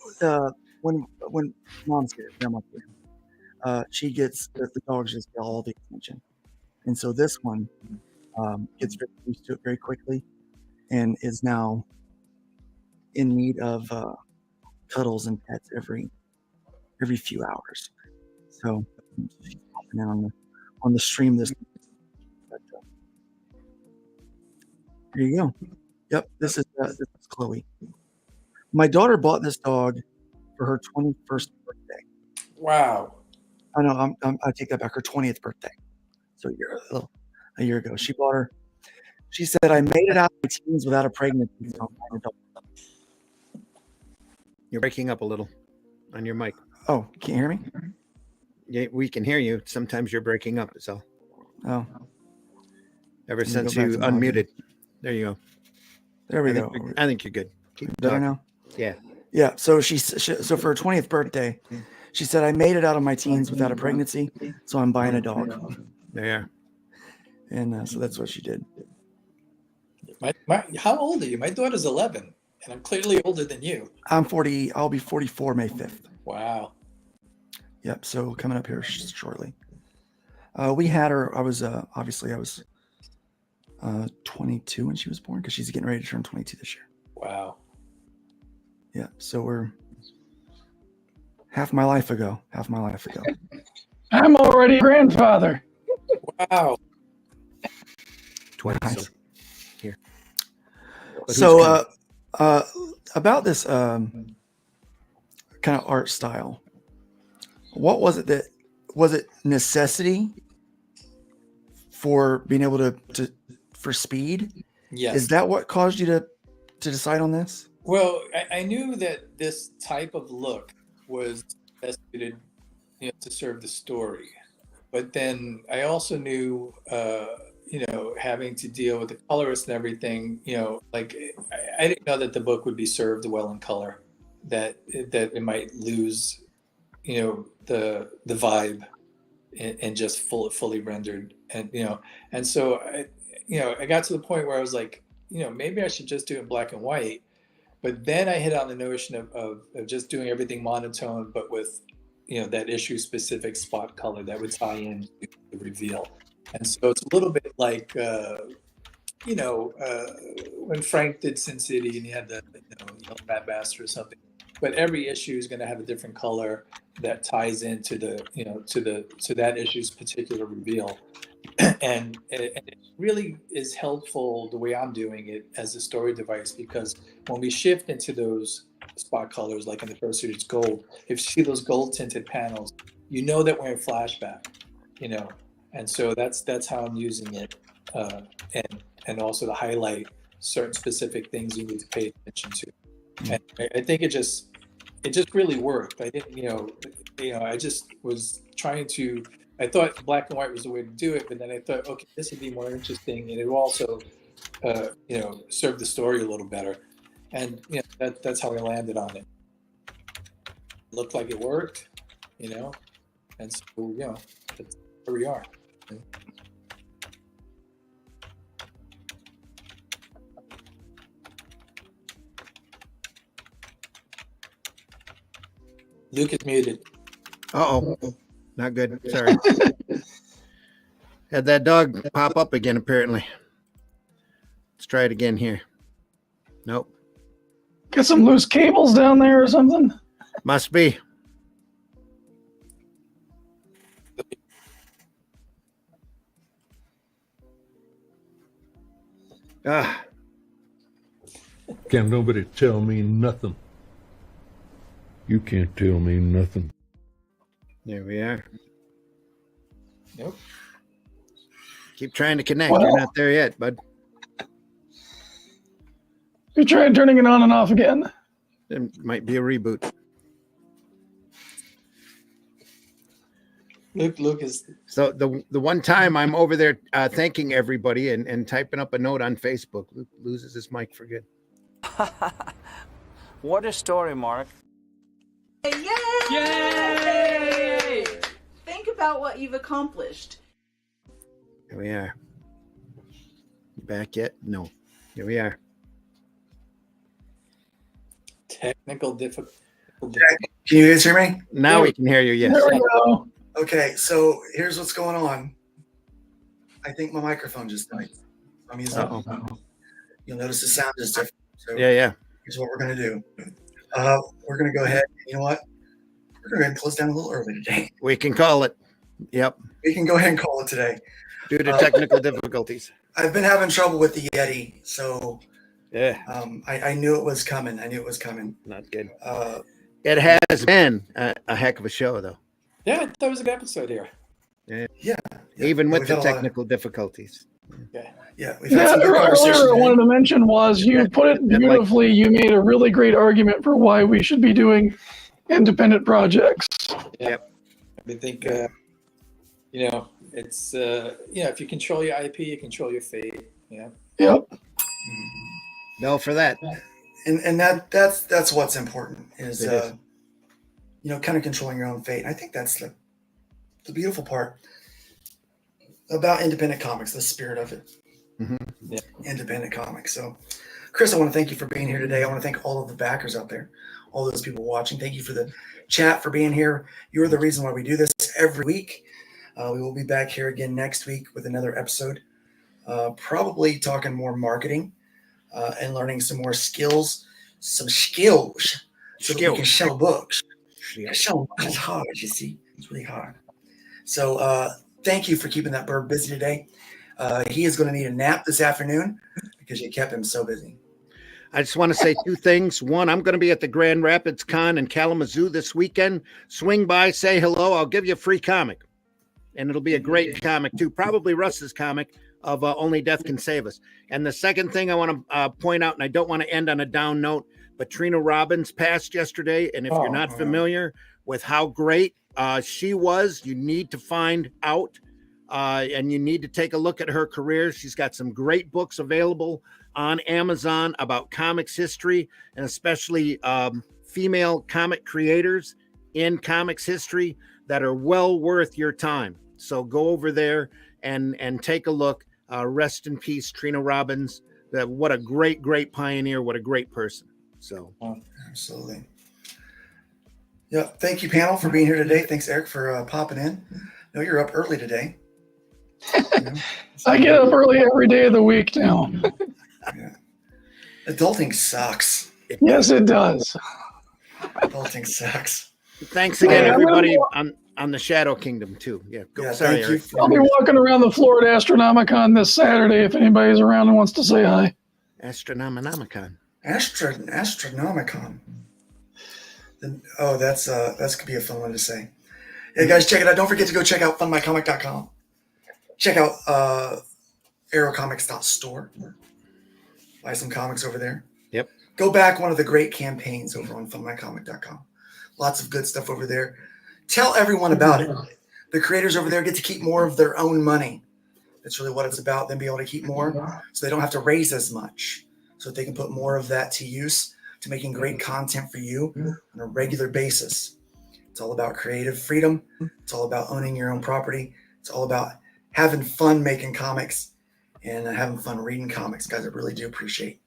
when mom's here, grandma's here, she gets the dogs just get all the attention, and so this one gets very used to it very quickly, and is now in need of cuddles and pets every few hours. So she's popping out on the stream this. But, there you go. Yep, this is Chloe. My daughter bought this dog for her 21st birthday. Wow. I know. I take that back. Her 20th birthday. So a year ago, she bought her. She said, "I made it out of my teens without a pregnancy." You're breaking up a little on your mic. Oh, can't hear me? Yeah, we can hear you. Sometimes you're breaking up. So. Oh. Ever since you unmuted, there you go. There we go. I think you're good. Keep better now. Yeah. Yeah. So so for her 20th birthday, she said, "I made it out of my teens without a pregnancy, so I'm buying a dog." There. And so that's what she did. How old are you? My daughter's 11, and I'm clearly older than you. I'm 40. I'll be 44 May 5th. Wow. Yep. So coming up here shortly. We had her. I was 22 when she was born, because she's getting ready to turn 22 this year. Wow. Yeah. So we're half my life ago. I'm already a grandfather. Wow. 20. Nice. Here. So about this kind of art style, what was it was it necessity for being able to for speed? Yes. Is that what caused you to decide on this? Well, I knew that this type of look was best suited, to serve the story. But then I also knew, having to deal with the colorist and everything, like I didn't know that the book would be served well in color, that it might lose, the vibe and just fully rendered. And so I got to the point where I was like, maybe I should just do it in black and white. But then I hit on the notion of just doing everything monotone, but with, that issue specific spot color that would tie in to the reveal. And so it's a little bit like, when Frank did Sin City and he had the, Yellow Bat Bastard or something, but every issue is going to have a different color that ties into the, to that issue's particular reveal. And it really is helpful the way I'm doing it as a story device, because when we shift into those spot colors, like in the first series, gold, if you see those gold tinted panels, you know that we're in flashback, and so that's how I'm using it, and also to highlight certain specific things you need to pay attention to. And I think it just really worked. I didn't, I just was trying to. I thought black and white was the way to do it, but then I thought, okay, this would be more interesting, and it will also, serve the story a little better. And that's how I landed on it. Looked like it worked, and so that's where we are. Luke is muted. Uh-oh. Not good. Sorry. Had that dog pop up again, apparently. Let's try it again here. Nope. Got some loose cables down there or something? Must be. Ah. Can't nobody tell me nothing. You can't tell me nothing. There we are. Nope. Keep trying to connect. Well, you're not there yet, bud. You tried turning it on and off again. It might be a reboot. Luke is. So the one time I'm over there thanking everybody and typing up a note on Facebook, Luke loses his mic for good. What a story, Mark. Yay! Yay! Think about what you've accomplished. Here we are. You back yet? No. Here we are. Technical difficulty. Can you guys hear me? Now we can hear you, yes. There we go. Okay, so here's what's going on. I think my microphone just died. I'm using it. You'll notice the sound is different. So yeah. Here's what we're going to do. We're going to go ahead. You know what? We're going to go ahead and close down a little early today. We can call it. Yep. We can go ahead and call it today. Due to technical difficulties. I've been having trouble with the Yeti, so yeah. I knew it was coming. Not good. It has been a heck of a show, though. Yeah, that was a good episode here. Yeah. Even with the technical difficulties. Yeah. Earlier, I wanted to mention was you put it beautifully. You made a really great argument for why we should be doing independent projects. Yep. I think, it's if you control your IP, you control your fate. Yeah. Yep. No, for that. And that's what's important is kind of controlling your own fate. And I think that's the beautiful part about independent comics, the spirit of it. Mm-hmm. Yeah. Independent comics. So, Chris, I want to thank you for being here today. I want to thank all of the backers out there, all those people watching. Thank you for the chat, for being here. You're the reason why we do this every week. We will be back here again next week with another episode, probably talking more marketing and learning some more skills, so that we can sell books. Sell books is hard, you see. It's really hard. So thank you for keeping that bird busy today. He is going to need a nap this afternoon because you kept him so busy. I just want to say two things. One, I'm going to be at the Grand Rapids Con in Kalamazoo this weekend. Swing by, say hello. I'll give you a free comic. And it'll be a great comic, too. Probably Russ's comic of Only Death Can Save Us. And the second thing I want to point out, and I don't want to end on a down note, but Trina Robbins passed yesterday. And if you're not familiar with how great she was, you need to find out. And you need to take a look at her career. She's got some great books available on Amazon about comics history, and especially female comic creators in comics history that are well worth your time. So go over there and take a look. Rest in peace, Trina Robbins. What a great pioneer. What a great person. So absolutely. Yeah. Thank you, panel, for being here today. Thanks, Eric, for popping in. I know you're up early today. I get up early every day of the week now. Yeah. Adulting sucks. Yes, it does. Belting sucks. Thanks again, Hey, everybody on the Shadow Kingdom too. Yeah, go. Yeah, Sorry, thank you Eric. I'll be walking around the Florida Astronomicon this Saturday if anybody's around and wants to say hi. Astronomicon. Astronomicon. Oh, that's could be a fun one to say. Yeah, guys, check it out. Don't forget to go check out fundmycomic.com. Check out aerocomics.store. Buy some comics over there. Yep. Go back one of the great campaigns over on fundmycomic.com. Lots of good stuff over there. Tell everyone about it. The creators over there get to keep more of their own money. That's really what it's about, them being able to keep more so they don't have to raise as much, so that they can put more of that to use to making great content for you on a regular basis. It's all about creative freedom. It's all about owning your own property. It's all about having fun making comics and having fun reading comics. Guys, I really do appreciate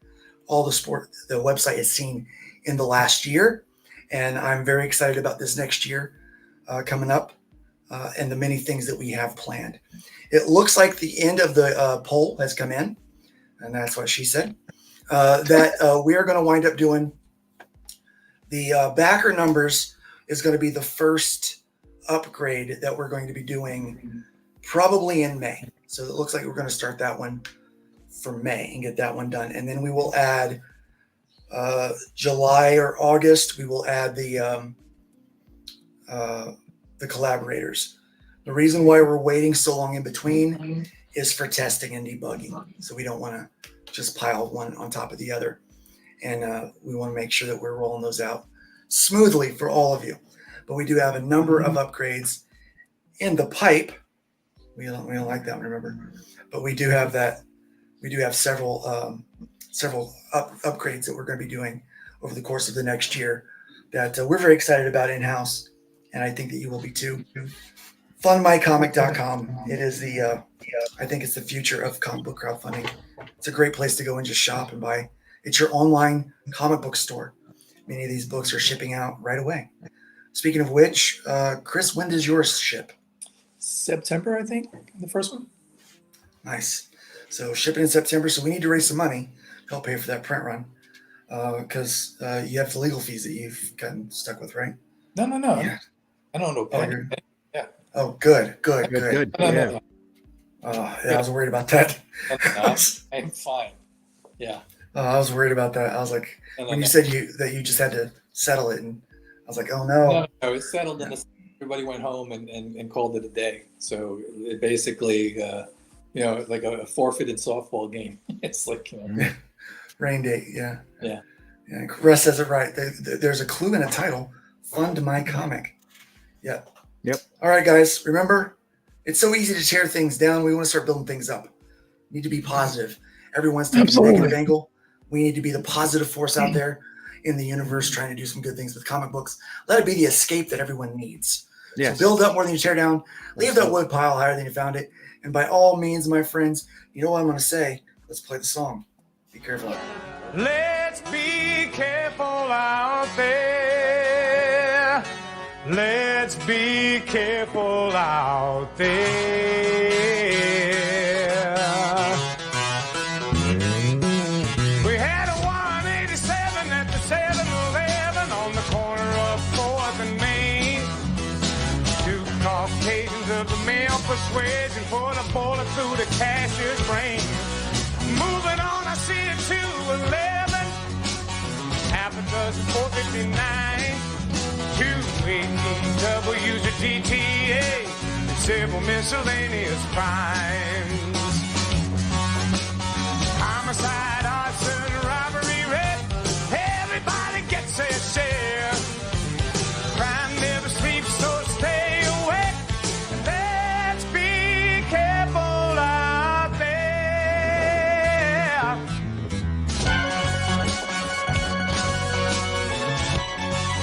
all the support the website has seen in the last year. And I'm very excited about this next year coming up and the many things that we have planned. It looks like the end of the poll has come in, and that's what she said, that we are going to wind up doing the backer numbers is going to be the first upgrade that we're going to be doing probably in May. So it looks like we're going to start that one for May and get that one done. And then we will add July or August, we will add the collaborators. The reason why we're waiting so long in between is for testing and debugging. So we don't want to just pile one on top of the other. And we want to make sure that we're rolling those out smoothly for all of you. But we do have a number of upgrades in the pipe. We don't like that one, remember? But we do have that. We do have several upgrades that we're going to be doing over the course of the next year that we're very excited about in-house, and I think that you will be too. Fundmycomic.com. It is I think it's the future of comic book crowdfunding. It's a great place to go and just shop and buy. It's your online comic book store. Many of these books are shipping out right away. Speaking of which, Chris, when does yours ship? September, I think, the first one. Nice. So shipping in September. So we need to raise some money to help pay for that print run because you have the legal fees that you've gotten stuck with, right? No. Yeah. I don't know. Yeah. Oh, good. No. I was worried about that. I'm fine. Yeah. I was worried about that. I was like, when you said that you just had to settle it, and I was like, oh no. No, it settled, and everybody went home and called it a day. So it basically, like a forfeited softball game. It's like rain date. Yeah. Yeah. Russ says it right. There's a clue in a title. Fund my comic. Yeah. Yep. All right, guys. Remember, it's so easy to tear things down. We want to start building things up. We need to be positive. Everyone's taking a negative angle. We need to be the positive force out there in the universe trying to do some good things with comic books. Let it be the escape that everyone needs. Yes. So build up more than you tear down. Leave that wood pile higher than you found it. And by all means, my friends, you know what I'm going to say? Let's play the song. Be careful. Let's be careful out there. Let's be careful out there. We had a 187 at the 7-Eleven on the corner of 4th and Main. Two Caucasians of the male persuasion put a bullet through the cashier's brain. Moving on, I see it 211, half a dozen 459, 2 AEWs, a DTA, and several miscellaneous crimes. Homicide, arson,